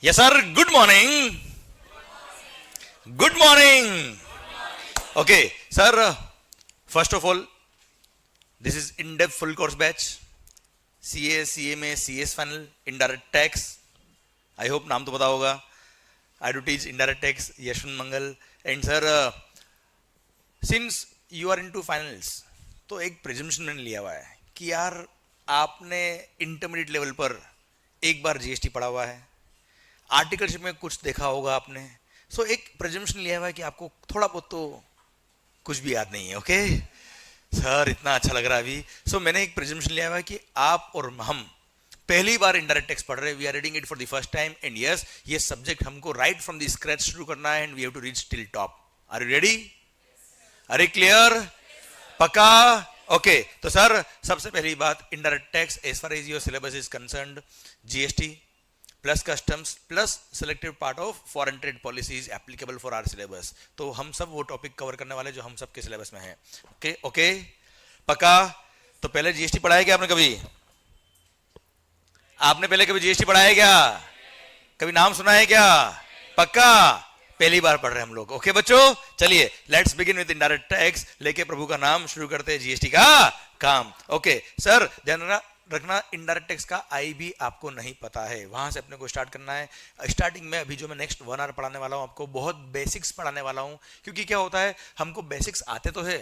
Yes, sir. Good morning. Good morning. Okay, sir. First of all, this is in-depth full course batch. CA, CMA, CS final, indirect tax. I hope नाम तो पता होगा. I do teach indirect tax. Yashwant Mangal. And sir, since you are into finals, तो एक presumption मैंने लिया हुआ है कि यार आपने इंटरमीडिएट लेवल पर एक बार जीएसटी पढ़ा हुआ है, आर्टिकलशिप में कुछ देखा होगा आपने. सो एक प्रेजम्पशन लिया हुआ है कि आपको थोड़ा बहुत तो कुछ भी याद नहीं है. ओके सर, इतना अच्छा लग रहा है अभी. सो मैंने एक प्रेजम्पशन लिया हुआ है कि आप और हम पहली बार इनडायरेक्ट टैक्स पढ़ रहे हैं. We are reading it for the first time and yes, ये सब्जेक्ट हमको राइट फ्रॉम द स्क्रैच शुरू करना है and we have to reach till top. Are you ready? अरे क्लियर? पक्का? ओके तो सर सबसे पहली बात, indirect tax as far as your syllabus is concerned, GST plus customs plus selected part of foreign trade policies applicable for our syllabus. तो हम सब वो टॉपिक कवर करने वाले जो हम सब के सिलेबस में है. ओके ओके पक्का? तो पहले जीएसटी पढ़ा है क्या आपने? कभी आपने पहले कभी जीएसटी पढ़ा है क्या? कभी नाम सुना है क्या? पक्का पहली बार पढ़ रहे हैं हम लोग. ओके बच्चों, चलिए let's begin with indirect tax. लेके प्रभु का नाम शुरू करते हैं जीएसटी का काम. ओके सर, ध्यान रखना, इनडायरेक्ट टैक्स का आई भी आपको नहीं पता है, वहां से अपने को स्टार्ट करना है. स्टार्टिंग में अभी जो मैं नेक्स्ट 1 आवर पढ़ाने वाला हूं आपको, बहुत बेसिक्स पढ़ाने वाला हूं. क्योंकि क्या होता है, हमको बेसिक्स आते तो है,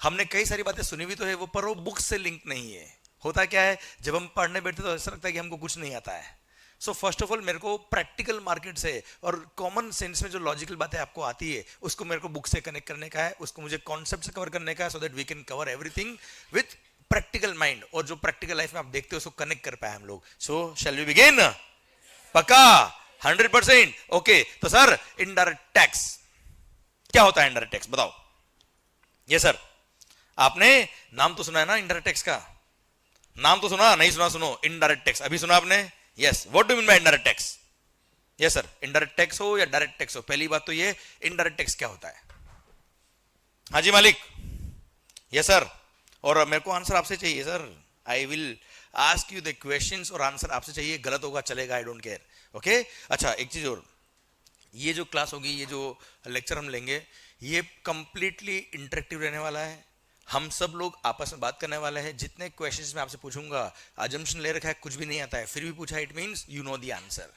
हमने कई सारी बातें सुनी भी तो है, वो पर वो बुक से लिंक नहीं है. होता क्या है, जब हम पढ़ने बैठते तो ऐसा लगता है कि हमको कुछ नहीं आता है. सो फर्स्ट ऑफ ऑल मेरे को प्रैक्टिकल मार्केट से और कॉमन सेंस में जो लॉजिकल बातें आपको आती है उसको मेरे को बुक से कनेक्ट करने का है, उसको मुझे कॉन्सेप्ट से कवर करने का है, so that we can cover everything with practical mind. और जो प्रैक्टिकल लाइफ में आप देखते हो उसको कनेक्ट कर पाए हम लोग. सो शैल वी बिगिन? पक्का 100%? ओके तो सर इनडायरेक्ट टैक्स क्या होता है? इनडायरेक्ट टैक्स बताओ. ये सर आपने नाम तो सुना है ना इनडायरेक्ट टैक्स का? नाम तो सुना? नहीं सुना? सुनो, इनडायरेक्ट टैक्स अभी सुना आपने? Yes. What do mean by indirect tax? Yes sir, indirect tax हो या डायरेक्ट टैक्स हो, पहली बात तो ये इनडायरेक्ट टैक्स क्या होता है. हाँ जी मालिक. Yes sir. और मेरे को आंसर आपसे चाहिए sir. I will ask you the questions और आंसर आपसे चाहिए. गलत होगा चलेगा, आई डोंट केयर. ओके अच्छा, एक चीज और, ये जो क्लास होगी, ये जो लेक्चर हम लेंगे, ये कंप्लीटली इंटरेक्टिव रहने वाला है. हम सब लोग आपस में बात करने वाले हैं. जितने क्वेश्चंस मैं आपसे पूछूंगा, अजम्पशन ले रखा है कुछ भी नहीं आता है, फिर भी पूछा, it means you know the answer.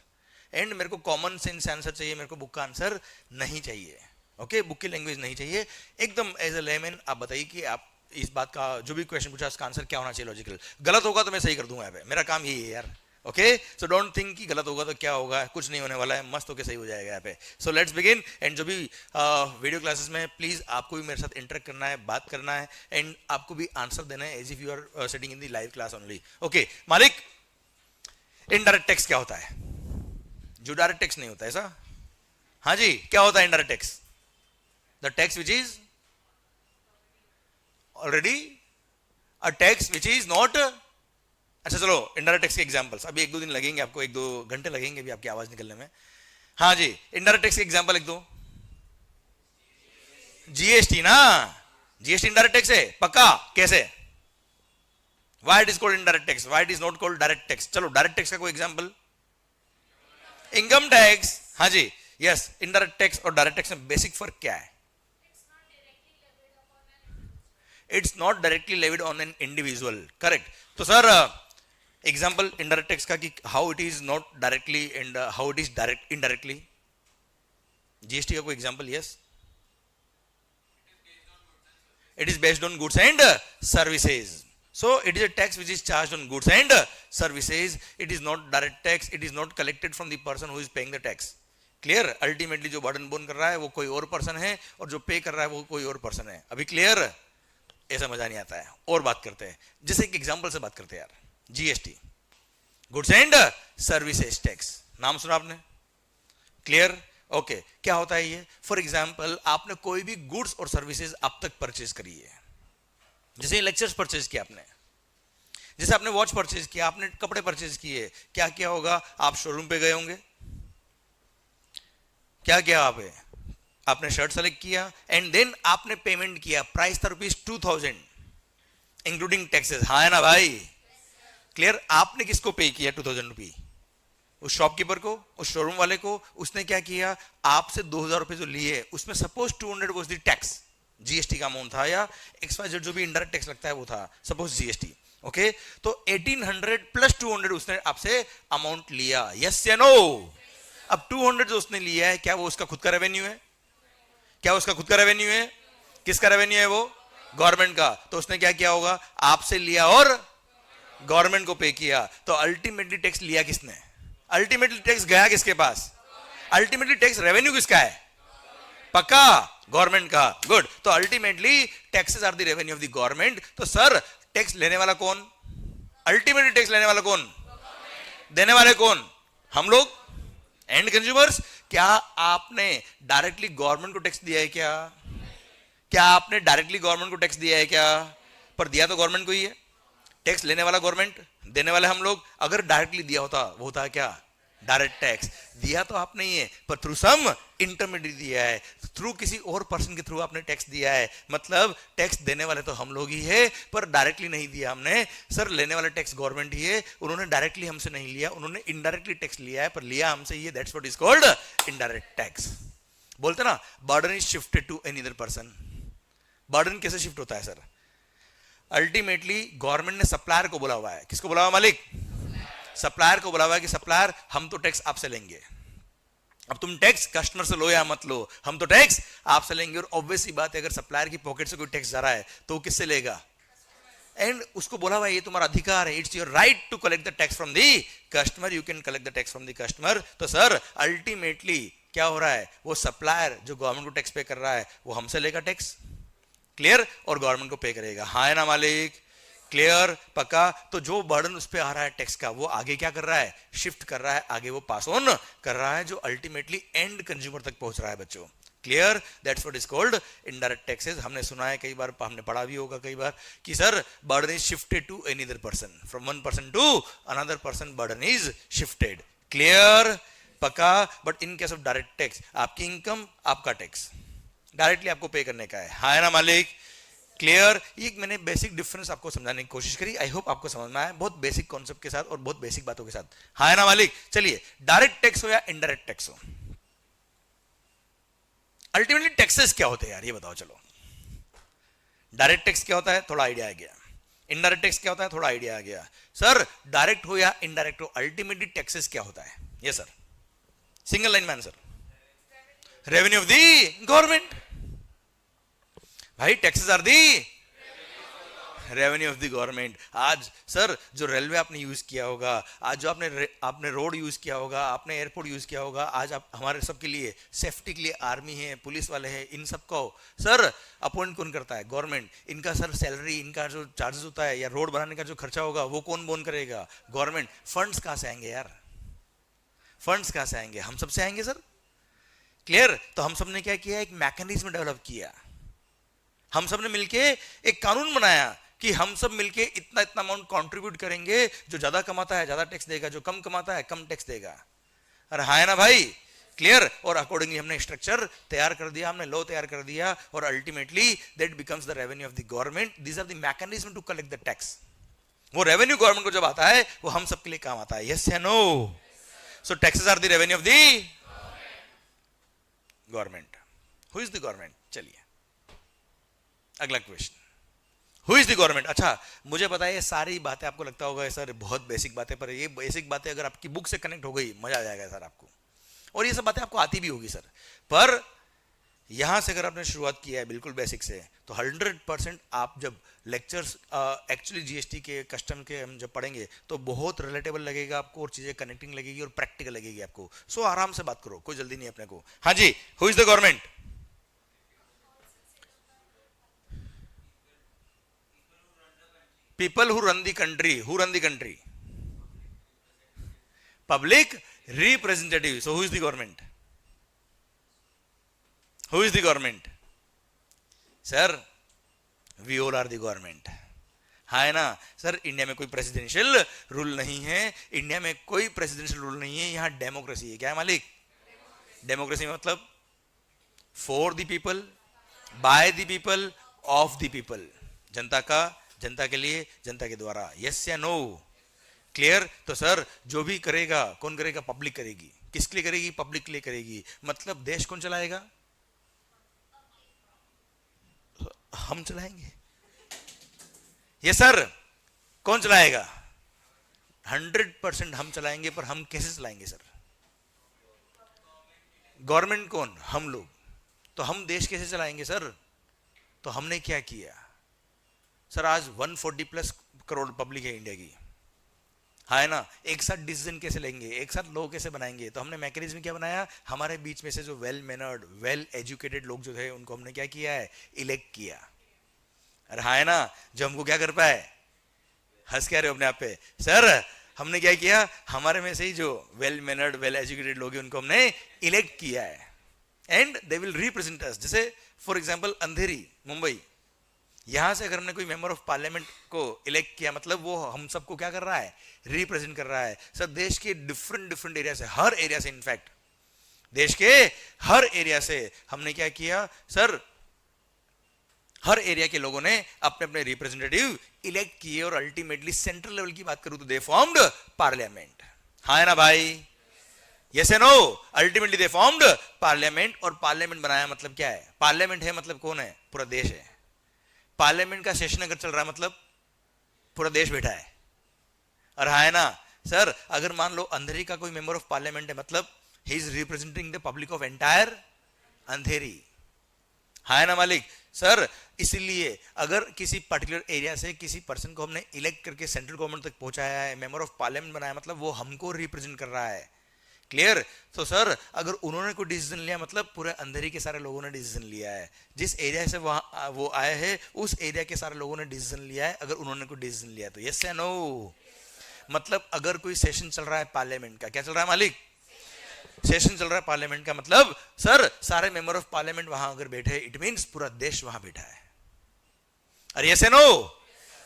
And मेरे को कॉमन सेंस आंसर चाहिए, मेरे को बुक का आंसर नहीं चाहिए. ओके बुक की लैंग्वेज नहीं चाहिए. एकदम एज ए लेमैन आप बताइए कि आप इस बात का जो भी क्वेश्चन पूछा उसका आंसर क्या होना चाहिए लॉजिकल. गलत होगा तो मैं सही कर दूंगा यहाँ पे, मेरा काम यही है यार. ओके सो डोंट थिंक कि गलत होगा तो क्या होगा, कुछ नहीं होने वाला है, मस्त होके सही हो जाएगा यहाँ पे. So let's begin. एंड जो भी वीडियो क्लासेस में प्लीज आपको भी मेरे साथ इंटरेक्ट करना है, बात करना है एंड आपको भी आंसर देना है as if you are sitting in the live class only. Okay मालिक, इनडायरेक्ट टैक्स क्या होता है जो डायरेक्ट टैक्स नहीं होता है? ऐसा? हाँ जी, क्या होता है indirect tax? The tax which is already a tax which is not. अच्छा चलो, इनडायरेक्ट टैक्स के एग्जांपल्स अभी 1-2 दिन लगेंगे आपको, 1-2 घंटे लगेंगे अभी आपकी आवाज निकलने में. हाँ जी, इनडायरेक्ट टैक्स के एग्जांपल एक दो. जीएसटी ना, जीएसटी इनडायरेक्ट टैक्स है पक्का. कैसे? Why it is called indirect tax, why it is not called direct tax? चलो डायरेक्ट टैक्स का कोई एग्जांपल. Income tax. हाँ जी यस. इनडायरेक्ट टैक्स और डायरेक्ट टैक्स में बेसिक फर्क क्या है? It's not directly levied on an individual. Correct. तो सर एग्जाम्पल इनडायरेक्ट टैक्स का कि how it is not directly and how it is direct indirectly. GST का कोई example? Yes. It is based on goods and services. So it is a tax which is charged on goods and services. It is not direct tax. It is not collected from the person who is paying the tax. Clear? Ultimately जो burden bone कर रहा है वो कोई और person है और जो पे कर रहा है वो कोई और पर्सन है. अभी क्लियर? ऐसा मजा नहीं आता है. और बात करते हैं, जैसे एक एग्जांपल से बात करते हैं यार. GST, goods and services tax, नाम सुना आपने? क्लियर? ओके क्या होता है ये? फॉर एग्जांपल आपने कोई भी गुड्स और सर्विसेज अब तक परचेज करी है, जैसे लेक्चर्स परचेज किया आपने, जैसे आपने वॉच परचेज किया, आपने कपड़े परचेज किए, क्या क्या होगा? आप शोरूम पे गए होंगे, क्या किया आपने शर्ट सेलेक्ट किया एंड देन आपने पेमेंट किया. प्राइस था ₹2000 इंक्लूडिंग टैक्सेस. हाँ है ना भाई? क्लियर? आपने किसको पे किया ₹2000? उस शॉपकीपर को, उस शोरूम वाले को, उसने क्या किया, आपसे 2000 रुपए जो लिए उसमें suppose 200 was the tax, GST का अमाउंट था, या XYZ जो भी इंडायरेक्ट टैक्स लगता है वो था, सपोज जीएसटी। ओके, तो 1800 प्लस 200 उसने आपसे अमाउंट लिया, यस या नो? अब 200 जो उसने लिया है, क्या वो उसका खुद का रेवेन्यू है? क्या उसका खुद का रेवेन्यू है? किसका रेवेन्यू है वो? गवर्नमेंट का। तो उसने क्या किया होगा, आपसे लिया और गवर्नमेंट को पे किया। तो अल्टीमेटली टैक्स लिया किसने? अल्टीमेटली टैक्स गया किसके पास? अल्टीमेटली टैक्स रेवेन्यू किसका है? पक्का गवर्नमेंट का। गुड। तो ultimately taxes are the revenue of the government. तो सर टैक्स लेने वाला कौन? अल्टीमेटली टैक्स लेने वाला कौन? देने वाले कौन? हम लोग, एंड कंज्यूमर्स। क्या आपने डायरेक्टली गवर्नमेंट को टैक्स दिया है क्या? क्या आपने डायरेक्टली गवर्नमेंट को टैक्स दिया है क्या? पर दिया तो गवर्नमेंट को ही है। टैक्स लेने वाला गवर्नमेंट, देने वाले हम लोग। अगर डायरेक्टली दिया होता वो होता है क्या? Direct tax. दिया तो आपने ही है, पर थ्रू सम इंटरमीडिएट दिया है, थ्रू किसी और पर्सन के थ्रू आपने टैक्स दिया है। मतलब टैक्स देने वाले तो हम लोग ही है, पर डायरेक्टली नहीं दिया हमने। सर लेने वाला टैक्स गवर्नमेंट ही है, उन्होंने डायरेक्टली हमसे नहीं लिया, उन्होंने इनडायरेक्टली टैक्स लिया है, पर लिया हमसे ही है। That's what is called indirect tax. बोलते ना, burden is shifted to any other person. Burden कैसे शिफ्ट होता है सर? अल्टीमेटली गवर्नमेंट ने सप्लायर को बोला हुआ है। किसको बोला हुआ मालिक? सप्लायर को बोला हुआ है कि सप्लायर हम तो टैक्स आपसे लेंगे। अब तुम टैक्स कस्टमर से लो या मत लो, हम तो टैक्स आपसे लेंगे। और ऑब्वियस सी बात है, अगर सप्लायर की पॉकेट से कोई टैक्स जा रहा है तो वो किससे लेगा? एंड उसको बोला हुआ है ये तुम्हारा अधिकार है, it's your right to collect the tax from the customer, you can collect the tax from the customer. तो सर अल्टीमेटली क्या हो रहा है, वो सप्लायर जो गवर्नमेंट को टैक्स पे कर रहा है वो हमसे लेगा टैक्स, क्लियर, और गवर्नमेंट को पे करेगा। हाँ है ना मालिक? क्लियर, पक्का। तो जो बर्डन उस पे आ रहा है टैक्स का, वो आगे क्या कर रहा है? शिफ्ट कर रहा है, आगे वो पास ऑन कर रहा है, जो अल्टीमेटली एंड कंज्यूमर तक पहुंच रहा है बच्चों। Clear, that's what is called indirect taxes. हमने सुना है कई बार, हमने पढ़ा भी होगा कई बार कि sir burden is shifted to any other person, from one person to another person burden is shifted. Clear, पक्का। But in case of direct tax, आपकी इनकम आपका टैक्स डायरेक्टली आपको पे करने का है। हाँ है ना मालिक? क्लियर। ये मैंने बेसिक डिफरेंस आपको समझाने की कोशिश करी, आई होप आपको समझ में आया, बहुत बेसिक कॉन्सेप्ट के साथ और बहुत बेसिक बातों के साथ। हाँ है ना मालिक? चलिए, डायरेक्ट टैक्स हो या इनडायरेक्ट टैक्स हो, अल्टीमेटली टैक्सेस क्या होते हैं यार, ये बताओ। चलो, डायरेक्ट टैक्स क्या होता है, थोड़ा आइडिया आ गया। इनडायरेक्ट टैक्स क्या होता है, थोड़ा आइडिया आ गया। सर डायरेक्ट हो या इनडायरेक्ट हो, अल्टीमेटली टैक्सेस क्या होता है? ये सर सिंगल लाइन में answer, revenue of the government. भाई taxes are the revenue of the government. आज सर जो रेलवे आपने यूज किया होगा, आज जो आपने रोड यूज किया होगा, आपने एयरपोर्ट यूज किया होगा, आज आप हमारे सबके लिए सेफ्टी के लिए आर्मी है, पुलिस वाले हैं, इन सबको सर अपॉइंट कौन करता है? गवर्नमेंट। इनका सर सैलरी, इनका जो चार्जेस होता है या रोड बनाने का जो खर्चा होगा वो कौन बोन करेगा? गवर्नमेंट। फंड्स कहां से आएंगे यार? फंड्स कहां से आएंगे? हम सबसे आएंगे सर। क्लियर। तो हम सब ने क्या किया, एक मैकेनिज्म डेवलप किया, हम सब ने मिलके एक कानून बनाया कि हम सब मिलके इतना इतना अमाउंट कंट्रीब्यूट करेंगे, जो ज्यादा कमाता है ज्यादा टैक्स देगा, जो कम कमाता है कम टैक्स देगा। अरे हाँ है ना भाई? क्लियर। और अकॉर्डिंगली हमने स्ट्रक्चर तैयार कर दिया, हमने लॉ तैयार कर दिया, और ultimately that becomes the revenue of the government. These are the mechanism to collect the tax. वो रेवेन्यू गवर्नमेंट को जब आता है वो हम सबके लिए काम आता है। यस या no? So taxes are the revenue of the government. Who is the government? चलिए अगला question, who is the government. अच्छा मुझे पता है ये सारी बातें आपको लगता होगा सर बहुत बेसिक बातें, पर ये बेसिक बातें अगर आपकी बुक से कनेक्ट हो गई मजा आ जाएगा सर आपको, और ये सब बातें आपको आती भी होगी सर। पर यहां से अगर आपने शुरुआत किया है बिल्कुल बेसिक से, तो 100% आप जब लेक्चर्स एक्चुअली जीएसटी के कस्टम के हम जब पढ़ेंगे तो बहुत रिलेटेबल लगेगा आपको, और चीजें कनेक्टिंग लगेगी और प्रैक्टिकल लगेगी आपको। सो आराम से बात करो, कोई जल्दी नहीं अपने को। हाँ जी, who is the government? People who run the country. Who run the country? Public representative. So who is the government? Who is the government? Sir, we all are the government. हाँ है ना सर? इंडिया में कोई presidential rule नहीं है, India में कोई presidential rule नहीं है, यहाँ डेमोक्रेसी है। क्या है मालिक? डेमोक्रेसी मतलब for the people, by the people, of the people. जनता का, जनता के लिए, जनता के द्वारा। यस या नो? क्लियर? तो सर जो भी करेगा कौन करेगा? पब्लिक करेगी। किसके लिए करेगी? पब्लिक के लिए करेगी। मतलब देश कौन चलाएगा? हम चलाएंगे। ये सर कौन चलाएगा? 100% हम चलाएंगे। पर हम कैसे चलाएंगे सर? गवर्नमेंट कौन? हम लोग। तो हम देश कैसे चलाएंगे सर? तो हमने क्या किया सर? आज 140+ करोड़ पब्लिक है इंडिया की, हाँ है ना? एक साथ डिसीजन कैसे लेंगे, एक साथ लॉ कैसे बनाएंगे? तो हमने मैकेनिज्म क्या बनाया? हमारे बीच में से जो वेल मैनर्ड, वेल एजुकेटेड लोग जो थे उनको हमने क्या किया है? इलेक्ट किया। अरे हाँ है ना? जो हमको क्या कर पाए? हंस क्या रहे हो अपने आप पे? सर हमने क्या किया? हमारे में से ही जो वेल मैनर्ड, वेल एजुकेटेड लोग हैं उनको हमने इलेक्ट किया है, एंड दे विल रिप्रेजेंट अस। जैसे फॉर एग्जांपल अंधेरी, मुंबई, यहां से अगर हमने कोई मेंबर ऑफ पार्लियामेंट को इलेक्ट किया, मतलब वो हम सबको क्या कर रहा है? रिप्रेजेंट कर रहा है। सर देश के डिफरेंट डिफरेंट एरिया से, हर एरिया से, इनफैक्ट देश के हर एरिया से हमने क्या किया सर? हर एरिया के लोगों ने अपने अपने रिप्रेजेंटेटिव इलेक्ट किए, और अल्टीमेटली सेंट्रल लेवल की बात करूं तो दे फॉर्म्ड पार्लियामेंट। हाँ है ना भाई? Yes and no? Ultimately they formed parliament. और पार्लियामेंट बनाया मतलब क्या है? पार्लियामेंट है मतलब कौन है? पूरा देश है। पार्लियामेंट का सेशन अगर चल रहा है मतलब पूरा देश बैठा है। और हाँ है ना सर? अगर मान लो अंधेरी का कोई मेंबर ऑफ पार्लियामेंट है, मतलब he is representing the public of entire Andheri. हाँ है ना मालिक? सर इसीलिए अगर किसी पर्टिकुलर एरिया से किसी पर्सन को हमने इलेक्ट करके सेंट्रल गवर्नमेंट तक पहुंचाया है, मेंबर ऑफ पार्लियामेंट बनाया, मतलब वो हमको रिप्रेजेंट कर रहा है। क्लियर? तो सर अगर उन्होंने कोई डिसीजन लिया मतलब पूरे अंधेरी के सारे लोगों ने डिसीजन लिया है। जिस एरिया से वहां वो आए हैं उस एरिया के सारे लोगों ने डिसीजन लिया है, अगर उन्होंने कोई डिसीजन लिया तो। यस या नो? मतलब अगर कोई सेशन चल रहा है पार्लियामेंट का, क्या चल रहा है मालिक? सेशन चल रहा है पार्लियामेंट का, मतलब सर सारे मेंबर ऑफ पार्लियामेंट वहां अगर बैठे, इट मींस पूरा देश वहां बैठा है। अरे यस या नो?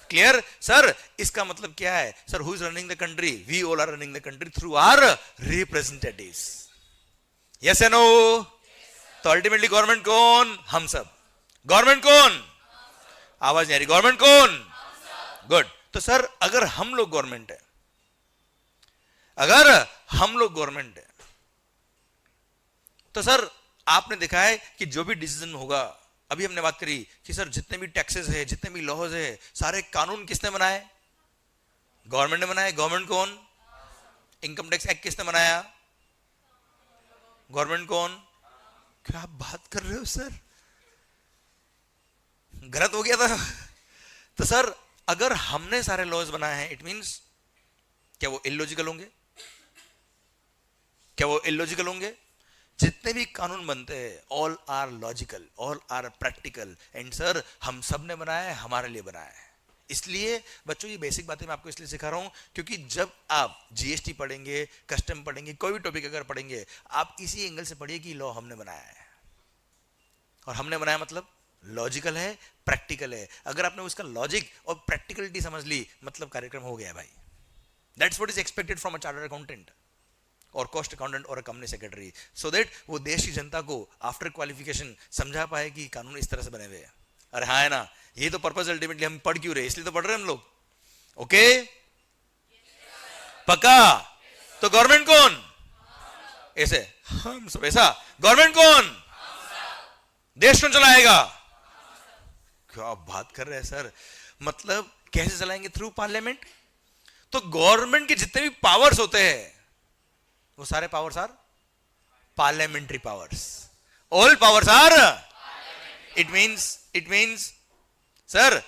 क्लियर? सर इसका मतलब क्या है sir? Who is running the country? We all are running the country through our representatives. Yes या नो? तो अल्टीमेटली गवर्नमेंट कौन? हम सब। गवर्नमेंट कौन? आवाज नहीं आ रही। गवर्नमेंट कौन? गुड। तो सर अगर हम लोग गवर्नमेंट है, अगर हम लोग गवर्नमेंट है, तो सर आपने देखा है कि जो भी डिसीजन होगा, अभी हमने बात करी कि सर जितने भी टैक्सेस है, जितने भी लॉज है, सारे कानून किसने बनाए? गवर्नमेंट ने बनाए। गवर्नमेंट कौन? इनकम टैक्स एक्ट किसने बनाया? गवर्नमेंट कौन? क्या आप बात कर रहे हो सर? गलत हो गया था? तो सर अगर हमने सारे लॉज बनाए हैं, इट मींस क्या वो इलॉजिकल होंगे? क्या वो इलॉजिकल होंगे? जितने भी कानून बनते हैं all are logical, all are practical, and sir हम सब ने बनाया है, हमारे लिए बनाया है। इसलिए बच्चों ये बेसिक बातें मैं आपको इसलिए सिखा रहा हूं क्योंकि जब आप जीएसटी पढ़ेंगे, कस्टम पढ़ेंगे, कोई भी टॉपिक अगर पढ़ेंगे, आप इसी एंगल से पढ़िए कि लॉ हमने बनाया है, और हमने बनाया मतलब लॉजिकल है, प्रैक्टिकल है। अगर आपने उसका लॉजिक और प्रैक्टिकलिटी समझ ली, मतलब कार्यक्रम हो गया भाई। That's what is expected from a chartered accountant और कॉस्ट अकाउंटेंट और a company secretary, so that वो देश की जनता को आफ्टर क्वालिफिकेशन समझा पाए कि कानून इस तरह से बने हुए हैं। अरे हाँ है ना? ये तो पर्पस अल्टीमेटली हम पढ़ क्यों रहे, इसलिए तो पढ़ रहे हैं हम लोग। ओके पक्का? तो गवर्नमेंट कौन? ऐसे हम सब। ऐसा गवर्नमेंट कौन? देश कौन चलाएगा? क्या आप बात कर रहे हैं सर? मतलब कैसे चलाएंगे? Through parliament. तो गवर्नमेंट के जितने भी पावर्स होते हैं वो सारे powers are parliamentary powers. All powers are, it means sir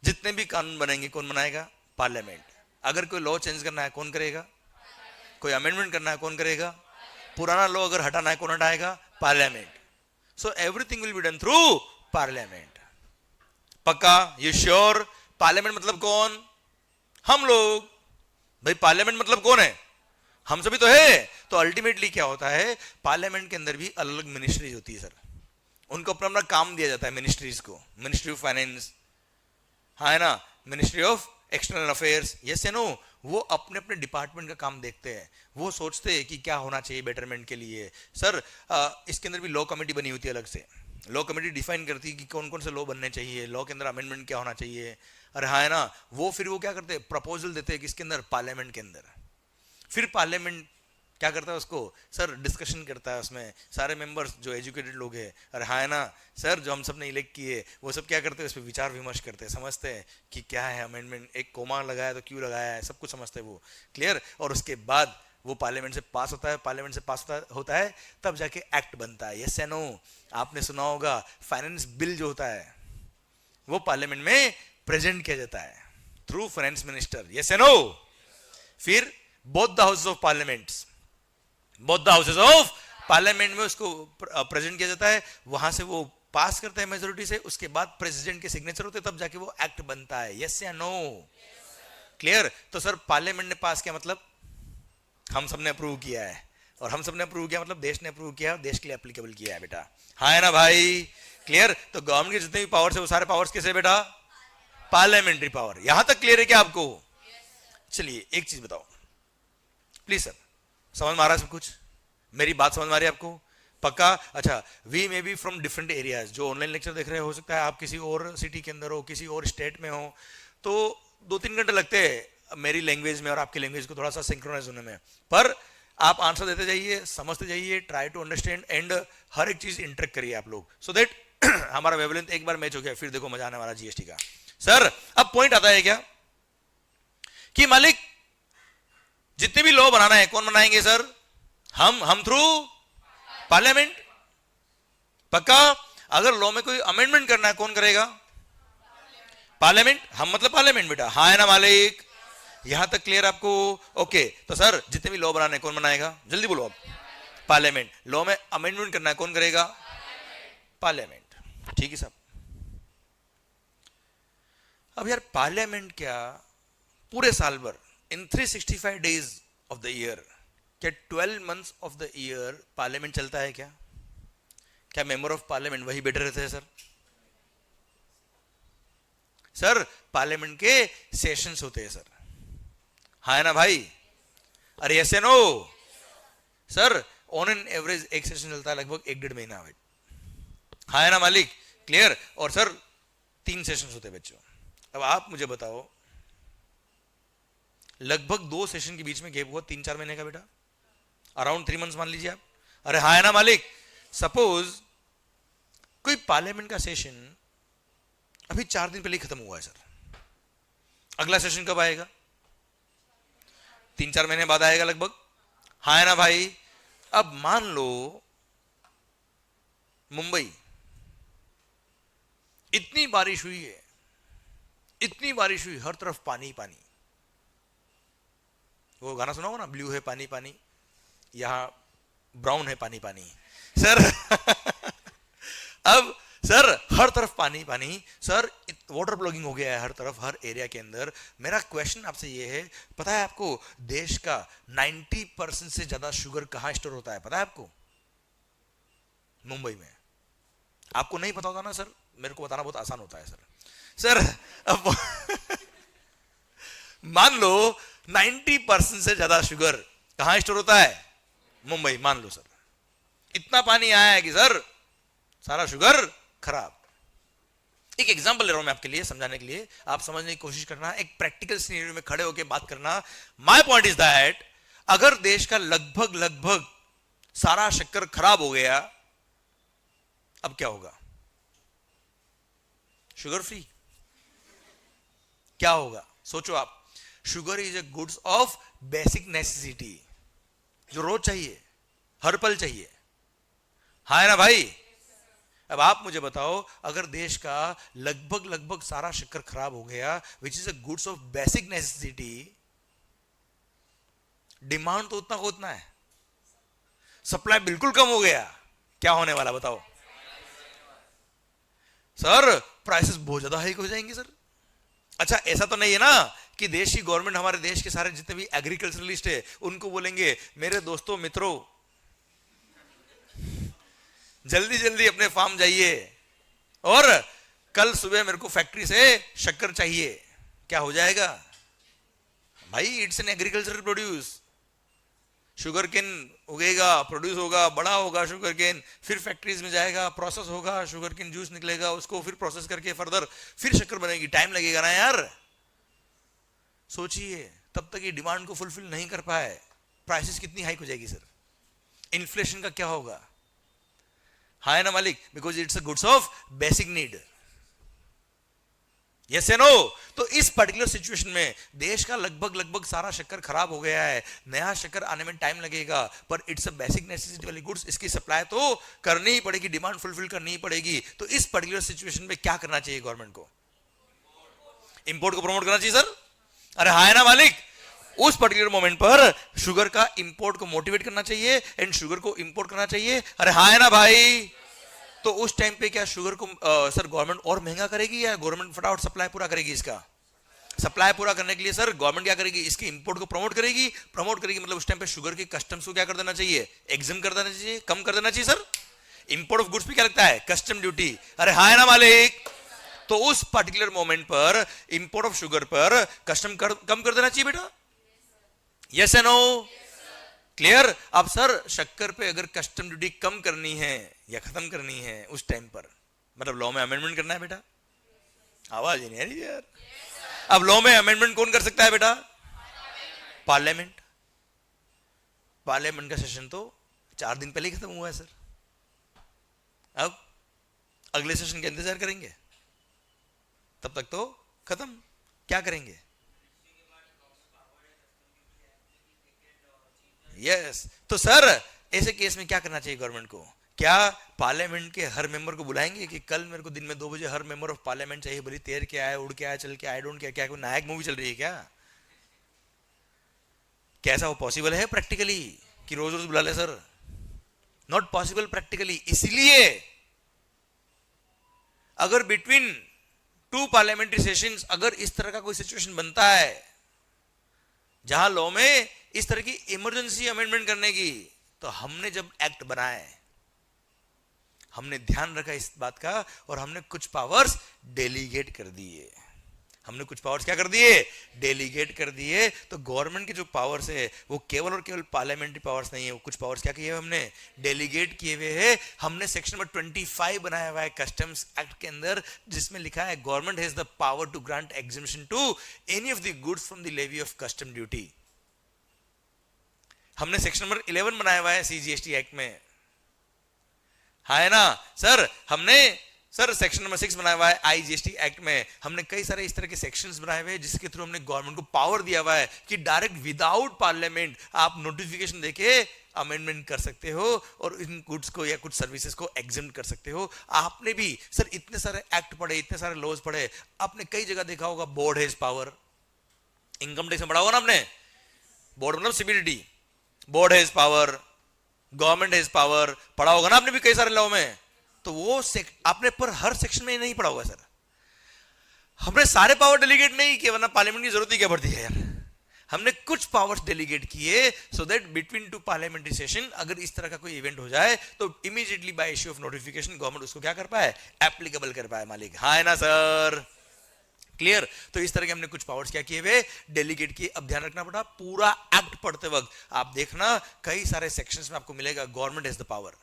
जितने भी कानून बनेंगे कौन बनाएगा? पार्लियामेंट। अगर कोई लॉ चेंज करना है कौन करेगा? कोई अमेंडमेंट करना है कौन करेगा? पुराना लॉ अगर हटाना है कौन हटाएगा? Parliament. So everything will be done through parliament. पक्का? You sure? पार्लियामेंट मतलब कौन? हम लोग। भाई पार्लियामेंट मतलब कौन है? हम सभी तो है। तो अल्टीमेटली क्या होता है, पार्लियामेंट के अंदर भी अलग अलग मिनिस्ट्रीज होती है सर, उनको अपना अपना काम दिया जाता है मिनिस्ट्रीज को। मिनिस्ट्री ऑफ फाइनेंस, हाँ है ना, ministry of external affairs, yes या नो? वो अपने अपने डिपार्टमेंट का काम देखते हैं, वो सोचते हैं कि क्या होना चाहिए बेटरमेंट के लिए। सर इसके अंदर भी लॉ कमेटी बनी होती है अलग से, लॉ कमेटी डिफाइन करती है कि कौन कौन से लॉ बनने चाहिए, लॉ के अंदर अमेंडमेंट क्या होना चाहिए। अरे हाँ है ना, वो फिर वो क्या करते हैं, प्रपोजल देते हैं किसके अंदर, पार्लियामेंट के अंदर। फिर पार्लियामेंट क्या करता है, उसको सर डिस्कशन करता है, उसमें सारे मेंबर्स जो एजुकेटेड लोग हैं, अरे हाँ है ना सर, जो हम सब ने इलेक्ट किए, वो सब क्या करते हैं, उस पर विचार विमर्श करते हैं, समझते हैं कि क्या है अमेंडमेंट, एक कोमा लगाया तो क्यों लगाया है, सब कुछ समझते हैं वो, क्लियर। और उसके बाद वो पार्लियामेंट से पास होता है, पार्लियामेंट से पास होता है तब जाके एक्ट बनता है। यस या नो? आपने सुना होगा फाइनेंस बिल जो होता है वो पार्लियामेंट में प्रेजेंट किया जाता है थ्रू फाइनेंस मिनिस्टर। यस या नो? फिर both the houses of parliaments, both the houses of parliament में उसको प्रेजेंट किया जाता है, वहां से वो पास करता है मेजोरिटी से, उसके बाद प्रेसिडेंट के सिग्नेचर होते हैं, तब जाके वो एक्ट बनता है। यस या नो? क्लियर? तो सर पार्लियामेंट ने पास किया मतलब हम सबने अप्रूव किया है, और हम सबने अप्रूव किया मतलब देश ने अप्रूव किया, देश के लिए एप्लीकेबल किया है बेटा। हाँ है ना भाई? क्लियर? तो गवर्नमेंट के जितने भी पावर्स है वो सारे पावर्स किसे बेटा? Parliamentary power. यहां तक क्लियर है क्या आपको? चलिए एक चीज बताओ प्लीज सर, समझ में आ रहा है सब कुछ? मेरी बात समझ में आ रही है आपको? पक्का? अच्छा, we may be from different areas, जो ऑनलाइन लेक्चर देख रहे हो सकता है आप किसी और सिटी के अंदर हो, किसी और स्टेट में हो, तो 2-3 घंटे लगते हैं मेरी लैंग्वेज में और आपकी लैंग्वेज को थोड़ा सा सिंक्रोनाइज होने में, पर आप आंसर देते जाइए, समझते जाइए, ट्राई टू अंडरस्टैंड, एंड हर एक चीज इंटरेक्ट करिए आप लोग, सो दैट हमारा वेवलेंथ एक बार मैच हो गया, फिर देखो मजा आने वाला जीएसटी का। सर अब पॉइंट आता है क्या कि मालिक जितने भी लॉ बनाना है कौन बनाएंगे सर? हम थ्रू पार्लियामेंट। पक्का? अगर लॉ में कोई अमेंडमेंट करना है कौन करेगा? पार्लियामेंट। हम मतलब पार्लियामेंट बेटा। हाँ है ना मालिक? यहां तक क्लियर आपको? ओके, तो सर जितने भी लॉ बनाने कौन बनाएगा? जल्दी बोलो आप। पार्लियामेंट। लॉ में अमेंडमेंट करना है कौन करेगा? पार्लियामेंट। ठीक है साहब। अब यार पार्लियामेंट क्या पूरे साल भर इन 365 डेज ऑफ द ईयर, क्या 12 months of the year parliament चलता है क्या? क्या मेंबर ऑफ पार्लियामेंट वही बैठे रहते हैं सर? सर पार्लियामेंट के सेशंस होते हैं सर। हाँ है ना भाई? अरे यस या no? Sir on an average एक सेशन चलता है लगभग 1-1.5 महीना। हाँ है ना मालिक? क्लियर? और सर 3 सेशंस होते हैं बच्चों। अब आप मुझे बताओ, लगभग 2 सेशन के बीच में गैप हुआ 3-4 महीने का बेटा, अराउंड 3 मंथ्स मान लीजिए आप। अरे हाँ है ना मालिक? सपोज कोई पार्लियामेंट का सेशन अभी 4 दिन पहले खत्म हुआ है सर, अगला सेशन कब आएगा? 3-4 महीने बाद आएगा लगभग। हाँ है ना भाई? अब मान लो मुंबई, इतनी बारिश हुई है, इतनी बारिश हुई, हर तरफ पानी पानी। वो गाना सुना होगा ना, ब्लू है पानी पानी, यहां ब्राउन है पानी पानी सर। अब सर हर तरफ पानी पानी सर, वाटर ब्लॉगिंग हो गया है हर तरफ, हर एरिया के अंदर। मेरा क्वेश्चन आपसे ये है, पता है आपको देश का 90% से ज्यादा शुगर कहां स्टोर होता है? पता है आपको? मुंबई में। आपको नहीं पता होगा ना सर, मेरे को बताना बहुत आसान होता है सर। अब मान लो 90% से ज्यादा शुगर कहां स्टोर होता है? मुंबई। मान लो सर इतना पानी आया है कि सर सारा शुगर खराब। एक एग्जांपल ले रहा हूं मैं आपके लिए समझाने के लिए, आप समझने की कोशिश करना, एक प्रैक्टिकल सिनेरियो में खड़े होकर बात करना। माय पॉइंट इज दैट अगर देश का लगभग सारा शक्कर खराब हो गया, अब क्या होगा? Sugar free. क्या होगा सोचो आप। Sugar is a goods of basic necessity, जो रोज चाहिए, हर पल चाहिए। हाँ है ना भाई? अब आप मुझे बताओ, अगर देश का लगभग सारा शक्कर खराब हो गया, which is a goods of basic necessity, demand तो उतना को उतना है, सप्लाई बिल्कुल कम हो गया, क्या होने वाला बताओ? सर प्राइसेस बहुत ज्यादा हाइक हो जाएंगे सर। अच्छा ऐसा तो नहीं है ना कि देश की गवर्नमेंट हमारे देश के सारे जितने भी एग्रीकल्चरलिस्ट है उनको बोलेंगे मेरे दोस्तों मित्रों जल्दी जल्दी अपने फार्म जाइए और कल सुबह मेरे को फैक्ट्री से शक्कर चाहिए। क्या हो जाएगा भाई? It's an agricultural produce. Sugar cane उगेगा, प्रोड्यूस होगा, बड़ा होगा शुगर केन, फिर फैक्ट्रीज में जाएगा, प्रोसेस होगा, शुगर केन जूस निकलेगा, उसको फिर प्रोसेस करके फर्दर फिर शक्कर बनेगी, टाइम लगेगा ना यार। सोचिए तब तक ये डिमांड को फुलफिल नहीं कर पाए, प्राइसेस कितनी हाइक हो जाएगी सर, इन्फ्लेशन का क्या होगा? हाँ है ना मालिक, because it's a goods of basic need, yes या नो। तो इस पर्टिकुलर सिचुएशन में देश का लगभग सारा शक्कर खराब हो गया है, नया शक्कर आने में टाइम लगेगा, पर इट्स अ बेसिक नेसेसिटी वाली गुड्स, इसकी सप्लाई तो करनी ही पड़ेगी, डिमांड फुलफिल करनी ही पड़ेगी। तो इस पर्टिकुलर सिचुएशन में क्या करना चाहिए गवर्नमेंट को? इंपोर्ट को प्रमोट करना चाहिए सर। अरे हाँ है ना मालिक, उस पर्टिकुलर मोमेंट पर शुगर का इंपोर्ट को मोटिवेट करना चाहिए एंड शुगर को इंपोर्ट करना चाहिए। अरे हाँ है ना भाई। तो उस टाइम पे क्या शुगर को सर गवर्नमेंट और महंगा करेगी या गवर्नमेंट फटाफट सप्लाई पूरा करेगी? इसका सप्लाई पूरा करने के लिए सर गवर्नमेंट क्या करेगी? इसके इंपोर्ट को प्रमोट करेगी। प्रमोट करेगी मतलब उस टाइम पे शुगर के कस्टम्स को क्या कर देना चाहिए? एग्जाम कर देना चाहिए, कम कर देना चाहिए सर। इंपोर्ट ऑफ गुड्स पे क्या लगता है? Custom duty. अरे हाँ है ना मालिक। तो उस पर्टिकुलर मोमेंट पर इंपोर्ट ऑफ शुगर पर कस्टम कम कर देना चाहिए बेटा, यस या नो? क्लियर? अब सर शक्कर पे अगर कस्टम ड्यूटी कम करनी है या खत्म करनी है उस टाइम पर, मतलब लॉ में अमेंडमेंट करना है बेटा। आवाज ही नहीं आ रही यार। अब लॉ में अमेंडमेंट कौन कर सकता है बेटा? पार्लियामेंट। पार्लियामेंट का सेशन तो 4 दिन पहले ही खत्म हुआ है सर। अब अगले सेशन का इंतजार करेंगे, तब तक तो खत्म। क्या करेंगे? यस तो सर ऐसे केस में क्या करना चाहिए गवर्नमेंट को? क्या पार्लियामेंट के हर मेंबर को बुलाएंगे कि कल मेरे को दिन में 2 बजे हर मेंबर ऑफ पार्लियामेंट चाहिए, भले तैर के आए, उड़ के आए, चल के आए, डोंट क्या, कोई नायक मूवी चल रही है क्या? कैसा वो पॉसिबल है प्रैक्टिकली कि रोज रोज बुला ले सर? Not possible practically. इसलिए अगर बिटवीन 2 पार्लियामेंट्री सेशंस अगर इस तरह का कोई सिचुएशन बनता है जहां लॉ में इस तरह की इमरजेंसी अमेंडमेंट करने की, तो हमने जब एक्ट बनाए हमने ध्यान रखा इस बात का और हमने कुछ पावर्स डेलीगेट कर दिए। हमने कुछ पावर्स क्या कर दिए? डेलीगेट कर दिए। तो गवर्नमेंट के जो पावर्स है वो केवल और केवल पार्लियामेंट्री पावर्स नहीं है, वो कुछ पावर्स क्या किए हमने? डेलीगेट किए हुए हैं। हमने सेक्शन नंबर 25 बनाया हुआ है कस्टम्स एक्ट के अंदर, जिसमें लिखा है government has the power to grant exemption to any of the goods from the levy of custom duty. हमने सेक्शन नंबर 11 बनाया हुआ है सीजीएसटी एक्ट में, है ना सर? हमने सर सेक्शन नंबर 6 बनाया हुआ है आईजीएसटी एक्ट में। हमने कई सारे इस तरह के सेक्शंस बनाए हुए हैं जिसके थ्रू हमने गवर्नमेंट को पावर दिया हुआ है कि डायरेक्ट विदाउट पार्लियामेंट आप नोटिफिकेशन देके अमेंडमेंट कर सकते हो और इन गुड्स को या कुछ सर्विसेज को एग्जेम्प्ट कर सकते हो। आपने भी सर इतने सारे एक्ट पढ़े, इतने सारे लॉज पढ़े, आपने कई जगह देखा होगा board has power. Income tax में पढ़ा होगा ना आपने, बोर्ड मतलब CBDT, board has power, government has power, पढ़ा होगा ना आपने भी कई सारे लॉ में। तो वो आपने पर हर सेक्शन में नहीं पढ़ा होगा सर। हमने सारे पावर डेलीगेट नहीं किए, वरना पार्लियामेंट की जरूरत ही क्या पड़ती है यार। हमने कुछ पावर्स डेलीगेट किए so that between 2 parliamentary session अगर इस तरह का कोई इवेंट हो जाए तो immediately bye issue of notification government उसको क्या कर पाए? एप्लीकेबल कर पाए मालिक। हाँ है ना सर? क्लियर? तो इस तरह के हमने कुछ पावर्स क्या किए हुए? डेलीगेट किए। अब ध्यान रखना पड़ा, पूरा एक्ट पढ़ते वक्त आप देखना कई सारे सेक्शंस में आपको मिलेगा government has the power.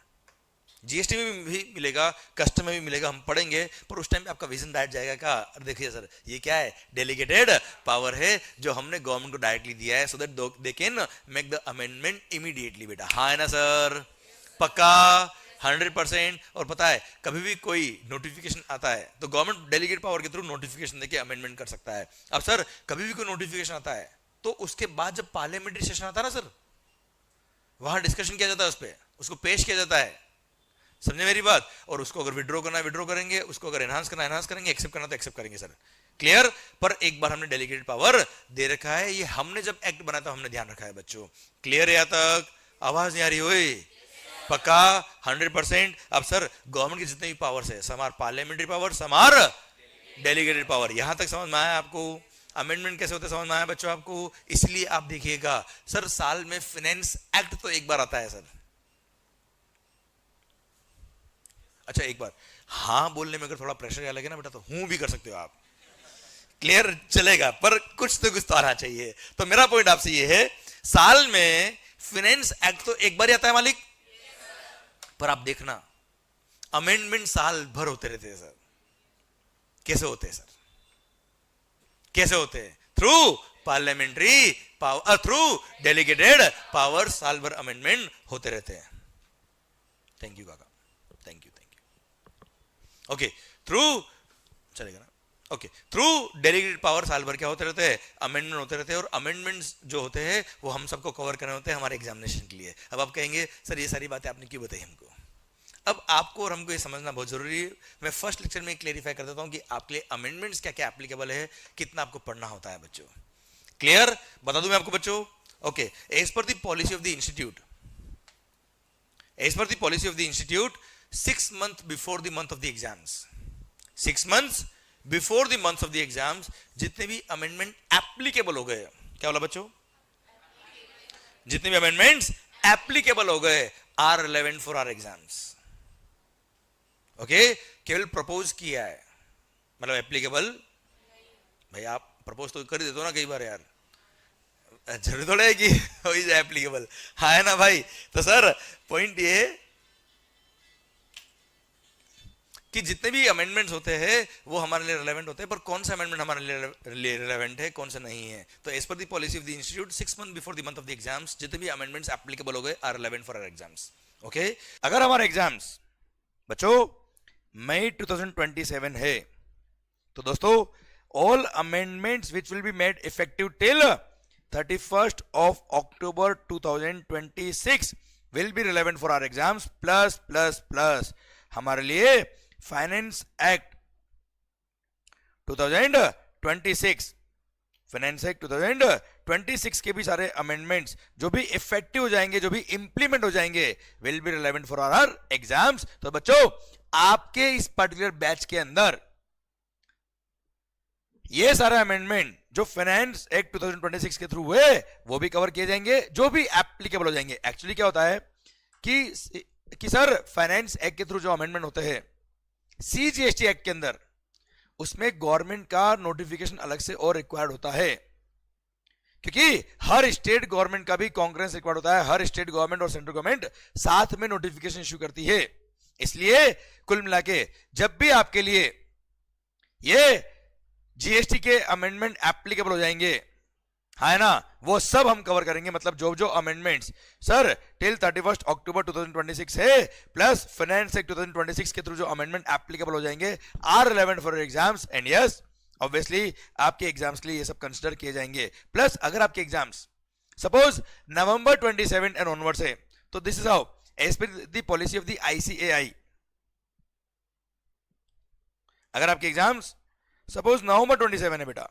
GST में भी मिलेगा, कस्टम में भी मिलेगा, हम पढ़ेंगे, पर उस टाइम पे आपका विजन बैठ जाएगा क्या? देखिए सर ये क्या है? डेलीगेटेड पावर है जो हमने गवर्नमेंट को डायरेक्टली दिया है so that they can make the amendment immediately. बेटा हाँ है ना सर? पक्का 100%। और पता है कभी भी कोई नोटिफिकेशन आता है तो गवर्नमेंट डेलीगेट पावर के थ्रू नोटिफिकेशन देके अमेंडमेंट कर सकता है। अब सर कभी भी कोई नोटिफिकेशन आता है तो उसके बाद जब पार्लियामेंट्री सेशन आता है ना सर, वहां डिस्कशन किया जाता है, उस पर उसको पेश किया जाता है, समझे मेरी बात? और उसको अगर विड्रॉ करना है विड्रॉ करेंगे, उसको अगर एनहांस करना है एनहांस करेंगे, एक्सेप्ट करना तो एक्सेप्ट करेंगे सर। क्लियर? पर एक बार हमने डेलीगेटेड पावर दे रखा है, ये हमने जब एक्ट बनाया था हमने ध्यान रखा है बच्चों। क्लियर है यहाँ तक? आवाज नहीं आ रही? हुई पक्का 100%। अब सर गवर्नमेंट के जितने भी पावर्स है, some are parliamentary power, some are delegated power. यहां तक समझ में आया आपको? अमेंडमेंट कैसे होते समझ में आया बच्चों आपको? इसलिए आप देखिएगा सर साल में फाइनेंस एक्ट तो एक बार आता है सर। अच्छा एक बार हाँ बोलने में अगर थोड़ा प्रेशर या लगे ना बेटा तो हूं भी कर सकते हो आप। क्लियर? चलेगा, पर कुछ तो आना चाहिए। तो मेरा पॉइंट आपसे ये है, साल में फाइनेंस एक्ट तो एक बार ही आता है मालिक, पर आप देखना अमेंडमेंट साल भर होते रहते हैं सर। कैसे होते हैं सर? कैसे होते हैं? Through parliamentary power, through delegated power साल भर अमेंडमेंट होते रहते हैं। थैंक यू काका, thank you thank you. Okay, through चलेगा ना? ओके, थ्रू डेलीगेटेड पावर साल भर क्या होते रहते हैं? अमेंडमेंट होते रहते हैं। और अमेंडमेंट्स जो होते हैं वो हम सबको कवर करने होते हैं हमारे एग्जामिनेशन के लिए। अब आप कहेंगे सर ये सारी बातें आपने क्यों बताई हमको? अब आपको और हमको ये समझना बहुत जरूरी है। मैं फर्स्ट लेक्चर में क्लेरिफाई कर देता हूं कि आपके लिए अमेंडमेंट्स क्या क्या एप्लीकेबल है, कितना आपको पढ़ना होता है बच्चों। क्लियर? बता दूं मैं आपको बच्चों। Okay, as per the policy of the institute, as per the policy of the institute 6 months before the month of the exams, 6 months before the month of the exams जितने भी अमेंडमेंट एप्लीकेबल हो गए, क्या बोला बच्चों? जितने भी amendments applicable हो गए are relevant for our exams. Okay, केवल प्रपोज किया है, मतलब एप्लीकेबल। भाई आप प्रपोज तो कर देते हो ना कई बार यार, जरूरी थोड़ा है कि हो ही जाए एप्लीकेबल, हाँ है ना भाई? तो सर पॉइंट ये कि जितने भी अमेंडमेंट्स होते हैं वो हमारे लिए रिलेवेंट होते हैं, पर कौन सा अमेंडमेंट हमारे लिए रिलेवेंट है, कौन सा नहीं है। तो as per the policy of the institute 6 months before the month of the exams जितने भी अमेंडमेंट्स एप्लीकेबल हो गए are relevant for our exams. Okay, अगर हमारे एग्जाम्स बच्चों मई 2027 है तो दोस्तों all amendments which will be made effective till 31st of October 2026 will be relevant for our exams plus plus plus हमारे लिए फाइनेंस एक्ट 2026, फाइनेंस एक्ट 2026 के भी सारे अमेंडमेंट्स जो भी इफेक्टिव हो जाएंगे, जो भी इंप्लीमेंट हो जाएंगे, will be relevant for our exams. तो बच्चों आपके इस पर्टिकुलर बैच के अंदर ये सारे अमेंडमेंट जो फाइनेंस एक्ट 2026 के थ्रू हुए वो भी कवर किए जाएंगे, जो भी एप्लीकेबल हो जाएंगे। एक्चुअली क्या होता है कि सर फाइनेंस एक्ट के थ्रू जो अमेंडमेंट होते हैं सीजीएसटी एक्ट के अंदर, उसमें गवर्नमेंट का नोटिफिकेशन अलग से और रिक्वायर्ड होता है, क्योंकि हर स्टेट गवर्नमेंट का भी कॉन्ग्रेस रिक्वायर्ड होता है। हर स्टेट गवर्नमेंट और सेंट्रल गवर्नमेंट साथ में नोटिफिकेशन इश्यू करती है। इसलिए कुल मिला के जब भी आपके लिए ये जीएसटी के अमेंडमेंट एप्लीकेबल हो जाएंगे, है ना, वो सब हम कवर करेंगे। मतलब जो जो amendments sir till 31st October 2026 है प्लस फाइनेंस एक्ट 2026 के थ्रू जो अमेंडमेंट एप्लीकेबल हो जाएंगे are relevant for exams. And yes obviously आपके एग्जाम्स के लिए ये सब कंसिडर किए जाएंगे। प्लस अगर आपके exams suppose November 27 and onwards है तो this is how as per the policy of the ICAI, अगर आपके एग्जाम्स सपोज नवंबर 27 है बेटा,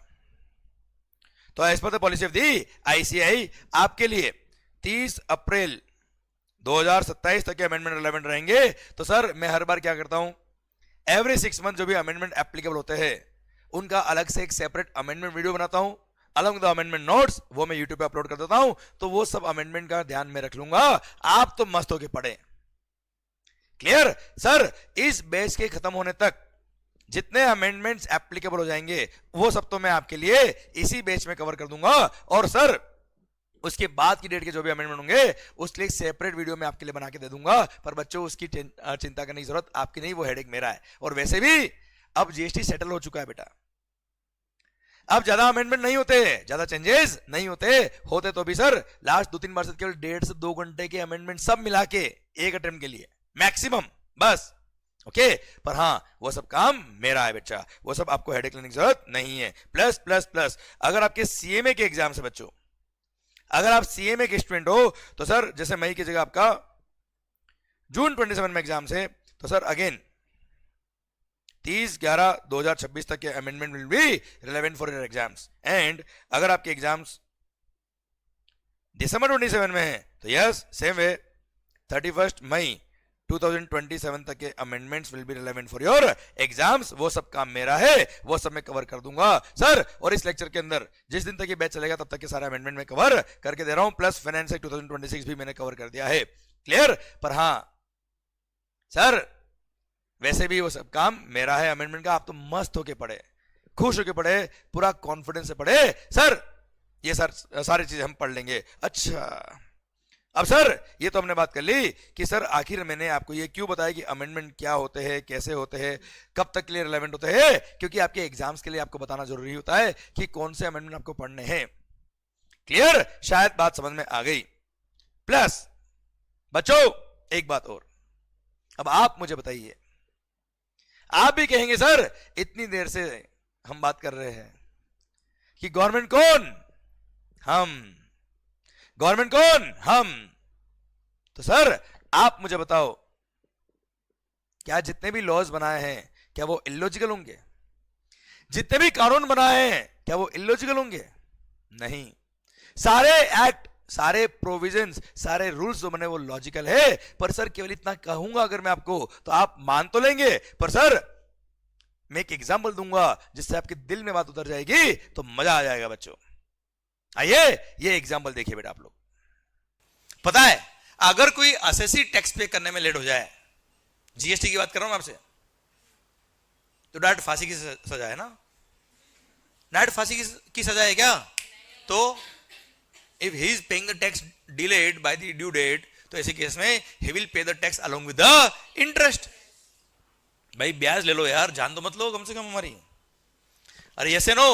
तो as per the policy of the ICAI आपके लिए 30 अप्रैल 2027 तक के अमेंडमेंट रिलेवेंट रहेंगे। तो सर मैं हर बार क्या करता हूं, एवरी 6 मंथ जो भी अमेंडमेंट एप्लीकेबल होते हैं उनका अलग से एक सेपरेट अमेंडमेंट वीडियो बनाता हूं अलॉन्ग द अमेंडमेंट नोट्स, वो मैं यूट्यूब पे अपलोड कर देता हूं। तो वो सब अमेंडमेंट का ध्यान में रख लूंगा, आप तो मस्त होके पढ़े। क्लियर? सर इस बैच के खत्म होने तक जितने अमेंडमेंट्स एप्लीकेबल हो जाएंगे वो सब तो मैं आपके लिए इसी बैच में कवर कर दूंगा। और सर उसके बाद की डेट के जो भी अमेंडमेंट होंगे उसके लिए सेपरेट वीडियो में आपके लिए बना के दे दूंगा। पर बच्चों उसकी चिंता करने की जरूरत आपकी नहीं, वो हेडेक मेरा है। और वैसे भी अब जीएसटी सेटल हो चुका है बेटा, अब ज्यादा अमेंडमेंट नहीं होते, ज्यादा चेंजेस नहीं होते तो भी सर लास्ट 2-3 बार से केवल 1.5 से 2 घंटे के अमेंडमेंट सब मिला के एक अटेम्प्ट के लिए मैक्सिमम बस। ओके, पर हाँ वो सब काम मेरा है बच्चा, वो सब आपको हेडेक लेने की जरूरत नहीं है। प्लस प्लस प्लस अगर आपके सीएमए के एग्जाम से बच्चों, अगर आप सीएमए के स्टूडेंट हो तो सर जैसे मई की जगह आपका जून 27 में एग्जाम से, तो सर अगेन 30/11/2026 तक के amendment will be relevant for your exams. And अगर आपके एग्जाम्स दिसंबर 27 में है तो यस सेम वे 31 मई 2027 तक के amendments will be relevant for your exams. वो सब काम मेरा है, वो सब मैं कवर कर दूंगा सर। और इस लेक्चर के अंदर जिस दिन तक ये बैच चलेगा तब तक के सारे अमेंडमेंट मैं कवर करके दे रहा हूं, प्लस फाइनेंस एक्ट 2026 भी मैंने कवर कर दिया है। क्लियर? पर हाँ सर वैसे भी वो सब काम मेरा है अमेंडमेंट का, आप तो मस्त होके पढ़े, खुश होके पढ़े, पूरा कॉन्फिडेंस से पढ़े। सर ये सर सारी चीजें हम पढ़ लेंगे। अच्छा अब सर ये तो हमने बात कर ली कि सर आखिर मैंने आपको ये क्यों बताया कि अमेंडमेंट क्या होते हैं, कैसे होते हैं, कब तक के लिए रिलेवेंट होते हैं, क्योंकि आपके एग्जाम्स के लिए आपको बताना जरूरी होता है कि कौन से अमेंडमेंट आपको पढ़ने हैं। क्लियर? शायद बात समझ में आ गई। प्लस बच्चों एक बात और, अब आप मुझे बताइए, आप भी कहेंगे सर इतनी देर से हम बात कर रहे हैं कि गवर्नमेंट कौन? हम। गवर्नमेंट कौन? हम। तो सर आप मुझे बताओ, क्या जितने भी लॉज बनाए हैं क्या वो इलॉजिकल होंगे? जितने भी कानून बनाए हैं क्या वो इलॉजिकल होंगे? नहीं, सारे एक्ट, सारे प्रोविजंस, सारे रूल्स जो बने वो लॉजिकल है। पर सर केवल इतना कहूंगा अगर मैं आपको, तो आप मान तो लेंगे, पर सर मैं एक एग्जांपल दूंगा जिससे आपके दिल में बात उतर जाएगी तो मजा आ जाएगा बच्चों। आइए ये एग्जांपल देखिए बेटा आप लोग। पता है अगर कोई असेसी टैक्स पे करने में लेट हो जाए, जीएसटी की बात कर रहा हूं मैं आपसे, तो डायरेक्ट फांसी की सजा है ना? डायरेक्ट फांसी की सजा है क्या? तो if he is paying the tax delayed by the due date, तो ऐसे केस में he will pay the tax along with the interest. भाई ब्याज ले लो यार, जान तो मत लो कम से कम हमारी। अरे yes no,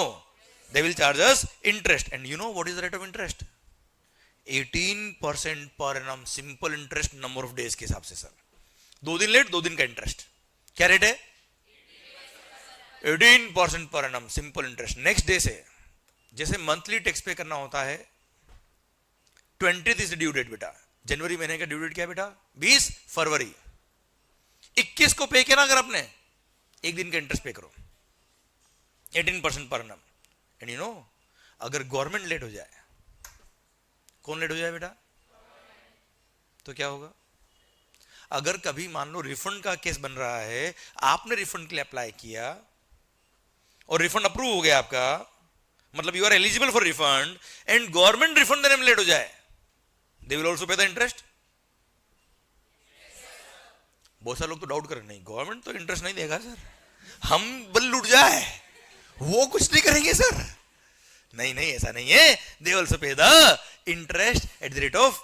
they will charge us interest, and you know what is the rate of interest? 18% per annum, simple interest number of days के हिसाब से सर। 2 दिन लेट 2 दिन का इंटरेस्ट। क्या रेट है? 18% per annum simple interest. Next day से जैसे मंथली टैक्स पे करना होता है, 20th इज ड्यू डेट बेटा। जनवरी महीने का ड्यू डेट क्या बेटा? 20 फरवरी। 21 को पे किया ना अगर आपने, एक दिन का इंटरेस्ट पे करो, 18% per annum. And you no अगर गवर्नमेंट लेट हो जाए, कौन लेट हो जाए बेटा? तो क्या होगा? अगर कभी मान लो रिफंड का केस बन रहा है, आपने रिफंड के लिए अप्लाई किया और रिफंड अप्रूव हो गया आपका, मतलब you are eligible for refund, and government refund देने में लेट हो जाए, they will also pay the interest. बहुत सारे लोग तो डाउट कर रहे, नहीं गवर्नमेंट तो इंटरेस्ट नहीं देगा सर, हम बल लूट जाए वो कुछ नहीं करेंगे सर। नहीं नहीं ऐसा नहीं है, they also pay the interest at the rate of,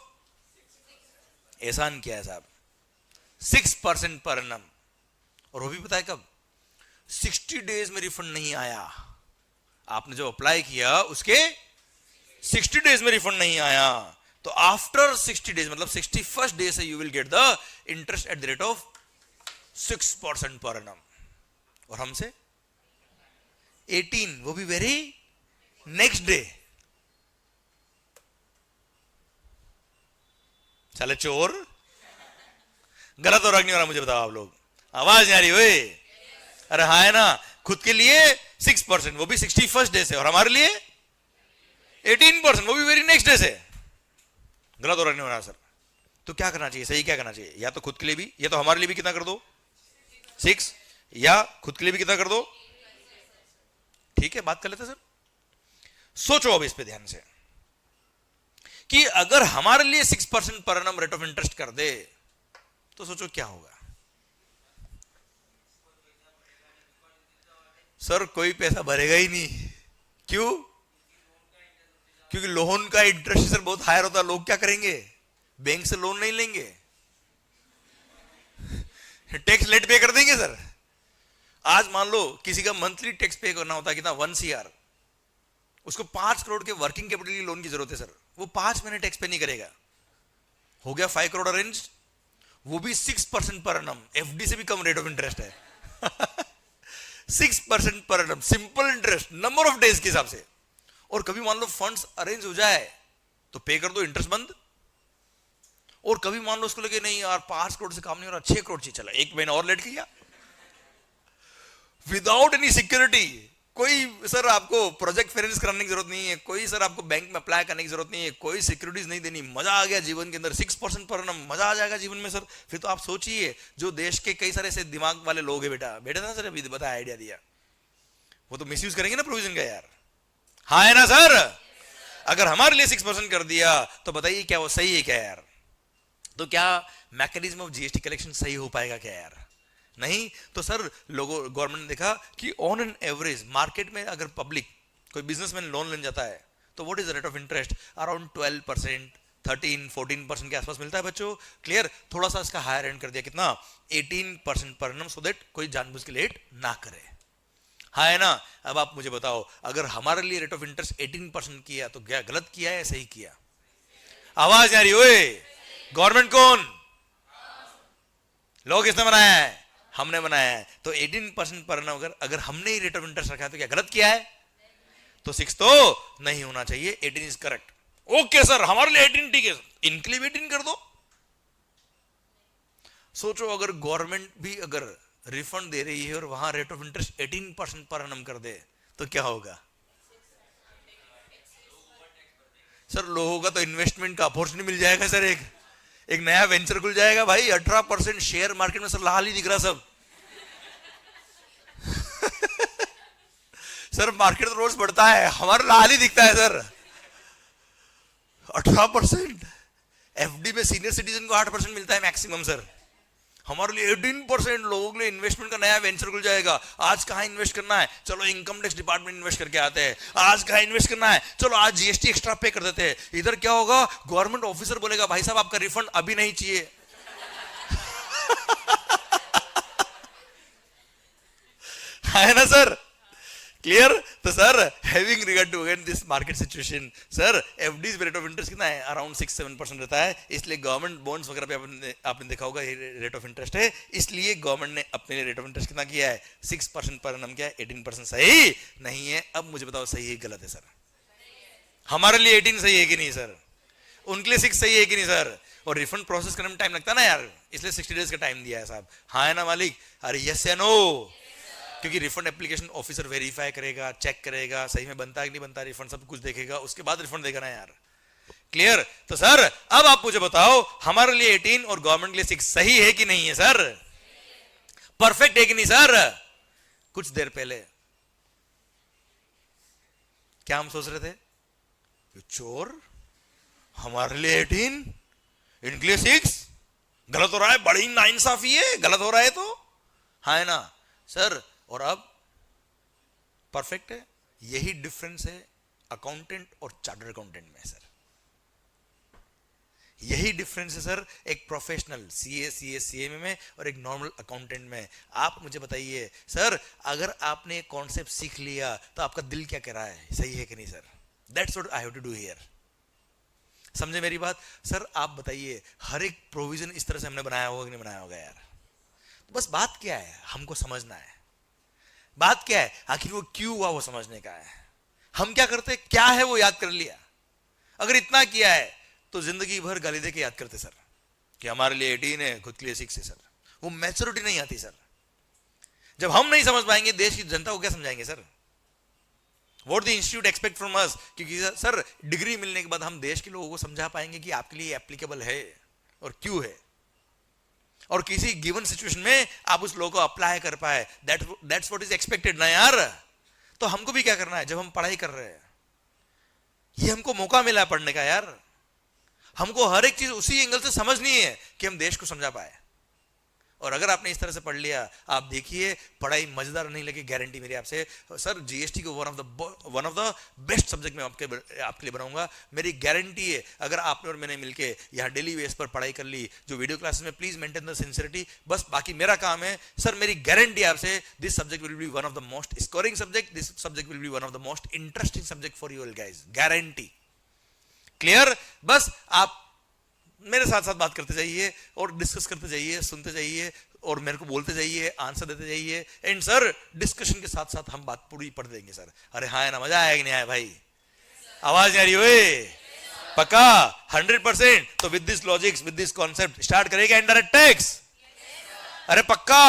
एहसान किया है साहब, 6% पर एनम। और वो भी पता है कब? 60 डेज में रिफंड नहीं आया, आपने जो अप्लाई किया उसके 60 डेज में रिफंड नहीं आया, तो आफ्टर 60 डेज मतलब 61st डे से you will get the interest at the rate of 6% per annum. और हमसे 18, वो भी वेरी नेक्स्ट डे। चले चोर, गलत हो रहा नहीं हो रहा मुझे बताओ आप लोग, आवाज नहीं आ रही हुई? अरे हाँ है ना, खुद के लिए 6%, वो भी 61st डे से, और हमारे लिए 18%, वो भी वेरी नेक्स्ट डे से। गलत हो रहा नहीं हो रहा सर? तो क्या करना चाहिए, सही क्या करना चाहिए? या तो खुद के लिए भी, या तो हमारे लिए भी कितना कर दो 6, या खुद के लिए भी कितना कर दो। ठीक है, बात कर लेते सर। सोचो अब इस पे ध्यान से कि अगर हमारे लिए 6% per annum rate of interest कर दे तो सोचो क्या होगा। सर कोई पैसा भरेगा ही नहीं। क्यों? क्योंकि लोन का इंटरेस्ट सर बहुत हायर होता है। लोग क्या करेंगे? बैंक से लोन नहीं लेंगे, टैक्स लेट पे कर देंगे सर। आज मान लो किसी का मंथली टैक्स पे करना होता है कितना, 1 CR, उसको 5 करोड़ के वर्किंग कैपिटल की लोन की जरूरत है सर, वो 5 महीने टैक्स पे नहीं करेगा। हो गया 5 करोड़ अरेंज, वो भी 6% पर एनम, एफडी से भी कम रेट ऑफ इंटरेस्ट है। 6% पर annum simple interest number of days के हिसाब से। और कभी मान लो फंड्स अरेंज हो जाए तो पे कर दो, इंटरेस्ट बंद। और कभी मान लो उसको लगे नहीं यार 5 करोड़ से काम नहीं हो रहा, 6 करोड़ चाहिए, चला 1 महीना और लेट किया विदाउट एनी सिक्योरिटी। कोई सर आपको प्रोजेक्ट फाइनेंस कराने की जरूरत नहीं है, कोई सर आपको बैंक में अप्लाई करने की जरूरत नहीं है, कोई सिक्योरिटीज नहीं देनी, मजा आ गया जीवन के अंदर। 6% पर एनम, मजा आ जाएगा जीवन में सर। फिर तो आप सोचिए, जो देश के कई सारे ऐसे दिमाग वाले लोग हैं बेटा, बेटा था सर अभी बताया, आइडिया दिया, वो तो मिसयूज करेंगे ना प्रोविजन का यार। हाँ है ना सर? अगर हमारे लिए 6% कर दिया तो बताइए क्या वो सही है क्या यार? तो क्या मैकेनिज्म ऑफ जीएसटी कलेक्शन सही हो पाएगा क्या यार? नहीं। तो सर लोगों, गवर्नमेंट ने देखा कि ऑन एन एवरेज मार्केट में अगर पब्लिक कोई बिजनेसमैन लोन लेने जाता है तो what is the rate of interest? Around 12%, 13-14% के आसपास मिलता है बच्चों। क्लियर? थोड़ा सा इसका हायर एंड कर दिया, कितना? 18% पर annum, सो दैट कोई जानबूझ के लेट ना करे। हाँ है ना? अब आप मुझे बताओ, अगर हमारे लिए रेट ऑफ इंटरेस्ट 18% किया तो क्या गलत किया है, सही किया? आवाज आ रही? ओए, गवर्नमेंट कौन? लोग किसने बनाया है? हमने बनाया है। तो 18% पर annum अगर हमने ही रेट ऑफ इंटरेस्ट रखा है तो क्या गलत किया है? तो 6 तो नहीं होना चाहिए, 18 इज करेक्ट। ओके सर, हमारे लिए 18 ठीक है, इनके लिए भी 18 कर दो। सोचो अगर गवर्नमेंट भी अगर रिफंड दे रही है और वहां रेट ऑफ इंटरेस्ट 18% पर annum कर दे तो क्या होगा? सर लोगों का तो इन्वेस्टमेंट का अपॉर्चुनिटी मिल जाएगा सर, एक नया वेंचर खुल जाएगा भाई। 18% शेयर मार्केट में सर लाल ही दिख रहा सब। सर मार्केट तो रोज बढ़ता है, हमारा लाल ही दिखता है सर। 18%। एफडी में सीनियर सिटीजन को 8% मिलता है मैक्सिमम सर, हमारे लिए 18%। लोगों के लिए इन्वेस्टमेंट का नया वेंचर खुल जाएगा। आज कहां इन्वेस्ट करना है, चलो इनकम टैक्स डिपार्टमेंट इन्वेस्ट करके आते हैं। आज कहां इन्वेस्ट करना है, चलो आज जीएसटी एक्स्ट्रा पे कर देते हैं। इधर क्या होगा, गवर्नमेंट ऑफिसर बोलेगा भाई साहब आपका रिफंड अभी नहीं चाहिए। है ना सर? क्लियर? तो sir having regard to again this market situation, sir FDs rate of interest कितना है? अराउंड 6-7% रहता है। इसलिए गवर्नमेंट बॉन्ड्स वगैरह पे आपने देखा होगा ये रेट ऑफ इंटरेस्ट है। इसलिए गवर्नमेंट ने अपने लिए रेट ऑफ इंटरेस्ट कितना किया है? 6% पर annum किया है। 18% सही नहीं है। अब मुझे बताओ सही है गलत है सर? हमारे लिए 18 सही है कि नहीं सर? उनके लिए 6 सही है कि नहीं सर? और रिफंड प्रोसेस करने में टाइम लगता है ना यार, इसलिए 60 डेज का टाइम दिया है साहब। हाँ है ना मालिक? अरे यस या नो? क्योंकि रिफंड एप्लीकेशन ऑफिसर वेरीफाई करेगा, चेक करेगा सही में बनता है कि नहीं बनता, रिफंड सब कुछ देखेगा, उसके बाद रिफंड देगा ना यार। क्लियर? तो सर अब आप मुझे बताओ, हमारे लिए 18 और गवर्नमेंट के लिए 6 सही है कि नहीं है सर? परफेक्ट है कि नहीं सर? कुछ देर पहले क्या हम सोच रहे थे? चोर, हमारे लिए 18 इनके लिए 6, गलत हो रहा है, बड़ी नाइंसाफी है, गलत हो रहा है तो। हाँ है ना सर? और अब परफेक्ट है। यही डिफरेंस है अकाउंटेंट और चार्टर्ड अकाउंटेंट में सर, यही डिफरेंस है सर एक प्रोफेशनल सीए, सीएमए में और एक नॉर्मल अकाउंटेंट में। आप मुझे बताइए सर, अगर आपने कॉन्सेप्ट सीख लिया तो आपका दिल क्या कह रहा है, सही है कि नहीं sir? That's what I have to do here. समझे मेरी बात? सर आप बताइए, हर एक प्रोविजन इस तरह से हमने बनाया होगा कि नहीं बनाया होगा यार? तो बस बात क्या है, हमको समझना है। बात क्या है, आखिर वो क्यों हुआ वो समझने का है। हम क्या करते, क्या है वो याद कर लिया। अगर इतना किया है तो जिंदगी भर गाली दे के याद करते सर कि हमारे लिए 18 है, खुद के लिए 6 है सर। वो मैच्योरिटी नहीं आती सर। जब हम नहीं समझ पाएंगे, देश की जनता को क्या समझाएंगे sir? What the institute expect from us? क्योंकि सर डिग्री मिलने के बाद हम देश के लोगों को समझा पाएंगे कि आपके लिए एप्लीकेबल है और क्यों है, और किसी गिवन सिचुएशन में आप उस लॉ को अप्लाई कर पाए। दैट्स व्हाट इज एक्सपेक्टेड ना यार। तो हमको भी क्या करना है, जब हम पढ़ाई कर रहे हैं, ये हमको मौका मिला है पढ़ने का यार। हमको हर एक चीज उसी एंगल से समझनी है कि हम देश को समझा पाए। और अगर आपने इस तरह से पढ़ लिया, आप देखिए पढ़ाई मजेदार नहीं लगी, गारंटी मेरी आपसे। सर जीएसटी को one of the best subject में आपके लिए बनाऊंगा, मेरी गारंटी है। अगर आपने और मैंने मिलके यहाँ डेली बेस पर पढ़ाई कर ली, जो वीडियो क्लासेस में, प्लीज मेंटेन द सिंसियरिटी, बस बाकी मेरा काम है। सर मेरी गारंटी आपसे, this subject will be one of the most scoring subject, this subject will be one of the most interesting subject for you all guys, guarantee. Clear? बस आप मेरे साथ साथ बात करते जाइए और डिस्कस करते जाइए, सुनते जाइए और मेरे को बोलते जाइए, आंसर देते जाइए। एंड सर डिस्कशन के साथ साथ हम बात पूरी पढ़ देंगे सर। अरे हाँ है ना? मजा आया कि नहीं आया भाई? आवाज नहीं आ रही? ओए पक्का 100%? तो with this logics, with this concept start करेगा इनडायरेक्ट टैक्स? अरे पक्का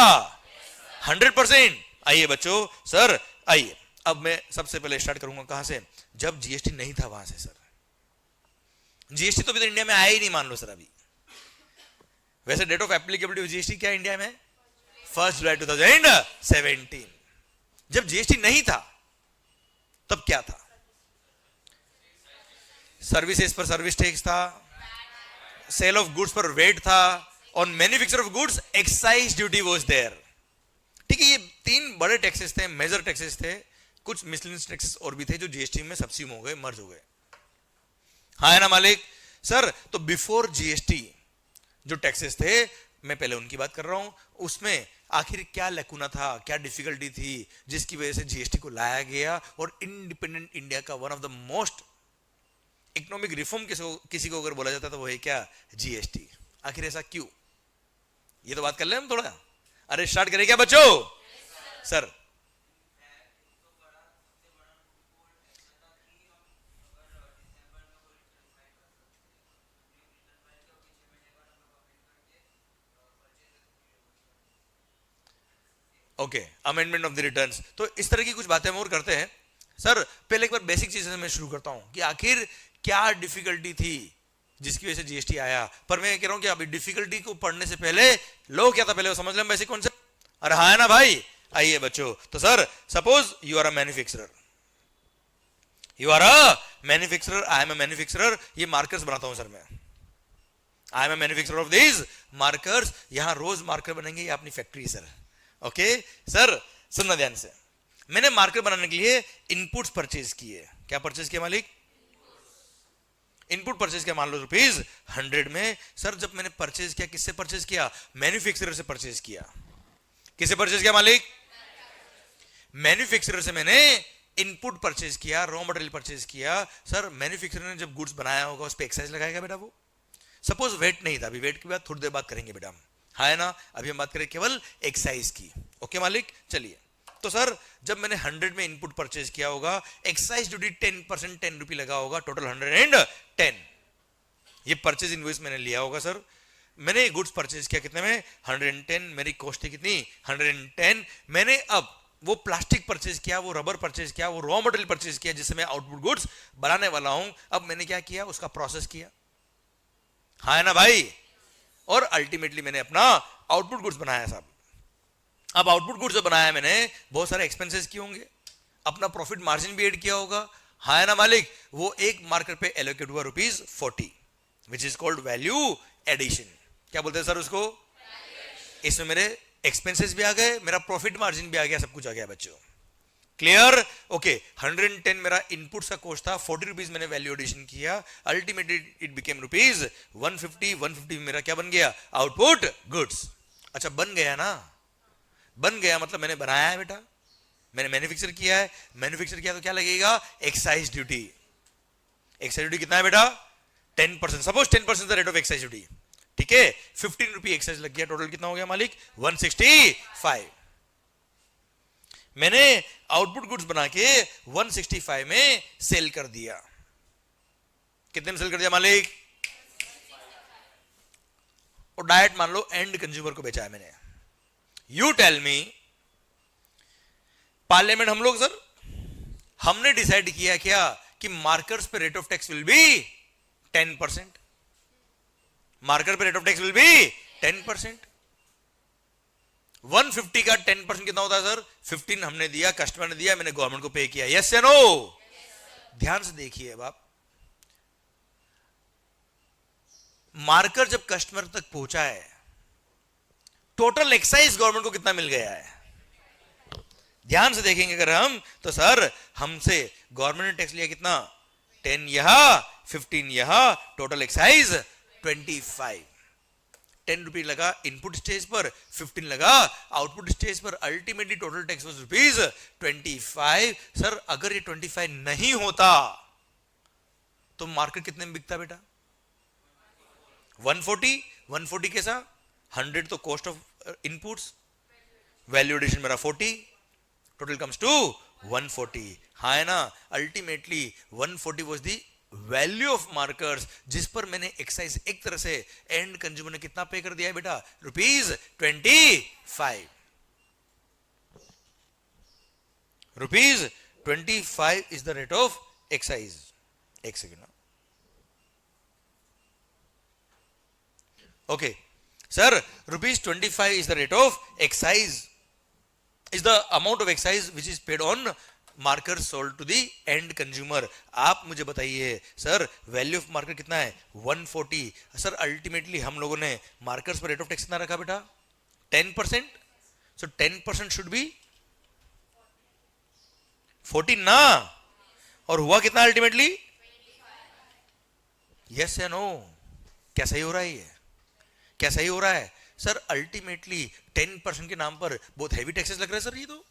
100%? आइए बच्चों, सर आइए। अब मैं सबसे पहले स्टार्ट करूंगा कहां से? जब जीएसटी नहीं था वहां से सर। जीएसटी तो अभी तो इंडिया में आया ही नहीं, मान लो सर अभी। वैसे डेट ऑफ एप्लीकेबिलिटी जीएसटी क्या इंडिया में? 1 जुलाई 2017। जब जीएसटी नहीं था तब क्या था? सर्विसेज पर सर्विस टैक्स था, सेल ऑफ गुड्स पर वेट था, on manufacture of goods excise duty was there. ठीक है, ये 3 बड़े टैक्सेस थे, मेजर टैक्सेस थे। कुछ मिसलेनियस टैक्सेस और भी थे जो जीएसटी में सब्सिड्यूम हो गए, मर्ज हो गए। हाँ है ना मालिक? सर तो बिफोर जीएसटी जो टैक्सेस थे, मैं पहले उनकी बात कर रहा हूं, उसमें आखिर क्या लैकुना था, क्या डिफिकल्टी थी जिसकी वजह से जीएसटी को लाया गया, और इंडिपेंडेंट इंडिया का one of the most economic reform किसी को अगर बोला जाता तो वो है क्या, जीएसटी। आखिर ऐसा क्यों, ये तो बात कर ले हम थोड़ा। अरे स्टार्ट करें क्या बच्चों? Sir okay, amendment of the returns, तो इस तरह की कुछ बातें हम और करते हैं। सर पहले एक बार बेसिक चीजें मैं शुरू करता हूं कि आखिर क्या डिफिकल्टी थी जिसकी वजह से जीएसटी आया। पर मैं कह रहा हूं कि अभी डिफिकल्टी को पढ़ने से पहले लो क्या था, पहले वो समझ लें बेसिक कॉन्सेप्ट। अरे हाँ है ना भाई, आइए बच्चों। तो sir suppose you are a manufacturer, you are a manufacturer, I am a manufacturer. ये मार्कर्स बनाता हूं सर मैं, I am a manufacturer of this markers. यहां रोज मार्कर बनेंगे, ये अपनी फैक्ट्री सर। ओके सर सुनना ध्यान से, मैंने मार्कर बनाने के लिए इनपुट्स परचेज किए। क्या परचेज किया मालिक? इनपुट परचेज किया, मान लो ₹100 में। सर जब मैंने परचेज किया, किससे परचेज किया? मैन्युफैक्चरर से परचेज किया। किससे परचेज किया मालिक? मैन्युफैक्चरर से मैंने इनपुट परचेज किया, रॉ मटेरियल परचेज किया। सर मैन्युफैक्चरर ने जब गुड्स बनाया होगा उस पर एक्साइज लगाएगा बेटा वो। सपोज वेट नहीं था, अभी वेट की बात थोड़ी देर बात करेंगे बेटा हम, हाँ है ना। अभी हम बात करें केवल एक्साइज की। ओके मालिक, चलिए। तो सर जब मैंने 100 में इनपुट परचेज किया होगा, एक्साइज ड्यूटी 10%, ₹10 लगा होगा, टोटल 110। ये परचेज इनवॉइस मैंने लिया होगा सर। मैंने गुड्स परचेज किया कितने में? 110। मेरी कॉस्ट थी कितनी? 110। मैंने अब वो प्लास्टिक परचेज किया, वो रबर परचेज किया, वो रॉ मटेरियल परचेज किया जिससे मैं आउटपुट गुड्स बनाने वाला हूं। अब मैंने क्या किया? उसका प्रोसेस किया, हाँ है ना भाई। और अल्टीमेटली मैंने अपना आउटपुट गुड्स बनाया साहब। अब आउटपुट गुड्स जो बनाया मैंने, बहुत सारे एक्सपेंसेस किए होंगे, अपना प्रॉफिट मार्जिन भी ऐड किया होगा, हाँ है ना मालिक। वो एक मार्कर पे एलोकेट हुआ ₹40, which is called value addition. क्या बोलते हैं सर उसको? इसमें मेरे एक्सपेंसेस भी आ गए, मेरा प्रॉफिट मार्जिन भी आ गया, सब कुछ आ गया बच्चों। क्लियर? ओके, 110 मेरा इनपुट का कॉस्ट था, ₹40 मैंने वैल्यू एडिशन किया, अल्टीमेटली इट बिकेम ₹150। 150 मेरा क्या बन गया? Output goods. अच्छा बन गया ना, बन गया मतलब मैंने बनाया है बेटा, मैंने मैन्युफैक्चर किया है। मैन्युफैक्चर किया तो क्या लगेगा? Excise duty. एक्साइज ड्यूटी कितना है बेटा? 10%। Suppose 10% the rate of excise duty, ठीक है। ₹15 एक्साइज लग गया, टोटल कितना हो गया मालिक? 165। मैंने आउटपुट गुड्स बना के 165 में सेल कर दिया। कितने में सेल कर दिया मालिक? और डायरेक्ट मान लो एंड कंज्यूमर को बेचा है मैंने। यू टेल मी, पार्लियामेंट हम लोग सर हमने डिसाइड किया क्या कि मार्कर्स पे rate of tax will be 10%। Marker पे rate of tax will be 10%। 150 का 10% कितना होता है सर? 15 हमने दिया, कस्टमर ने दिया, मैंने गवर्नमेंट को पे किया। यस या नो? ध्यान से देखिए अब आप, मार्कर जब कस्टमर तक पहुंचा है, टोटल एक्साइज गवर्नमेंट को कितना मिल गया है? ध्यान से देखेंगे अगर हम, तो सर हमसे गवर्नमेंट ने टैक्स लिया कितना? 10 यहां, 15 यहां, टोटल एक्साइज 25। ₹10 लगा इनपुट स्टेज पर, 15 लगा आउटपुट स्टेज पर, ultimately total tax was ₹25। Sir अगर ये 25 नहीं होता तो मार्केट कितने में बिकता बेटा? 140। 140 कैसा? 100 तो cost of inputs, value addition मेरा 40, टोटल कम्स टू 140, हाँ है ना। Ultimately 140 was the value of markers, जिस पर मैंने एक्साइज एक तरह से एंड कंज्यूमर ने कितना पे कर दिया है बेटा? ₹25। ₹25 is the rate of excise. एक second, okay sir, ₹25 is the rate of excise, is the amount of excise which is paid on markers sold to the end consumer। आप मुझे बताइए सर वैल्यू ऑफ मार्कर कितना है? 140। Sir ultimately हम लोगों ने markers पर रेट ऑफ टैक्स कितना रखा बेटा? 10%। सो 10% शुड बी 14 ना, और हुआ कितना अल्टीमेटली? यस या नो? क्या सही हो रहा है? ये क्या सही हो रहा है सर? अल्टीमेटली 10% के नाम पर बहुत हैवी टैक्सेस लग रहे हैं सर, ये तो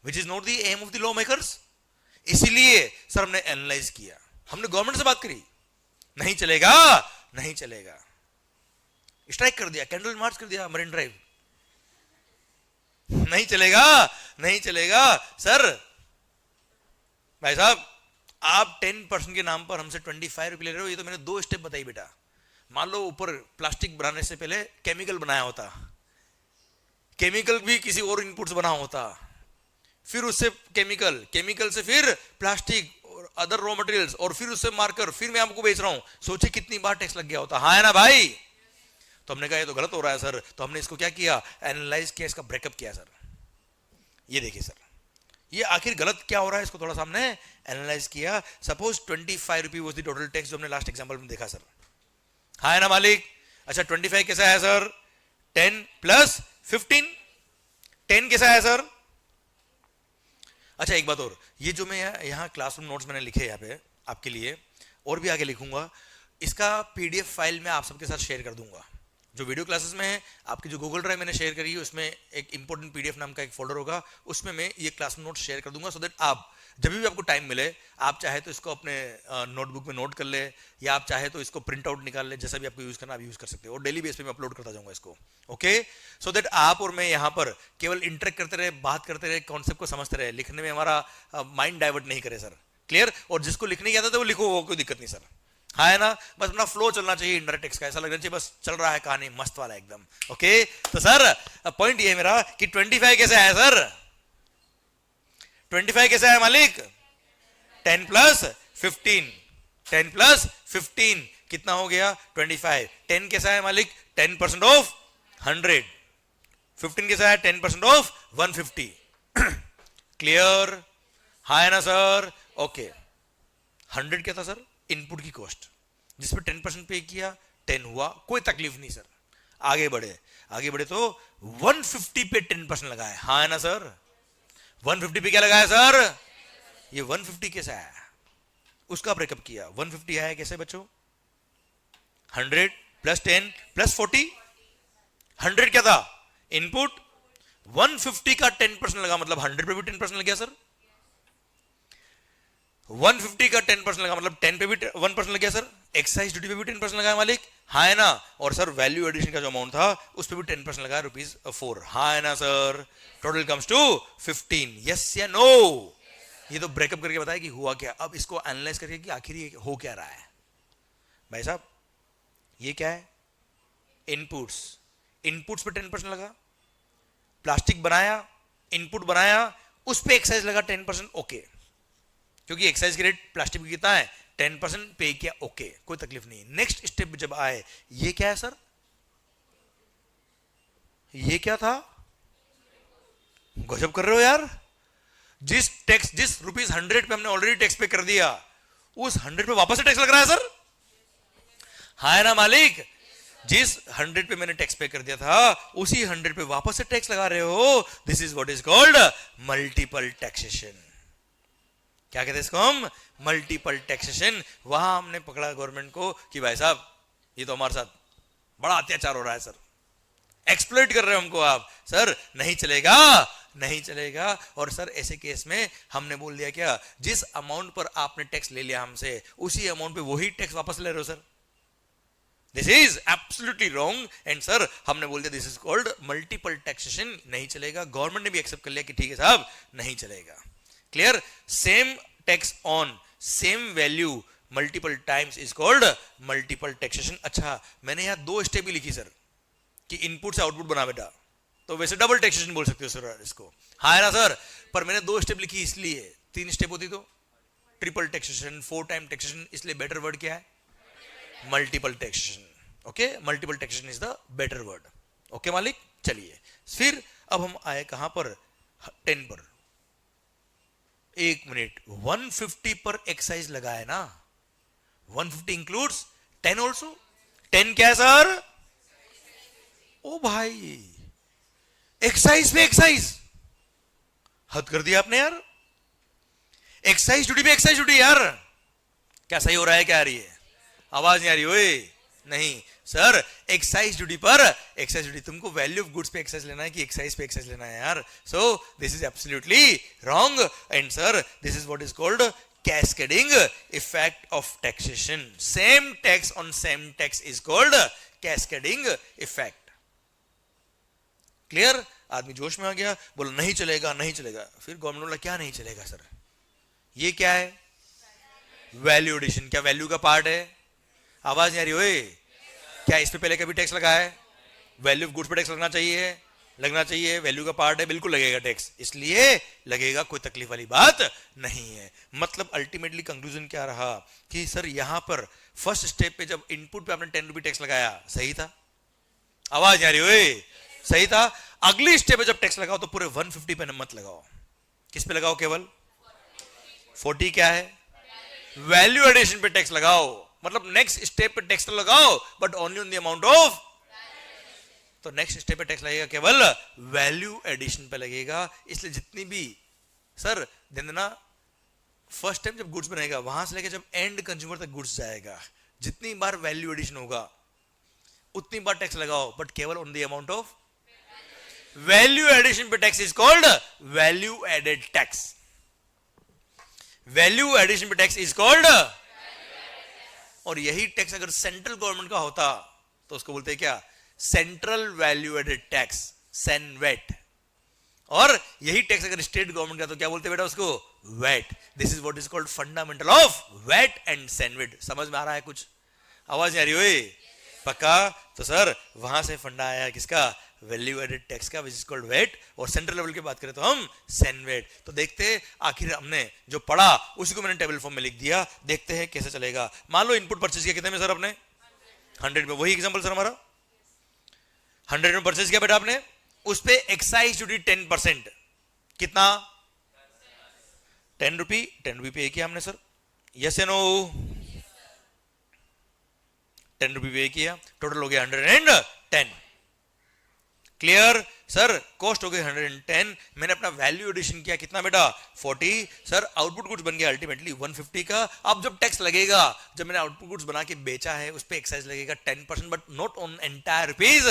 which is not the aim of the law makers. इसीलिए सर हमने एनालाइज किया, हमने गवर्नमेंट से बात करी, नहीं चलेगा, नहीं चलेगा, स्ट्राइक कर दिया, कैंडल मार्च कर दिया मरीन ड्राइव, नहीं चलेगा, नहीं चलेगा सर। भाई साहब आप 10% के नाम पर हमसे 25 रुपये ले रहे हो, ये तो मैंने 2 स्टेप बताई बेटा। मान लो ऊपर प्लास्टिक बनाने से पहले केमिकल बनाया होता, केमिकल भी किसी और इनपुट से बना होता, फिर उससे केमिकल से फिर प्लास्टिक और अदर रॉ मटेरियल्स, और फिर उससे मार्कर, फिर मैं आपको बेच रहा हूं, सोचिए कितनी बार टैक्स लग गया होता। हाँ है ना भाई? तो हमने कहा ये तो गलत हो रहा है सर, तो हमने इसको क्या किया, एनालाइज किया, इसका ब्रेकअप किया सर। ये देखिए सर, ये आखिर गलत क्या हो रहा है, इसको थोड़ा सा हमने एनालाइज किया। Suppose 25 rupee was the total tax, जो हमने लास्ट एग्जांपल में देखा सर। हाँ है ना मालिक? अच्छा 25 कैसा है सर? 10 प्लस 15, 10 कैसा है सर? अच्छा एक बात और, ये जो मैं यहाँ क्लासरूम नोट्स मैंने लिखे यहाँ पे आपके लिए, और भी आगे लिखूंगा, इसका पीडीएफ फाइल मैं आप सबके साथ शेयर कर दूंगा। जो वीडियो क्लासेस में है, आपकी जो गूगल ड्राइव मैंने शेयर करी है, उसमें एक इंपॉर्टेंट पीडीएफ नाम का एक फोल्डर होगा, उसमें मैं ये क्लासरूम नोट्स शेयर कर दूंगा, सो दैट आप जब भी आपको टाइम मिले, आप चाहे तो इसको अपने नोटबुक में नोट कर ले, या आप चाहे तो इसको प्रिंट आउट निकाल ले, जैसा भी आपको यूज करना आप यूज कर सकते हो, और डेली बेस पे मैं अपलोड करता जाऊंगा इसको। ओके, सो दैट आप और मैं यहाँ पर केवल इंटरेक्ट करते रहे, बात करते रहे, कॉन्सेप्ट को समझते रहे, लिखने में हमारा माइंड डाइवर्ट नहीं करे सर। क्लियर? और जिसको लिखने की आदत है वो लिखो, वो कोई दिक्कत नहीं सर। हाँ है ना? बस अपना फ्लो चलना चाहिए, इंडायरेक्ट टैक्स का ऐसा लगना चाहिए बस चल रहा है कहानी मस्त वाला एकदम। ओके, तो सर पॉइंट ये है मेरा कि 25 कैसा है सर? 25 कैसा है मालिक? 10 प्लस 15, 10 प्लस 15 कितना हो गया? 25। 10 कैसा है मालिक? 10% ऑफ 100। 15 कैसा है? 10% ऑफ 150। क्लियर? हाँ है ना सर? ओके, 100 क्या था सर? इनपुट की कॉस्ट, जिसपे 10% पे किया, 10 हुआ, कोई तकलीफ नहीं सर। आगे बढ़े तो 150 पे 10% लगाए। हाँ है ना सर? 150 पे क्या लगाया सर? ये 150 कैसा है, उसका ब्रेकअप किया। 150 आया कैसे बच्चों? 100 प्लस 10 प्लस 40। 100 क्या था? इनपुट। 150 का 10% लगा, मतलब 100 पे भी 10% लग गया सर। 150 का 10% लगा, मतलब 10 पे भी 1% लग गया सर। एक्साइज ड्यूटी पे भी 10% लगा मालिक। हाँ है ना? और सर वैल्यू एडिशन का जो अमाउंट था उस पे भी 10% लगा, ₹4। हाँ है ना sir? Total comes to 15। Yes या नो? ये तो ब्रेकअप करके बताया कि हुआ क्या। अब इसको एनालाइज करके कि आखिर ये हो क्या रहा है। भाई साहब ये क्या है? इनपुट्स पे 10% लगा, प्लास्टिक बनाया, इनपुट बनाया, उस पे एक्साइज लगा 10%। ओके, क्योंकि एक्साइज की रेट प्लास्टिक की कितना है? 10% पे किया। ओके, कोई तकलीफ नहीं। नेक्स्ट स्टेप जब आए, ये क्या है सर? ये क्या था? गजब कर रहे हो यार। जिस ₹100 पे हमने ऑलरेडी टैक्स पे कर दिया, उस 100 पे वापस से टैक्स लग रहा है सर। हाँ है ना मालिक? जिस 100 पे मैंने टैक्स पे कर दिया था, उसी 100 पे वापस से टैक्स लगा रहे हो। This is what is called multiple taxation. क्या कहते हैं इसको हम? Multiple taxation. वहां हमने पकड़ा गवर्नमेंट को कि भाई साहब ये तो हमारे साथ बड़ा अत्याचार हो रहा है सर, एक्सप्लॉइट कर रहे हो हमको आप सर, नहीं चलेगा, नहीं चलेगा। और सर ऐसे केस में हमने बोल दिया क्या, जिस अमाउंट पर आपने टैक्स ले लिया हमसे, उसी अमाउंट पे वही टैक्स वापस ले रहे हो sir. This is absolutely wrong. And sir हमने बोल दिया this is called multiple taxation, नहीं चलेगा। गवर्नमेंट ने भी एक्सेप्ट कर लिया कि ठीक है साहब नहीं चलेगा। Clear? Same tax on same value multiple times is called multiple taxation. अच्छा मैंने यहां 2 स्टेप भी लिखी सर कि इनपुट से आउटपुट बना बेटा, तो वैसे डबल टैक्सेशन बोल सकते हो सर इसको। हाँ है ना सर? पर मैंने 2 स्टेप लिखी इसलिए, 3 स्टेप होती तो ट्रिपल टैक्सेशन, 4 टाइम टैक्सेशन, इसलिए बेटर वर्ड क्या है? Multiple taxation. Okay, multiple taxation is the better word. Okay मालिक? चलिए फिर अब हम आए कहां पर? 10 पर। 1 मिनट, 150 पर एक्साइज लगा है ना? 150 इंक्लूड्स 10 ऑल्सो। 10 क्या है सर? ओ भाई, एक्साइज पे एक्साइज, हद कर दिया आपने यार। एक्साइज ड्यूटी पे एक्साइज ड्यूटी यार, क्या सही हो रहा है क्या? आ रही है? आवाज नहीं आ रही ओए? नहीं सर, एक्साइज ड्यूटी पर एक्साइज ड्यूटी, तुमको वैल्यू ऑफ गुड्स पे एक्साइज लेना है कि एक्साइज पे एक्साइज लेना है यार? So this is absolutely wrong and sir this is what is called cascading effect of taxation. Same tax on same tax is called cascading effect. Clear? आदमी जोश में आ गया, बोला नहीं चलेगा नहीं चलेगा, फिर गवर्नमेंट बोला क्या नहीं चलेगा सर? ये क्या है? Value addition. क्या वैल्यू का पार्ट है? आवाज नहीं आ रही ओए? क्या इस पे पहले कभी टैक्स लगा है? वैल्यू ऑफ गुड्स पे टैक्स लगना चाहिए, लगना चाहिए, वैल्यू का पार्ट है, बिल्कुल लगेगा टैक्स, इसलिए लगेगा, कोई तकलीफ वाली बात नहीं है। मतलब अल्टीमेटली कंक्लूजन क्या रहा कि सर यहां पर फर्स्ट स्टेप पे जब इनपुट पे आपने 10 रुपए टैक्स लगाया, सही था? आवाज आ रही हो? सही था। अगली स्टेप पे जब टैक्स लगाओ तो पूरे 150 पे मत लगाओ, किस पे लगाओ? केवल 40 क्या है? वैल्यू एडिशन पे टैक्स लगाओ। मतलब नेक्स्ट स्टेप पे टैक्स लगाओ but only on the amount of, तो नेक्स्ट स्टेप पे टैक्स लगेगा केवल वैल्यू एडिशन पे लगेगा। इसलिए जितनी भी सर देना, फर्स्ट टाइम जब गुड्स बनेगा वहां से लेकर जब एंड कंज्यूमर तक गुड्स जाएगा, जितनी बार वैल्यू एडिशन होगा उतनी बार टैक्स लगाओ, बट केवल on the amount of value addition पे tax is called value added tax. Value addition पे टैक्स इज कॉल्ड, और यही टैक्स अगर सेंट्रल गवर्नमेंट का होता तो उसको बोलते हैं क्या? Central value added tax, CENVAT. और यही टैक्स अगर स्टेट गवर्नमेंट का तो क्या बोलते हैं बेटा उसको? VAT. This is what is called fundamental of VAT and CENVAT. समझ में आ रहा है कुछ? आवाज नहीं आ रही होए? पक्का? तो सर वहां से फंडा आया किसका? वैल्यू एडेड टैक्स का, विच इज कॉल्ड वैट। और सेंट्रल लेवल की बात करें तो हम सेनवेट। तो देखते हैं आखिर हमने जो पढ़ा उसी को मैंने टेबल फॉर्म में लिख दिया, देखते हैं कैसे चलेगा। मान लो इनपुट परचेज किया कितने में सर? अपने 100 में। वही एग्जांपल सर हमारा 100 में परचेज किया बेटा आपने, उस पे एक्साइज ड्यूटी 10%, कितना? 10 रुपी। 10 रुपी पे किया हमने सर, यस या नो? 10 रुपी पे किया, टोटल हो गया 110। क्लियर? सर कॉस्ट हो गई 110, मैंने अपना वैल्यू एडिशन किया कितना बेटा? 40। सर आउटपुट गुड्स बन गया अल्टीमेटली 150 का। अब जब टैक्स लगेगा, जब मैंने आउटपुट गुड्स बना के बेचा है उस पे एक्साइज लगेगा 10%, but not on entire rupees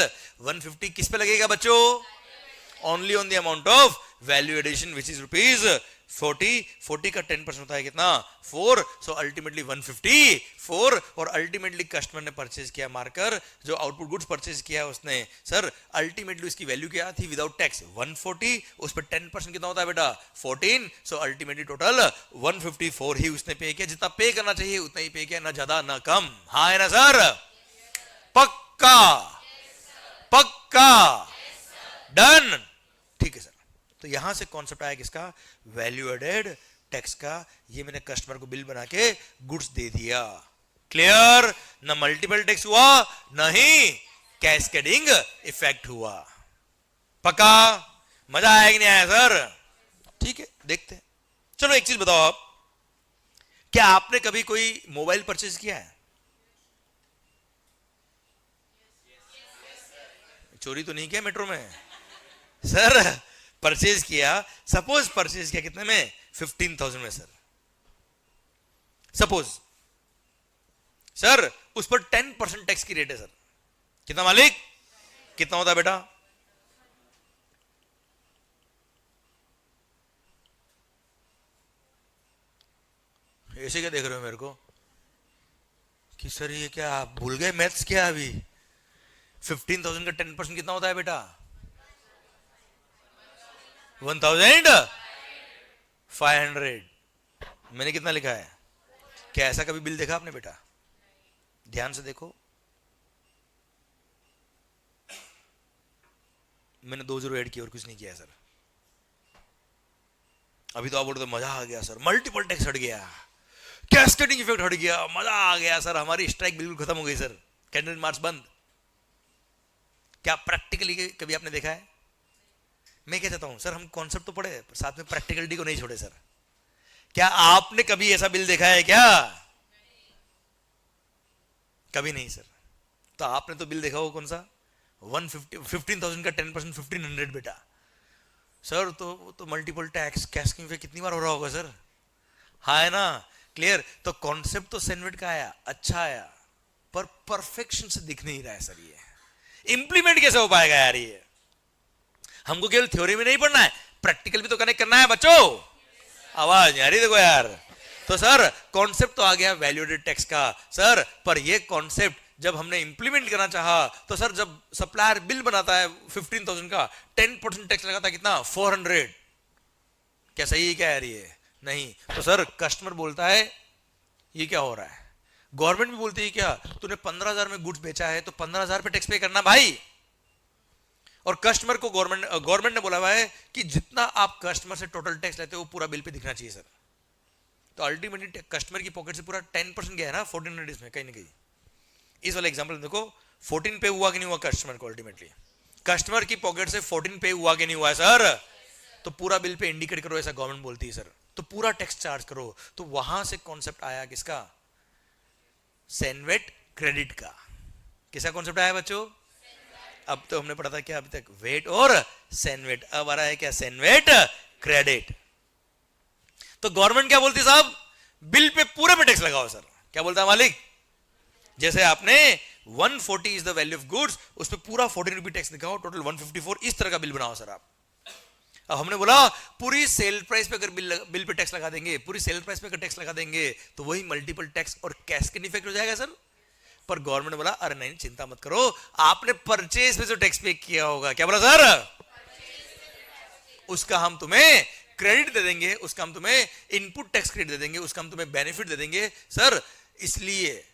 150। किस पे लगेगा बच्चों? Only on the amount of value addition which is rupees 40। 40 का 10% होता है कितना? 4। So ultimately 154। और अल्टीमेटली कस्टमर ने परचेज किया मार्कर, जो आउटपुट गुड्स परचेज किया उसने, सर अल्टीमेटली उसकी वैल्यू क्या थी विदाउट टैक्स? 140। उस पर 10% कितना होता है बेटा? 14। सो अल्टीमेटली टोटल 154 ही उसने पे किया, जितना पे करना चाहिए उतना ही पे किया, ना ज्यादा ना कम। हाँ है ना सर? पक्का? पक्का? डन? ठीक है सर। तो यहां से कॉन्सेप्ट आया किसका? वैल्यू एडेड टैक्स का। ये मैंने कस्टमर को बिल बना के गुड्स दे दिया। क्लियर? ना मल्टीपल टैक्स हुआ, नहीं कैस्केडिंग इफेक्ट हुआ। पक्का? मजा आया कि नहीं आया सर? ठीक है, देखते हैं। चलो एक चीज बताओ आप, क्या आपने कभी कोई मोबाइल परचेज किया है? चोरी तो नहीं किया मेट्रो में? सर परचेज किया, सपोज परचेज किया कितने में? 15,000 में सर। सपोज सर उस पर 10% टैक्स की रेट है सर, कितना मालिक? कितना होता है बेटा? ऐसे क्या देख रहे हो मेरे को कि सर ये क्या आप भूल गए मैथ्स? क्या अभी 15,000 का 10% कितना होता है बेटा? 1,500। मैंने कितना लिखा है? क्या ऐसा कभी बिल देखा आपने बेटा? ध्यान से देखो, मैंने 2 जीरो ऐड किया और कुछ नहीं किया सर। अभी तो आप बोलते मजा आ गया सर, मल्टीपल टैक्स हट गया, कैस्केडिंग इफेक्ट हट गया, मजा आ गया सर, हमारी स्ट्राइक बिल्कुल खत्म हो गई सर, कैंडल मार्च बंद। क्या प्रैक्टिकली कभी आपने देखा है? मैं क्या चाहता हूं सर, हम कॉन्सेप्ट तो पढ़े, साथ में प्रैक्टिकलिटी को नहीं छोड़े सर। क्या आपने कभी ऐसा बिल देखा है क्या? कभी नहीं सर। तो आपने तो बिल देखा हो कौन सा? 15,000 का 10% 1,500 बेटा सर। तो मल्टीपल टैक्स कैस्किंग पे कितनी बार हो रहा होगा सर? हाँ है ना? क्लियर? तो कॉन्सेप्ट तो सेनवेट का आया, अच्छा आया, पर परफेक्शन से दिख नहीं रहा है सर। ये इंप्लीमेंट कैसे हो पाएगा यार? ये हमको केवल थ्योरी में नहीं पढ़ना है, प्रैक्टिकल भी तो कनेक्ट करना है बच्चों। आवाज नहीं आ रही देखो यार। तो सर कॉन्सेप्ट तो आ गया वैल्यू एडेड टैक्स का सर, पर ये कॉन्सेप्ट जब हमने इंप्लीमेंट करना चाहा तो सर जब सप्लायर बिल बनाता है 15,000 का, 10% टैक्स लगाता है कितना? 400। क्या सही है क्या यार ये? नहीं। तो सर कस्टमर बोलता है ये क्या हो रहा है, गवर्नमेंट भी बोलती है क्या तूने 15,000 में गुड्स बेचा है तो 15,000 पे टैक्स पे करना भाई। और कस्टमर को गवर्नमेंट ने बोला हुआ है कि जितना आप कस्टमर से टोटल टैक्स लेते हो वो पूरा बिल पे दिखना चाहिए सर। तो अल्टीमेटली कस्टमर की पॉकेट से पूरा 10% गया है ना 1400 इसमें कहीं ना कहीं। इस वाले एग्जांपल देखो, 14 पे हुआ कि नहीं हुआ कस्टमर को? अल्टीमेटली कस्टमर की पॉकेट से 14 पे हुआ कि नहीं हुआ है सर? तो पूरा बिल पे इंडिकेट करो, ऐसा गवर्नमेंट बोलती है सर। तो पूरा टैक्स चार्ज करो। तो वहां से कॉन्सेप्ट आया किसका? सेनवेट क्रेडिट का। किसका कॉन्सेप्ट आया बच्चों? अब तो हमने पढ़ा था क्या अभी तक? वेट और सेनवेट। अब आ रहा है क्या? CENVAT credit. तो गवर्नमेंट क्या बोलती है साहब? बिल पे पूरे पे टैक्स लगाओ सर। क्या बोलता है मालिक? जैसे आपने 140 is the value of goods, उस पे पूरा 14 रुपी टैक्स दिखाओ, टोटल 154। इस तरह का बिल बनाओ सर आप। अब हमने बोला पूरी सेल प्राइस पे अगर बिल पे टैक्स लगा देंगे, पूरी सेल प्राइस पे अगर टैक्स लगा देंगे तो वही मल्टीपल टैक्स और कैस्केड इफेक्ट हो जाएगा सर। पर गवर्नमेंट ने बोला अरे नहीं चिंता मत करो, आपने परचेज पे जो टैक्स पे किया होगा, क्या बोला सर? उसका हम तुम्हें क्रेडिट दे देंगे, उसका हम तुम्हें इनपुट टैक्स क्रेडिट दे देंगे, उसका हम तुम्हें बेनिफिट दे देंगे सर। इसलिए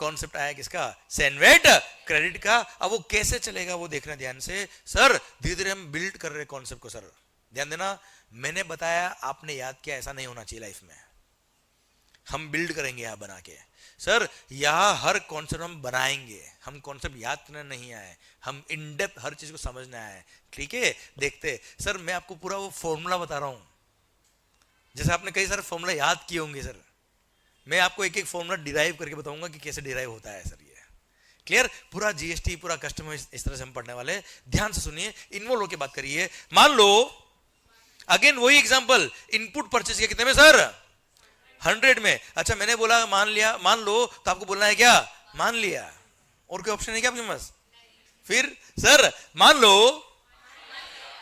कॉन्सेप्ट आया किसका? सेनवेट क्रेडिट का। अब वो कैसे चलेगा वो देखना ध्यान से सर। धीरे धीरे हम बिल्ड कर रहे हैं कॉन्सेप्ट को सर। ध्यान देना, मैंने बताया आपने याद किया, ऐसा नहीं होना चाहिए लाइफ में। हम बिल्ड करेंगे यहां बना के सर। यहां हर कॉन्सेप्ट हम बनाएंगे, हम कॉन्सेप्ट याद करने नहीं आए, हम इन डेप्थ हर चीज को समझना है। ठीक है, देखते सर। मैं आपको पूरा वो फॉर्मूला बता रहा हूं, जैसे आपने कई सारे फॉर्मूला याद किए होंगे सर। मैं आपको एक एक फॉर्मूला डिराइव करके बताऊंगा कि कैसे डिराइव होता है सर। ये क्लियर? पूरा जीएसटी, पूरा कस्टमर इस तरह से हम पढ़ने वाले। ध्यान से सुनिए, इन्वॉल्व होकर बात करिए। मान लो अगेन वही एग्जांपल, इनपुट परचेज किया कितने में सर? 100 में। अच्छा मैंने बोला मान लिया, मान लो, तो आपको बोलना है क्या? मान लिया। और कोई ऑप्शन है क्या आपके पास? फिर सर मान लो,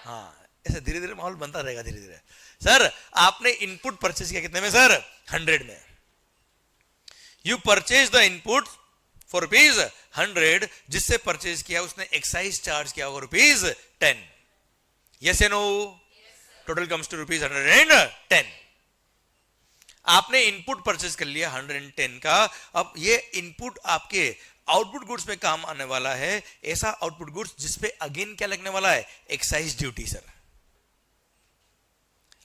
हाँ ऐसे धीरे धीरे माहौल बनता रहेगा धीरे धीरे। सर आपने इनपुट परचेज किया कितने में सर? 100 में। You purchase the input for rupees 100, जिससे परचेज किया उसने एक्साइज चार्ज किया होगा ₹10। यस या नो? Total comes to ₹110। आपने इनपुट परचेज कर लिया 110 का। अब ये इनपुट आपके आउटपुट गुड्स में काम आने वाला है, ऐसा आउटपुट गुड्स जिसपे अगेन क्या लगने वाला है? Excise duty sir.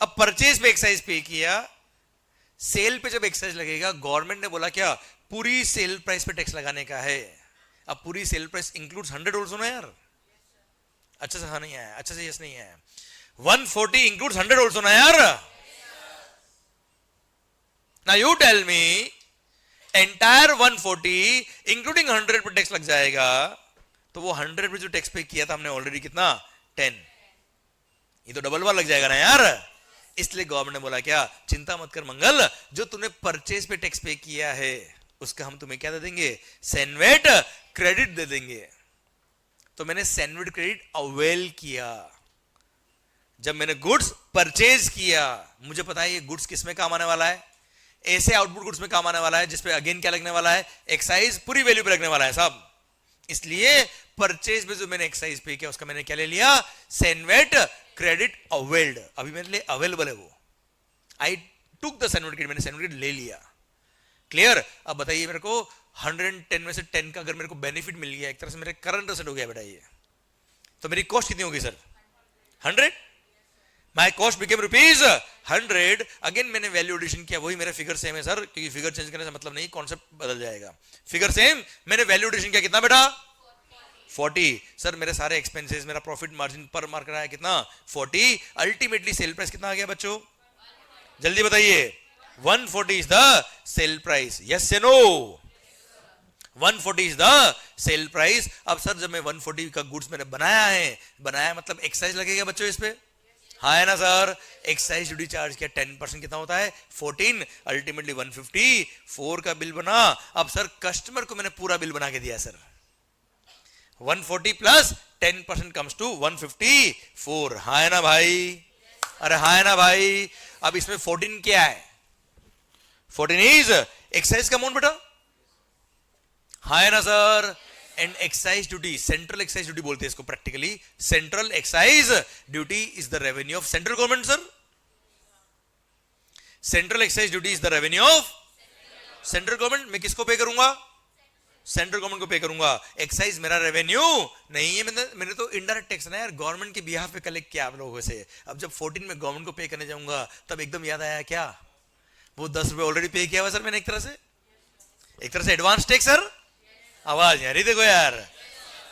अब परचेज पे एक्साइज पे किया, सेल पे जब एक्साइज लगेगा, गवर्नमेंट ने बोला क्या? पूरी सेल प्राइस पे टैक्स लगाने का है। अब पूरी सेल प्राइस इंक्लूड्स 100 ऑल्सो ना यार? अच्छा से हाँ नहीं आया, अच्छा से यस नहीं आया। 140 इंक्लूड्स 100 ऑल्सो ना यार? Now you tell me, entire 140 including 100 पे टैक्स लग जाएगा, तो वो 100 पे जो टैक्स पे किया था हमने ऑलरेडी कितना? 10। ये तो डबल बार लग जाएगा ना यार। इसलिए गवर्नमेंट ने बोला क्या? चिंता मत कर मंगल, जो तूने परचेज पे टैक्स पे किया है उसका हम तुम्हें क्या दे देंगे? सेनवेट क्रेडिट दे देंगे। तो मैंने सेनवेट क्रेडिट अवेल किया जब मैंने गुड्स परचेज किया। मुझे पता है ये गुड्स किस में काम आने वाला है? ऐसे आउटपुट गुड्स में काम आने वाला है जिसपे अगेन क्या लगने वाला है? एक्साइज पूरी वैल्यू पे लगने वाला है साहब। इसलिए परचेज में जो मैंने एक्साइज पे किया उसका मैंने क्या ले लिया? CENVAT credit availed. अभी मेरे लिए अवेलेबल है वो। आई टुक द सेनवेट क्रेडिट, मैंने सेनवेट क्रेडिट ले लिया। क्लियर? अब बताइए मेरे को 110 में से 10 का अगर मेरे को बेनिफिट मिल गया, एक तरह से मेरे करंट असेट हो गया बेटा ये, तो मेरी कॉस्ट कितनी होगी sir? 100। My cost became ₹100। Again मैंने वैल्यू एडिशन किया, वही मेरा फिगर सेम है सर, क्योंकि फिगर चेंज करने से मतलब नहीं, कॉन्सेप्ट बदल जाएगा। फिगर सेम, मैंने वैल्यू एडिशन किया कितना बेटा? 40। सर मेरे सारे एक्सपेंसेस, मेरा प्रॉफिट मार्जिन पर मार्क आया कितना? 40। अल्टीमेटली सेल प्राइस कितना आ गया बच्चों? जल्दी बताइए। 140 is the sale price. Yes या no? 140 is the sale price. अब सर जब मैं 140 का गुड्स मैंने बनाया है, बनाया मतलब एक्साइज लगेगा बच्चों इस पे? हाँ है ना सर। एक्साइज ड्यूटी चार्ज किया 10% कितना होता है 14, अल्टीमेटली 154 का बिल बना। अब सर कस्टमर को मैंने पूरा बिल बना के दिया सर, 140 प्लस 10% कम्स टू 154। हाँ है ना भाई, अरे हाँ है ना भाई। अब इसमें 14 क्या है, 14 इज एक्साइज का अमाउंट बेटा। हाँ है ना sir. And excise duty, central excise duty बोलते हैं इसको practically. Central excise duty is the revenue of central government sir. Central excise duty is the revenue of central government. मैं किसको पे करूंगा, सेंट्रल गवर्नमेंट को पे करूंगा। एक्साइज मेरा रेवेन्यू नहीं है, मैंने तो इनडायरेक्ट टैक्स ना यार, गवर्नमेंट के बिहाफ पे कलेक्ट किया आप लोगों से। अब जब 14 में गवर्नमेंट को पे करने जाऊंगा तब एकदम याद आया क्या, वो 10 रुपए ऑलरेडी पे किया हुआ सर मैंने, एक तरह से एडवांस टैक्स सर। आवाज यार, देखो यार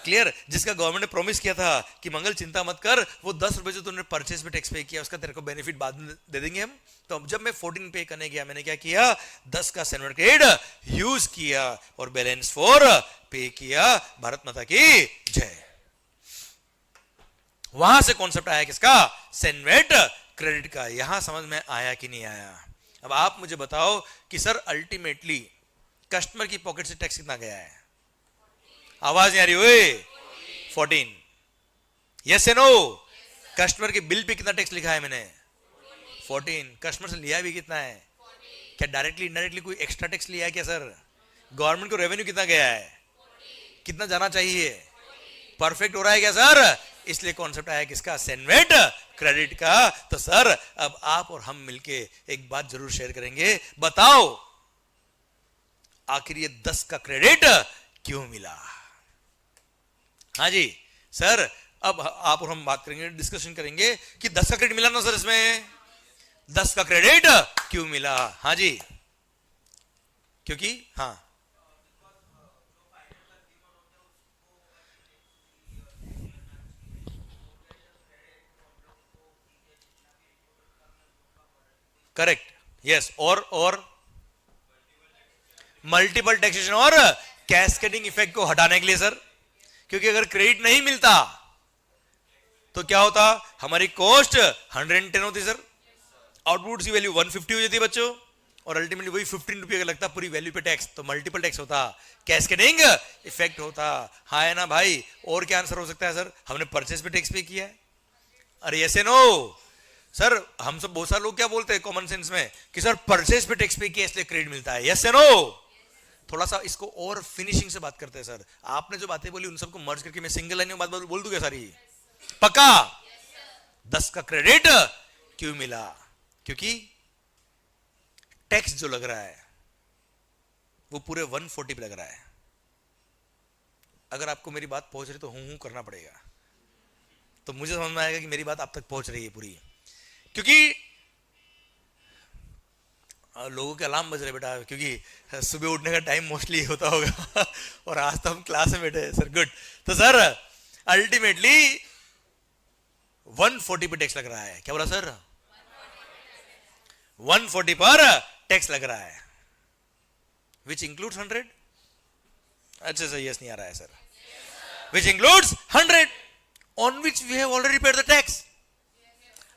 क्लियर। जिसका गवर्नमेंट ने प्रॉमिस किया था कि मंगल चिंता मत कर, वो 10 रुपए जो तूने परचेज पे टैक्स पे किया उसका तेरे को बेनिफिट बाद में दे देंगे हम। तो अब जब मैं 14 पे करने गया, मैंने क्या किया, 10 का सेनवर्ड क्रेडिट यूज किया और बैलेंस 4 पे किया। भारत माता की जय। वहां से कॉन्सेप्ट आया किसका, सेनवेट क्रेडिट का। यहां समझ में आया कि नहीं आया। अब आप मुझे बताओ कि सर अल्टीमेटली कस्टमर की पॉकेट से टैक्स कितना गया है, आवाज नहीं आ रही हुई, 14। यस या नो। कस्टमर के बिल पे कितना टैक्स लिखा है मैंने, 14। कस्टमर से लिया भी कितना है, क्या डायरेक्टली इनडायरेक्टली कोई एक्स्ट्रा टैक्स लिया है क्या सर। गवर्नमेंट को रेवेन्यू कितना गया है, कितना जाना चाहिए, परफेक्ट हो रहा है क्या सर। इसलिए कॉन्सेप्ट आया किसका, सेनवेट क्रेडिट का। तो सर अब आप और हम मिलके एक बात जरूर शेयर करेंगे, बताओ आखिर ये 10 का क्रेडिट क्यों मिला। हाँ जी सर, अब आप और हम बात करेंगे, डिस्कशन करेंगे कि 10 का क्रेडिट मिला ना सर, इसमें 10 का क्रेडिट क्यों मिला। हाँ जी, क्योंकि हाँ करेक्ट, यस। और मल्टीपल टैक्सेशन और कैस्केडिंग इफेक्ट को हटाने के लिए सर, क्योंकि अगर क्रेडिट नहीं मिलता तो क्या होता, हमारी कॉस्ट 110 होती सर, आउटपुट की वैल्यू 150 हो जाती बच्चों, और अल्टीमेटली वही 15 रुपये का लगता पूरी वैल्यू पे टैक्स। तो मल्टीपल टैक्स होता, कैस्केडिंग इफेक्ट होता। हाँ है ना भाई। और क्या आंसर हो सकता है सर, हमने परचेस पे टैक्स पे किया है। अरे यस नो सर, हम सब बहुत सारे लोग क्या बोलते हैं कॉमन सेंस में कि सर परचेस पे टैक्स पे किया इसलिए क्रेडिट मिलता है। Yes no. थोड़ा सा इसको और फिनिशिंग से बात करते हैं सर। आपने जो बातें बोली उन सबको मर्ज करके मैं सिंगल लाइन में बात बोल दूं क्या सारी, पक्का। 10 का क्रेडिट क्यों मिला, क्योंकि टैक्स जो लग रहा है वो पूरे 140 पे लग रहा है। अगर आपको मेरी बात पहुंच रही तो हूं करना पड़ेगा, तो मुझे समझ में आएगा कि मेरी बात आप तक पहुंच रही है पूरी। क्योंकि लोगों के अलार्म बज रहे बेटा, क्योंकि सुबह उठने का टाइम मोस्टली होता होगा और आज तो हम क्लास में बैठे हैं सर। गुड। तो सर अल्टीमेटली 140 पे टैक्स लग रहा है। क्या बोला सर, 140 पर टैक्स लग रहा है, विच इंक्लूड्स 100। अच्छा सर, यस नहीं आ रहा है sir. Which includes 100 on which we have already paid the tax.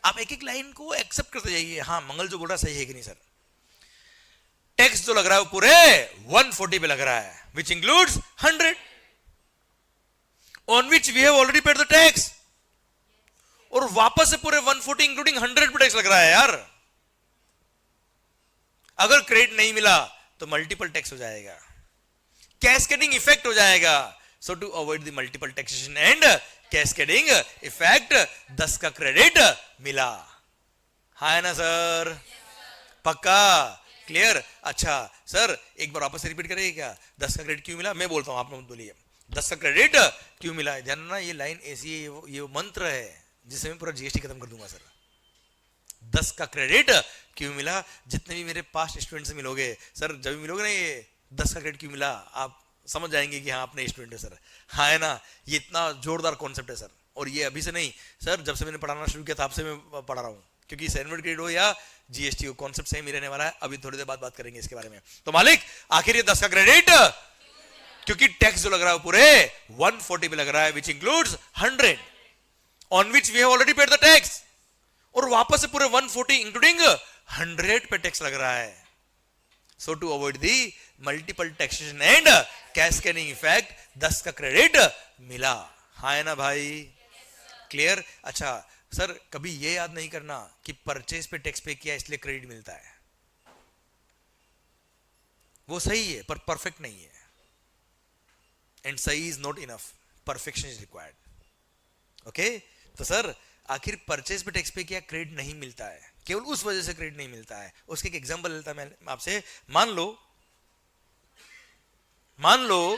आप एक एक लाइन को एक्सेप्ट करते जाइए। हाँ, मंगल जो बोल रहा सही है कि नहीं सर। टैक्स जो लग रहा है वो पूरे 140 पे लग रहा है, which includes 100 on which we have already paid the tax. और वापस से पूरे 140 इंक्लूडिंग 100 पे टैक्स लग रहा है यार। अगर क्रेडिट नहीं मिला तो मल्टीपल टैक्स हो जाएगा, कैस्केडिंग इफेक्ट हो जाएगा। So to avoid the multiple taxation and cascading effect, 10 का क्रेडिट मिला। हाँ है ना सर, पक्का, क्लियर। अच्छा सर एक बार वापस रिपीट करेंगे क्या, 10 का क्रेडिट क्यों मिला। मैं बोलता हूं, आप लोग बोलिए 10 का क्रेडिट क्यों मिला। ध्यान ना, ये लाइन ऐसी है, ये मंत्र है जिससे मैं पूरा जीएसटी खत्म कर दूंगा सर। 10 का क्रेडिट क्यों मिला। जितने भी मेरे पास्ट स्टूडेंट से मिलोगे सर, जब भी मिलोगे ना ये 10 का क्रेडिट क्यों मिला, आप समझ जाएंगे कि हाँ अपने स्टूडेंट है सर। हाँ है ना, ये इतना जोरदार कॉन्सेप्ट है सर। और ये अभी से नहीं सर, जब से मैंने पढ़ाना शुरू किया था आपसे मैं पढ़ा रहा हूँ, क्योंकि सेनवर्ड क्रेडिट हो या जीएसटी हो, कॉन्सेप्ट सेम ही रहने वाला है। अभी थोड़ी देर बाद बात करेंगे इसके बारे में। तो मालिक आखिर ये 10 का क्रेडिट, क्योंकि टैक्स जो लग रहा है पूरे 140 पे लग रहा है, which includes 100 on which we have already paid the tax. और वापस से पूरे 140 इंक्लूडिंग 100 पे टैक्स लग रहा है. So to avoid the multiple taxation and cascading effect 10 का क्रेडिट मिला. हाँ है ना भाई? क्लियर? अच्छा सर कभी ये याद नहीं करना कि परचेज पे टैक्स पे किया इसलिए क्रेडिट मिलता है. वो सही है पर परफेक्ट नहीं है. एंड सही is not enough, perfection is required. Okay तो सर आखिर परचेज पे टैक्स पे किया क्रेडिट नहीं मिलता है, केवल उस वजह से क्रेडिट नहीं मिलता है. उसके एक एग्जांपल लेता मैं आपसे. मान लो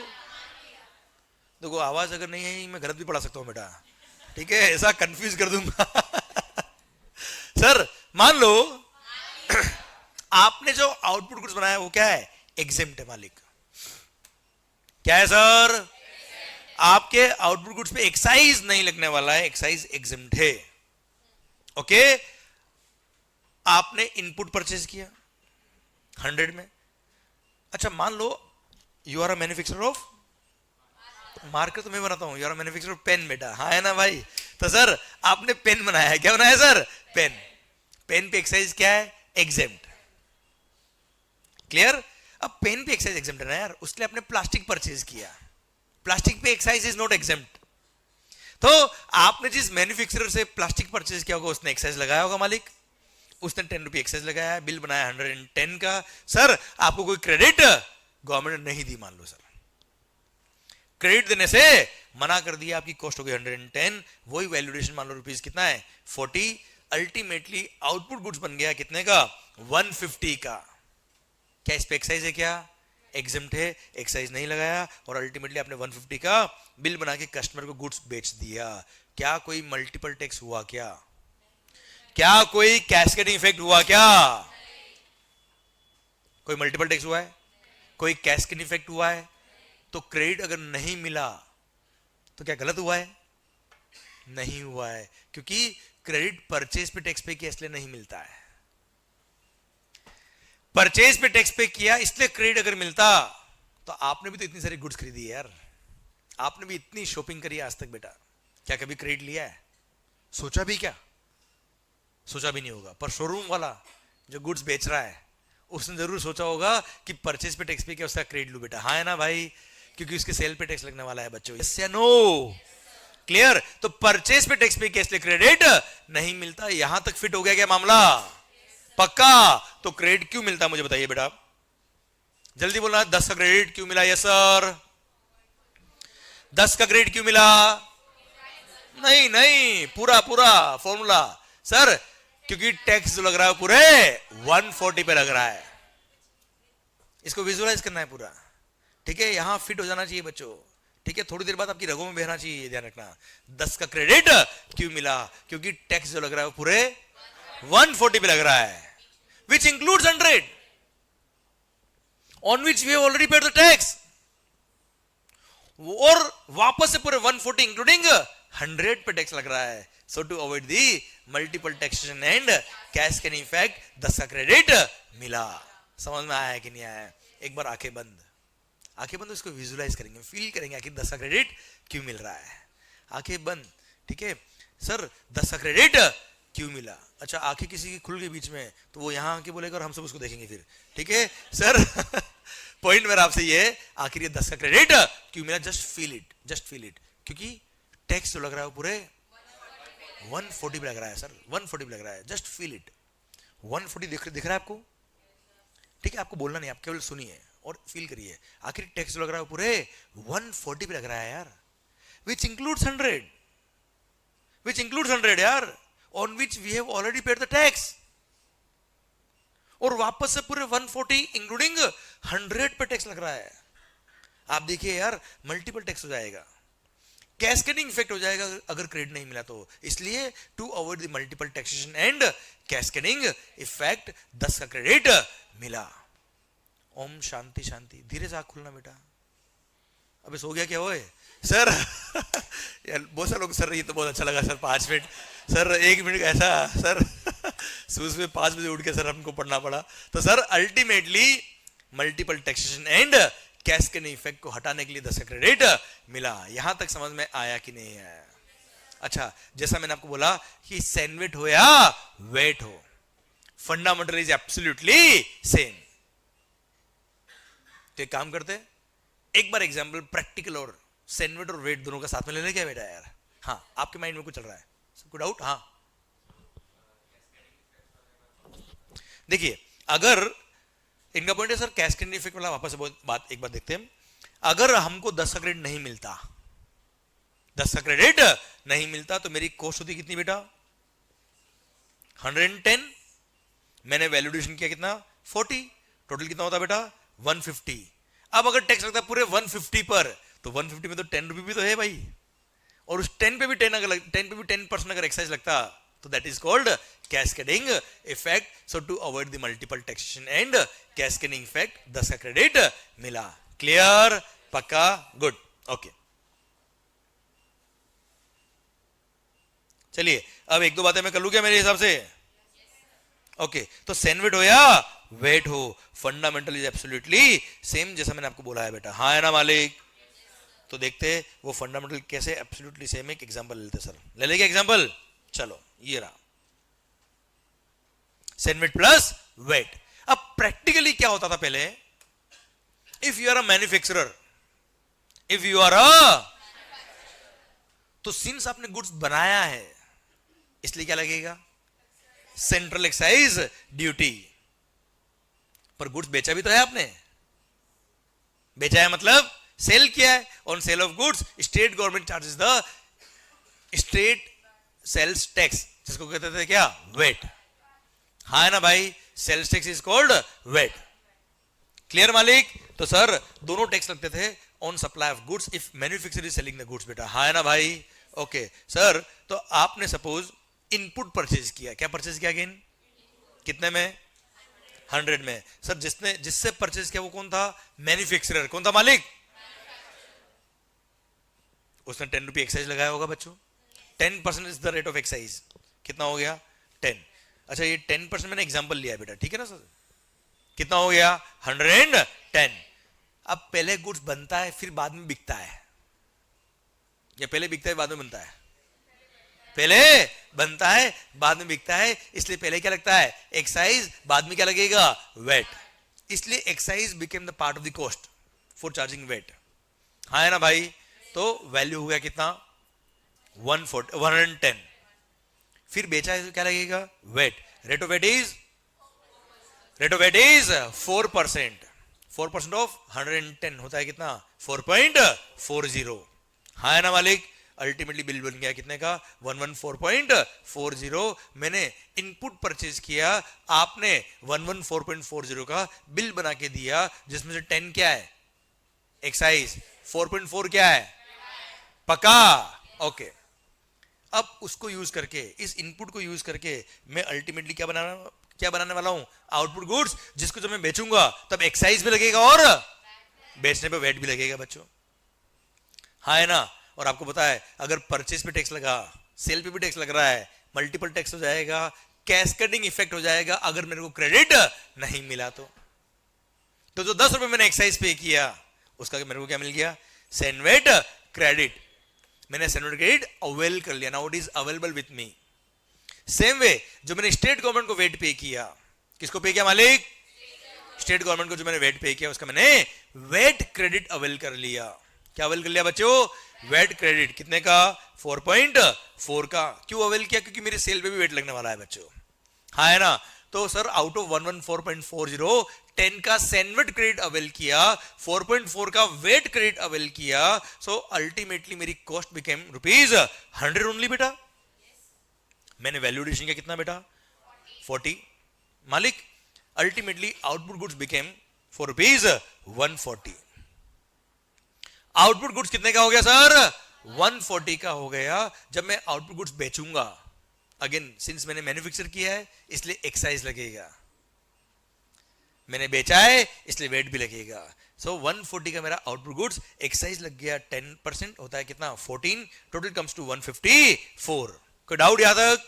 देखो आवाज अगर नहीं है मैं गलत भी पढ़ा सकता हूं बेटा, ठीक है, ऐसा कंफ्यूज कर दूंगा. सर मान लो आपने जो आउटपुट गुड्स बनाया वो क्या है? एग्जेम्प्ट है मालिक. क्या है सर? आपके आउटपुट गुड्स पे एक्साइज नहीं लगने वाला है, एक्साइज एग्जेम्प्ट है. ओके आपने इनपुट परचेज किया 100 में. अच्छा मान लो you are a manufacturer of marker, तो मैं बनाता हूं, you are a manufacturer of pen बेटा. हाँ है ना भाई? तो सर आपने पेन बनाया है. क्या बनाया सर? पेन. पेन पे एक्साइज क्या है? एग्जेम्प्ट. क्लियर? अब पेन पे एक्साइज एग्जेम्प्ट है ना यार, उसके लिए आपने प्लास्टिक परचेज किया. प्लास्टिक पे एक्साइज इज नॉट एग्जेम्प्ट. तो आपने जिस मैन्युफैक्चरर से प्लास्टिक परचेज किया होगा उसने एक्साइज लगाया होगा मालिक, उसने 10 रुपये एक्साइज लगाया, बिल बनाया 110 का. सर आपको कोई क्रेडिट गवर्नमेंट ने नहीं दी. मान लो सर क्रेडिट देने से मना कर दिया, आपकी कॉस्ट हो गई 110, वही वैल्यूएशन मान लो रुपीस कितना है? 40. अल्टीमेटली आउटपुट गुड्स बन गया कितने का? 150 का. क्या इस पे एक्साइज है? क्या एग्जेम्प्ट है, एक्साइज नहीं लगाया और अल्टीमेटली आपने 150 का बिल बना के कस्टमर को गुड्स बेच दिया. क्या कोई मल्टीपल टैक्स हुआ? क्या कोई कैस्केडिंग इफेक्ट हुआ? क्या कोई मल्टीपल टैक्स हुआ है? कोई कैस्केडिंग इफेक्ट हुआ है? तो क्रेडिट अगर नहीं मिला तो क्या गलत हुआ है? नहीं हुआ है, क्योंकि क्रेडिट परचेज पे टैक्स पे किया इसलिए नहीं मिलता है. परचेज पे टैक्स पे किया इसलिए क्रेडिट अगर मिलता तो आपने भी तो इतनी सारी गुड्स खरीदी है यार, आपने भी इतनी शॉपिंग करी है आज तक बेटा. क्या कभी क्रेडिट लिया है? सोचा भी क्या? सोचा भी नहीं होगा. पर शोरूम वाला जो गुड्स बेच रहा है उसने जरूर सोचा होगा कि परचेज पे टैक्स पे क्या उसका क्रेडिट लू बेटा. हाँ है ना भाई? क्योंकि उसके सेल पे टैक्स लगने वाला है बच्चों. यस या नो? क्लियर? तो परचेज पे टैक्स पे क्या इसलिए क्रेडिट नहीं मिलता. यहां तक फिट हो गया क्या मामला? पक्का? तो क्रेडिट क्यों मिलता मुझे बताइए बेटा, जल्दी बोलना. 10 का क्रेडिट क्यों मिला? Yes sir. 10 का क्रेडिट क्यों मिला? नहीं पूरा फॉर्मूला सर, क्योंकि टैक्स जो लग रहा है पूरे 140 पे लग रहा है. इसको विजुअलाइज करना है पूरा, ठीक है? यहां फिट हो जाना चाहिए बच्चों, ठीक है? थोड़ी देर बाद आपकी रगों में बहना चाहिए, ध्यान रखना. 10 का क्रेडिट क्यों मिला? क्योंकि टैक्स जो लग रहा है वो पूरे 140 पे लग रहा है, which includes 100 on which we have already paid the tax. और वापस से पूरे 140 इंक्लूडिंग 100 पे टैक्स लग रहा है. So to avoid the multiple taxation and cascading effect 10 का क्रेडिट मिला. समझ में आया कि नहीं आया? एक बार आंखें बंद इसको विजुअलाइज करेंगे, फील करेंगे आखिर 10 का क्रेडिट क्यों मिल रहा है. आंखें बंद, ठीक है? सर 10 का क्रेडिट क्यों मिला? अच्छा आंखें किसी की खुल गई बीच में तो वो यहां आके बोलेगा और हम सब उसको देखेंगे फिर, ठीक है सर? पॉइंट मेरा आपसे ये, आखिर ये 10 का क्रेडिट क्यों मिला? जस्ट फील इट, क्योंकि टैक्स जो लग रहा है वो पूरे 140 पे लग रहा है सर, 140 पे लग रहा है. Just feel it. 140 दिख रहा है आपको, ठीक है? आपको बोलना नहीं, आप केवल सुनिए और फील करिए. आखिर टैक्स जो लग रहा है वो पूरे 140 पे लग रहा है यार, which includes 100 यार, on which we have already paid the tax. और वापस से पूरे 140 इंक्लूडिंग 100 पे टैक्स लग रहा है. आप देखिए यार मल्टीपल टैक्स हो जाएगा, कैस्केडिंग इफेक्ट हो जाएगा अगर क्रेडिट नहीं मिला तो. इसलिए to avoid the multiple taxation and cascading effect 10 का क्रेडिट मिला. ओम शांति शांति. धीरे से आंख खुलना बेटा. अबे सो गया क्या वो सर? यार बहुत सारे लोग सर ये तो बहुत अच्छा लगा सर 5 मिनट सर, 1 मिनट ऐसा सर सूज में 5 बजे उठ के सर हमको पढ़ना पड़ा. तो sir ultimately multiple taxation and cascading effect को हटाने के लिए 10 का क्रेडिट मिला. यहां तक समझ में आया कि नहीं आया? अच्छा, जैसा मैंने आपको बोला कि सैनवेट हो या वेट हो, फंडामेंटल इज एब्सोल्युटली सेम। तो एक काम करते हैं, एक बार एग्जांपल प्रैक्टिकल और सैनवेट और वेट दोनों का साथ में ले लें क्या बेटा यार? हाँ, आपके माइंड में कुछ चल रहा है? कोई डाउट? हाँ, देखिए, अगर इनका पॉइंट है सर कैस्केडिंग इफेक्ट वाला, वापस बात एक बार देखते हैं। अगर हमको 10 का क्रेडिट नहीं मिलता, 10 का क्रेडिट नहीं मिलता तो मेरी कॉस्ट होती कितनी बेटा? 110। मैंने वैल्यूडेशन किया कितना? 40। टोटल कितना होता बेटा? 150। अब अगर टैक्स लगता है पूरे 150 पर, तो 150 में तो 10 रुपये भी तो है भाई, और उस 10 पे भी 10% अगर एक्साइज लगता, तो that is called cascading effect. So to avoid the multiple taxation and cascading effect, 10 का क्रेडिट मिला। क्लियर? पक्का? Good, okay. चलिए, अब एक दो बातें मैं कर लूं क्या मेरे हिसाब से? ओके, तो सैनवेट हो या वेट हो, फंडामेंटल इज एब्सोल्युटली सेम, जैसा मैंने आपको बोला है बेटा। हाँ है ना मालिक? तो देखते हैं वो फंडामेंटल कैसे एब्सोल्युटली सेम है। एक एग्जांपल लेते सर, ले लेंगे एग्जांपल। चलो, ये रहा सैनवेट प्लस वेट। अब प्रैक्टिकली क्या होता था पहले? If you are a manufacturer, if you are a, तो सिंस आपने गुड्स बनाया है, इसलिए क्या लगेगा? Central excise duty. पर गुड्स बेचा भी तो है आपने, बेचा है मतलब सेल किया है। On sale of goods state government charges the state sales tax, जिसको कहते थे क्या? वेट। हाँ है ना भाई? Sales tax is called VAT. Clear मालिक? तो सर दोनों टैक्स लगते थे on supply of goods if manufacturer is selling the goods बेटा। हाँ है ना भाई? ओके सर, तो आपने सपोज इनपुट परचेज किया। क्या परचेज किया अगेन? कितने में? 100 में। सर जिससे परचेज किया वो कौन था? मैन्युफैक्चरर। कौन था मालिक? उसने 10 रुपये एक्साइज लगाया होगा बच्चों। 10% is the rate of excise. कितना हो गया? 10। अच्छा, ये 10% मैंने एग्जांपल लिया बेटा, ठीक है ना सर? कितना हो गया? 110। अब पहले गुड्स बनता है फिर बाद में बिकता है, या पहले बिकता है बाद में बनता है? पहले बनता है बाद में बिकता है, इसलिए पहले क्या लगता है? एक्साइज, बाद में क्या लगेगा? वेट। इसलिए excise became the part of the cost for charging VAT. हाँ है ना भाई? तो वैल्यू हो गया कितना? 110। फिर बेचा है तो क्या लगेगा? VAT. Rate of VAT is 4%। 4% of 110 होता है कितना? 4.40। हाँ है ना मालिक? अल्टीमेटली बिल बन गया कितने का? 114.40। मैंने इनपुट परचेज किया, आपने 114.40 का बिल बना के दिया, जिसमें से 10 क्या है? एक्साइज। 4.4 क्या है? पक्का? ओके। अब उसको यूज करके, इस इनपुट को यूज करके मैं अल्टीमेटली क्या बनाने वाला हूं? आउटपुट गुड्स, जिसको जब मैं बेचूंगा तब एक्साइज भी लगेगा और बेचने पे वेट भी लगेगा बच्चों। हाँ है ना? और आपको पता है अगर परचेज पे टैक्स लगा, सेल पे भी टैक्स लग रहा है, मल्टीपल टैक्स हो जाएगा, कैस्केडिंग इफेक्ट हो जाएगा अगर मेरे को क्रेडिट नहीं मिला तो जो 10 रुपए मैंने एक्साइज पे किया उसका मेरे को क्या मिल गया? CENVAT credit. मैंने सैनवेट क्रेडिट अवेल कर लिया, now it is available with me. Same way जो मैंने स्टेट गवर्नमेंट को वेट पे किया, किसको पे किया मालिक? स्टेट गवर्नमेंट को जो मैंने वेट पे किया उसका मैंने वेट क्रेडिट अवेल कर लिया। क्या अवेल कर लिया बच्चों? Wait credit. कितने का? 4.4 का। क्यों अवेल किया? क्योंकि मेरे सेल पे भी वेट लगने वाला है बच्चों। हाँ है ना? तो सर आउट ऑफ 114.40 10 का सैनवेट क्रेडिट अवेल किया, 4.4 का वेट क्रेडिट अवेल किया, सो अल्टीमेटली मेरी कॉस्ट बिकेम ₹100 ओनली बेटा। मैंने वैल्यू एडिशन किया कितना बेटा? 40 मालिक। Ultimately output goods became for ₹140। Output goods कितने का हो गया सर? 140 का हो गया। जब मैं आउटपुट गुड्स बेचूंगा, अगेन सिंस मैंने मैन्युफैक्चर किया है इसलिए एक्साइज लगेगा, मैंने बेचा है इसलिए वेट भी लगेगा। सो 140 का मेरा आउटपुट गुड्स, एक्साइज लग गया 10% होता है कितना? 14। Total comes to 154। कोई डाउट यहां तक?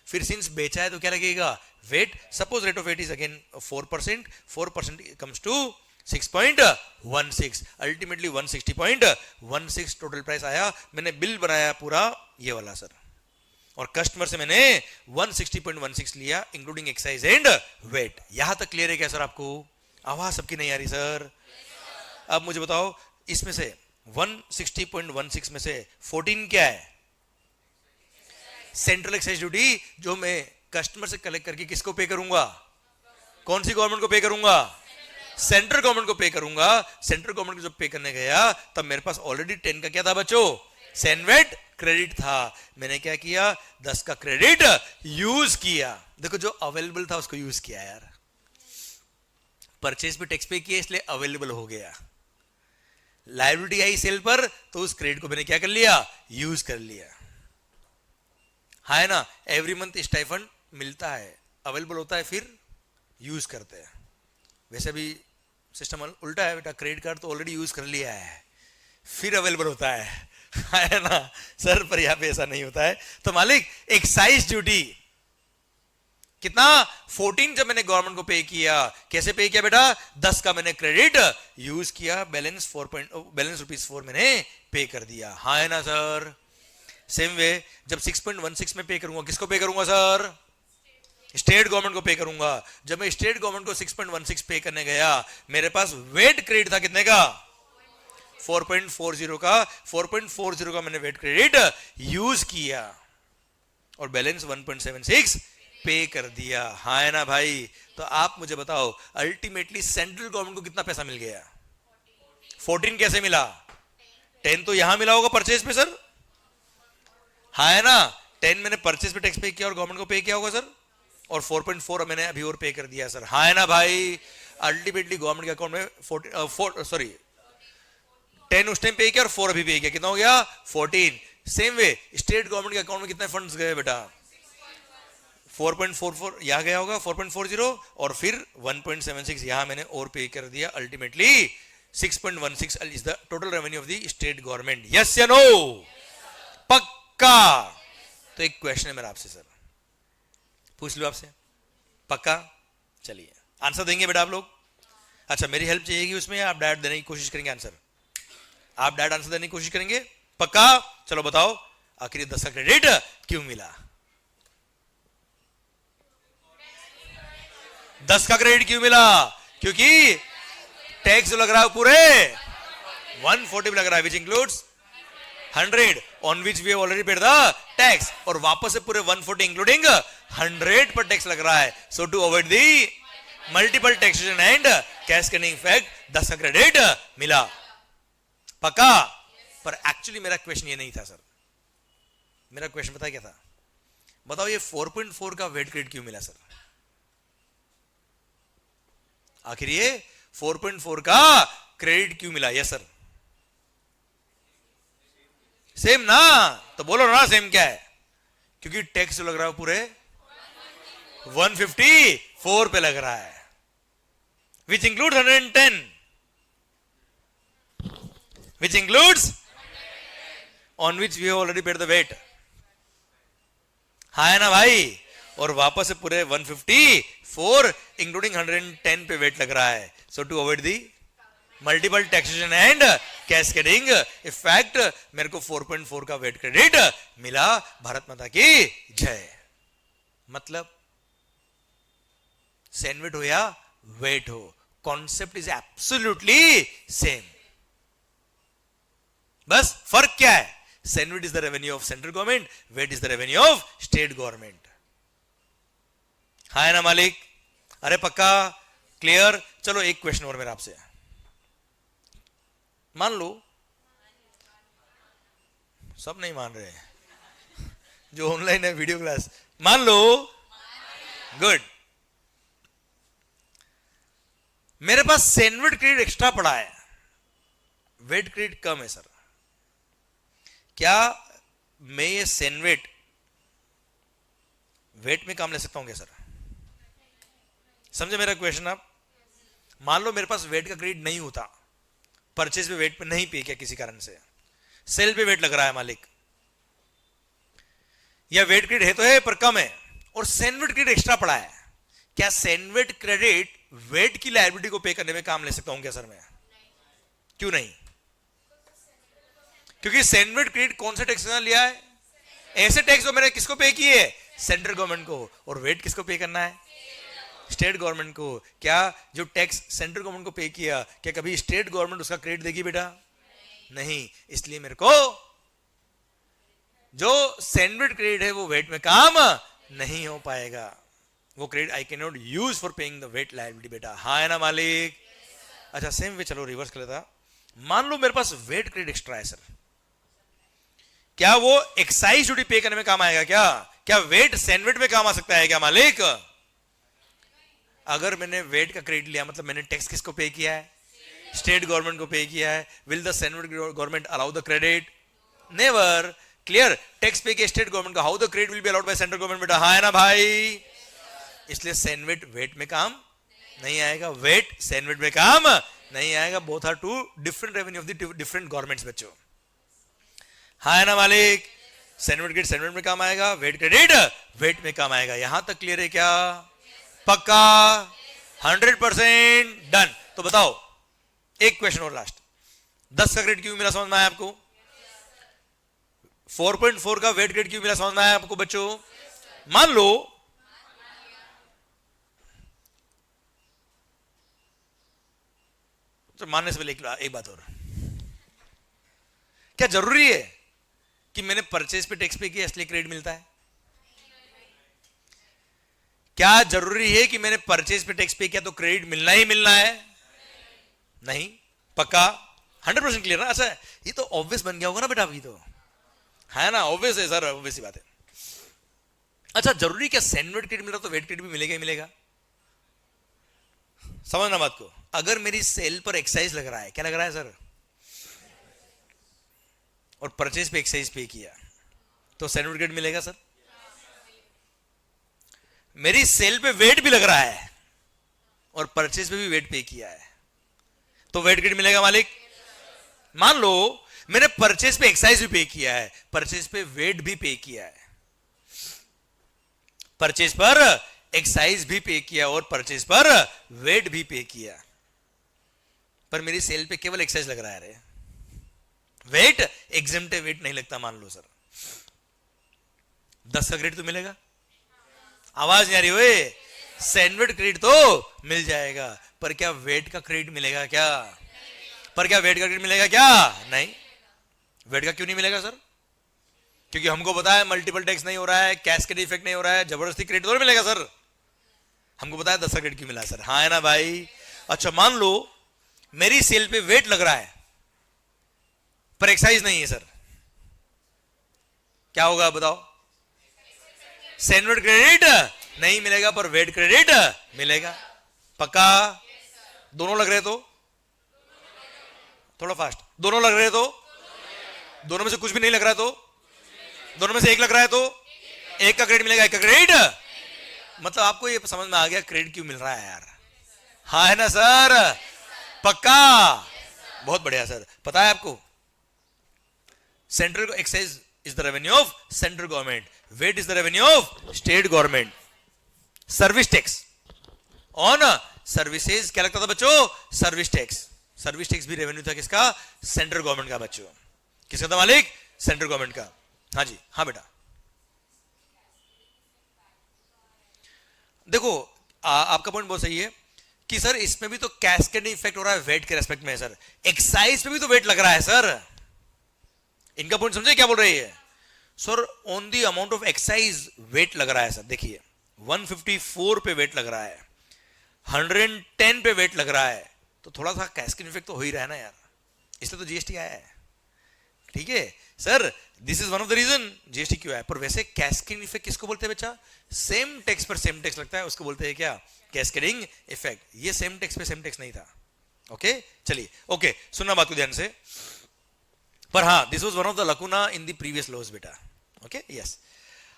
फिर सिंस बेचा है तो क्या लगेगा? VAT. Suppose rate of VAT is again 4%, 4% comes to 6.16। Ultimately 160.16 total price आया। मैंने बिल बनाया पूरा ये वाला सर, और कस्टमर से मैंने 160.16 लिया इंक्लूडिंग एक्साइज एंड वेट। यहां तक क्लियर है क्या सर आपको? आवाज सबकी नहीं आ रही सर? अब मुझे बताओ इसमें से 160.16 में से 14 क्या है? सेंट्रल एक्साइज ड्यूटी, जो मैं कस्टमर से कलेक्ट करके किसको पे करूंगा? कौन सी गवर्नमेंट को पे करूंगा? सेंट्रल गवर्नमेंट को पे करूंगा। सेंट्रल गवर्नमेंट को जब पे करने गया तब मेरे पास ऑलरेडी 10 का क्या था बच्चों? सेनवेट क्रेडिट था। मैंने क्या किया? 10 का क्रेडिट यूज किया। देखो जो अवेलेबल था उसको यूज किया यार। परचेज पे टैक्स पे किया इसलिए अवेलेबल हो गया। लायबिलिटी आई सेल पर तो उस क्रेडिट को मैंने क्या कर लिया? यूज कर लिया। हाँ है ना, एवरी मंथ स्टाइफंड मिलता है, अवेलेबल होता है, फिर यूज करते हैं। वैसे भी सिस्टम उल्टा है बेटा, क्रेडिट कार्ड तो ऑलरेडी यूज कर लिया है फिर अवेलेबल होता है ना सर? पर यहां पे ऐसा नहीं होता है। तो मालिक एक्साइज ड्यूटी कितना? 14 जब मैंने गवर्नमेंट को पे किया। कैसे पे किया बेटा? 10 का मैंने क्रेडिट यूज किया, बैलेंस ₹4 मैंने पे कर दिया। हाँ है ना सर? सेम वे जब 6.16 में पे करूंगा, किसको पे करूंगा सर? स्टेट गवर्नमेंट को पे करूंगा। जब मैं स्टेट गवर्नमेंट को 6.16 पे करने गया, मेरे पास वेट क्रेडिट था कितने का? 4.40 का। 4.40 का मैंने वेट क्रेडिट यूज किया और बैलेंस 1.76 पे कर दिया। हाँ है ना भाई? तो आप मुझे बताओ अल्टीमेटली सेंट्रल गवर्नमेंट को कितना पैसा मिल गया? 14 कैसे मिला? 10 तो यहां मिला होगा परचेज पे सर। हाँ है ना? 10 मैंने परचेज पे टैक्स पे किया और गवर्नमेंट को पे किया होगा सर, और 4.4 मैंने अभी और पे कर दिया सर। हाँ है ना भाई? अल्टीमेटली गवर्नमेंट के अकाउंट में 10 उस टाइम पे किया और 4 अभी पे किया, कितना हो गया? 14। सेम वे स्टेट गवर्नमेंट के अकाउंट में कितने फंड्स गए बेटा? 4.44 यहां गया होगा, 4.40, और फिर 1.76 यहां मैंने और पे कर दिया। Ultimately 6.16 is the total revenue of the state government. Yes या नो? पक्का? तो एक क्वेश्चन है मेरा आपसे सर, पूछ लो आपसे। पक्का? चलिए आंसर देंगे बेटा आप लोग? अच्छा मेरी हेल्प चाहिएगी उसमें, या आप डायरेक्ट देने की कोशिश करेंगे आंसर? आप डायरेक्ट आंसर देने की कोशिश करेंगे? पक्का? चलो बताओ आखिर 10 का क्रेडिट क्यों मिला? 10 का क्रेडिट क्यों मिला? क्योंकि टैक्स लग रहा है पूरे 140 लग रहा है, which includes 100 on which we have already paid the tax, और वापस से पूरे 140 इंक्लूडिंग 100 पर टैक्स लग रहा है। So to avoid the multiple taxation and cascading effect 10 का क्रेडिट मिला। पक्का? पर एक्चुअली मेरा क्वेश्चन ये नहीं था सर। मेरा क्वेश्चन पता है क्या था? बताओ ये 4.4 का वेट क्रेडिट क्यों मिला सर? आखिर ये 4.4 का क्रेडिट क्यों मिला? Yes sir. सेम ना? तो बोलो ना सेम क्या है? क्योंकि टैक्स लग रहा है पूरे 154 पे लग रहा है, which includes 110, which includes on which we have already paid the VAT. हाँ है ना भाई? और वापस से पूरे 154 इंक्लूडिंग 110 पे वेट लग रहा है। So to avoid the multiple taxation and cascading effect मेरे को 4.4 का वेट क्रेडिट मिला। भारत माता की जय। मतलब सेनवेट हो या वेट हो, कॉन्सेप्ट इज एब्सोल्युटली सेम। बस फर्क क्या है? CENVAT is the revenue of central government, VAT is the revenue of state government. हाँ है ना मालिक? अरे पक्का? क्लियर? चलो एक क्वेश्चन और मेरा आपसे। मान लो, सब नहीं मान रहे हैं जो ऑनलाइन है वीडियो क्लास, मान लो, गुड, मेरे पास सेनवेट क्रेडिट एक्स्ट्रा पड़ा है, वेट क्रेडिट कम है सर। क्या मैं ये सेनवेट वेट में काम ले सकता हूं क्या सर? समझे मेरा क्वेश्चन आप? मान लो मेरे पास वेट का क्रेडिट नहीं होता, परचेज पे वेट पे नहीं पे किया किसी कारण से, सेल पे वेट लग रहा है मालिक, या वेट क्रेडिट है तो है पर कम है, और सेनवेट क्रेडिट एक्स्ट्रा पड़ा है, क्या सेनवेट क्रेडिट वेट की लायबिलिटी को पे करने में काम ले सकता हूं क्या सर मैं? क्यों नहीं? क्योंकि सेनवेट क्रेडिट कौन सा टैक्स लिया है? ऐसे टैक्स तो मैंने किसको पे किए? सेंट्रल गवर्नमेंट को। और वेट किसको पे करना है? स्टेट गवर्नमेंट को। क्या जो टैक्स सेंट्रल गवर्नमेंट को पे किया, क्या कभी स्टेट गवर्नमेंट उसका क्रेडिट देगी बेटा? नहीं। इसलिए मेरे को जो सैंडविच क्रेडिट है वो वेट में काम नहीं हो पाएगा। वो credit I can not use for paying the VAT liability बेटा। हाँ है ना मालिक? अच्छा सेम वे चलो रिवर्स कर लेता। मान लो मेरे पास वेट क्रेडिट एक्स्ट्रा है सर, क्या वो एक्साइज ड्यूटी पे करने में काम आएगा? क्या वेट सैंडविच में काम आ सकता है क्या मालिक? अगर मैंने वेट का क्रेडिट लिया मतलब मैंने टैक्स किसको पे किया है? स्टेट गवर्नमेंट को पे किया है। Will the sandwich government allow the credit? Never. Clear? Tax पे किया स्टेट गवर्नमेंट का, how the credit will be allowed by central government बेटा? हाँ है ना भाई? इसलिए सैंडविच वेट में काम नहीं आएगा, वेट सैंडविच में काम नहीं आएगा। Both are two different revenue of the different governments बच्चों। हाँ है ना मालिक? सैंडविच क्रेडिट सैंडविच में काम आएगा, वेट क्रेडिट वेट में काम आएगा। यहां तक क्लियर है क्या? पक्का? 100% डन। तो बताओ एक क्वेश्चन और लास्ट, 10 का क्रेडिट क्यों मिला समझ में आया आपको? 4.4 का वेट क्रेडिट क्यों मिला समझ में आया आपको बच्चों? मान लो तो मानने से पहले एक बात और, क्या जरूरी है कि मैंने परचेज पे टैक्स पे किया इसलिए क्रेडिट मिलता है? क्या जरूरी है कि मैंने परचेज पे टैक्स पे किया तो क्रेडिट मिलना ही मिलना है? नहीं। पक्का? 100% क्लियर ना? अच्छा ये तो ऑब्वियस बन गया होगा ना बेटा अभी तो, है ना? ऑब्वियस है सर, ऑब्वियस ही बात है। अच्छा जरूरी क्या सैंडविच क्रेडिट मिला तो वेट क्रेडिट भी मिलेगा ही मिलेगा? समझना बात को। अगर मेरी सेल पर एक्साइज लग रहा है, क्या लग रहा है सर? और परचेज पे एक्साइज पे किया तो सैंडविच क्रेडिट मिलेगा सर? मेरी सेल पे वेट भी लग रहा है और परचेज पे भी वेट पे किया है तो वेट क्रेडिट मिलेगा मालिक? मान लो मैंने परचेज पे एक्साइज भी पे किया है, परचेज पे वेट भी पे किया है, परचेज पर एक्साइज भी पे किया और परचेज पर वेट भी पे किया, पर मेरी सेल पे केवल एक्साइज लग रहा है रे, वेट एग्जेम्प्ट वेट नहीं लगता। मान लो सर 10 का क्रेडिट तो मिलेगा? आवाज नहीं आ रही हुए? सैंडविच क्रेडिट तो मिल जाएगा, पर क्या वेट का क्रेडिट मिलेगा क्या? पर क्या वेट का क्रेडिट मिलेगा क्या? नहीं। वेट का क्यों नहीं मिलेगा सर? क्योंकि हमको पता है मल्टीपल टैक्स नहीं हो रहा है, कैस्केड इफेक्ट नहीं हो रहा है, जबरदस्ती क्रेडिट तो मिलेगा सर। हमको पता है 10 का क्रेडिट क्यों मिला सर। हाँ है ना भाई? अच्छा मान लो मेरी सेल पे वेट लग रहा है पर एक्साइज नहीं है सर, क्या होगा बताओ? सैंडविच क्रेडिट नहीं मिलेगा पर वेट क्रेडिट मिलेगा। पक्का? दोनों लग रहे तो थोड़ा फास्ट, दोनों लग रहे तो, दोनों में से कुछ भी नहीं लग रहा तो, दोनों में से एक लग रहा है तो एक का क्रेडिट मिलेगा, एक का क्रेडिट। मतलब आपको ये समझ में आ गया क्रेडिट क्यों मिल रहा है यार? हाँ है ना सर? पक्का? बहुत बढ़िया सर। पता है आपको central excise is the revenue of central government, VAT is the revenue of state government. Service tax on services क्या लगता था बच्चों? Service tax. सर्विस टैक्स भी रेवेन्यू था किसका? सेंट्रल गवर्नमेंट का बच्चों। किसका था मालिक? सेंट्रल गवर्नमेंट का। हाँ जी हाँ बेटा। देखो आपका पॉइंट बहुत सही है कि सर इसमें भी तो कैस्केड इफेक्ट हो रहा है वेट के रेस्पेक्ट में सर, एक्साइज पे भी तो वेट लग रहा है सर। इनका पॉइंट समझे क्या बोल रही है sir? On the amount of excise VAT लग रहा है सर। देखिए 154 पे वेट लग रहा है, 110 पे वेट लग रहा है, तो थोड़ा सा कैस्केड इफेक्ट तो हो ही रहा है ना यार, इसलिए तो जीएसटी आया है। ठीक है sir, this is one of the reason GST क्यों आया। पर वैसे कैस्केड इफेक्ट किसको बोलते हैं बच्चा? सेम टैक्स पर सेम टैक्स लगता है उसको बोलते हैं क्या? Cascading effect. ये सेम टैक्स पे सेम टैक्स नहीं था। ओके चलिए, ओके सुनना बात को ध्यान से। पर हाँ this was one of the lacuna in the previous laws बेटा। ओके यस,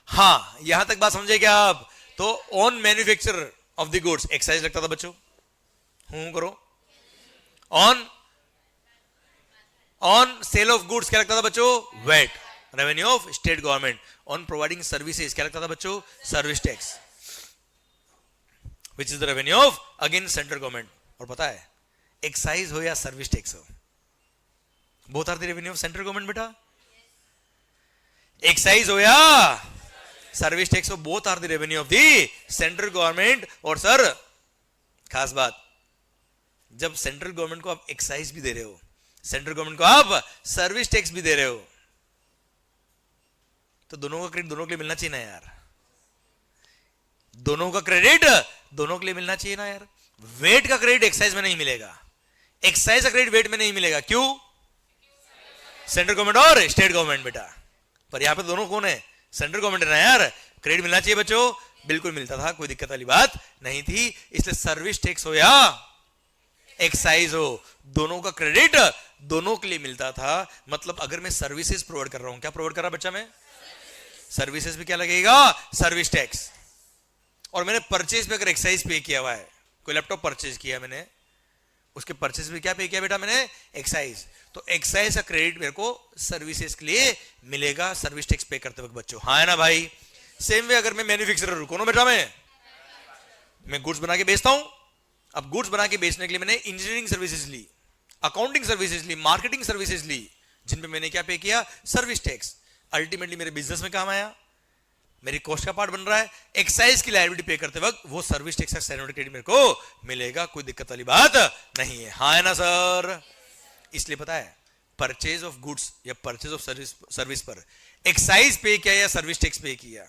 हाँ यहां तक बात समझे क्या आप? तो on manufacture of the goods excise लगता था बच्चों, हूं करो। ऑन सेल ऑफ गुड्स क्या लगता था बच्चों? VAT, revenue of state government. On providing services क्या लगता था बच्चों? Service tax, which is the revenue of again central government. और पता है एक्साइज हो या सर्विस टैक्स हो, both are the revenue of central government बेटा। एक्साइज हो या service tax, both are the revenue of the central government. और सर खास बात, जब सेंट्रल गवर्नमेंट को आप एक्साइज भी दे रहे हो, सेंट्रल गवर्नमेंट को आप सर्विस टैक्स भी दे रहे हो, तो दोनों का क्रेडिट दोनों के लिए मिलना चाहिए ना यार। दोनों का क्रेडिट दोनों के लिए मिलना चाहिए ना यार। वेट का क्रेडिट एक्साइज में नहीं मिलेगा, एक्साइज का क्रेडिट वेट में नहीं मिलेगा। क्यों? सेंट्रल गवर्नमेंट और स्टेट गवर्नमेंट बेटा। पर यहां पे दोनों कौन है? सेंट्रल गवर्नमेंट है ना यार। क्रेडिट मिलना चाहिए बच्चों, बिल्कुल मिलता था, कोई दिक्कत वाली बात नहीं थी। इसलिए सर्विस टैक्स हो या एक्साइज हो, दोनों का क्रेडिट दोनों के लिए मिलता था। मतलब अगर मैं सर्विसेज प्रोवाइड कर रहा हूं, क्या प्रोवाइड कर रहा बच्चा मैं? सर्विसेज पे क्या लगेगा? Service tax. और मैंने परचेज पे अगर एक्साइज पे किया हुआ है, कोई लैपटॉप परचेज किया मैंने, उसके परचेज पे क्या पे किया बेटा मैंने? एक्साइज। तो एक्साइज का क्रेडिट मेरे को सर्विसेज के लिए मिलेगा सर्विस टैक्स पे करते वक्त बच्चों। हाँ है ना भाई? सेम वे अगर मैं मैन्युफैक्चरर हूं, कौन बेटा मैं गुड्स बना के बेचता हूं। अब गुड्स बना के बेचने के लिए मैंने इंजीनियरिंग सर्विसेज ली, अकाउंटिंग सर्विसेज ली, मार्केटिंग सर्विसेज ली, जिन पे मैंने क्या पे किया? Service tax. अल्टीमेटली मेरे बिजनेस में काम आया, मेरी कॉस्ट का पार्ट बन रहा है। एक्साइज की लायबिलिटी पे करते वक्त वो सर्विस टैक्स का सैन्युअल क्रेडिट मेरे को मिलेगा, कोई दिक्कत वाली बात नहीं है। हाँ है ना सर? इसलिए पता है, परचेज ऑफ गुड्स या परचेज ऑफ सर्विस पर एक्साइज पे किया या सर्विस टैक्स पे किया,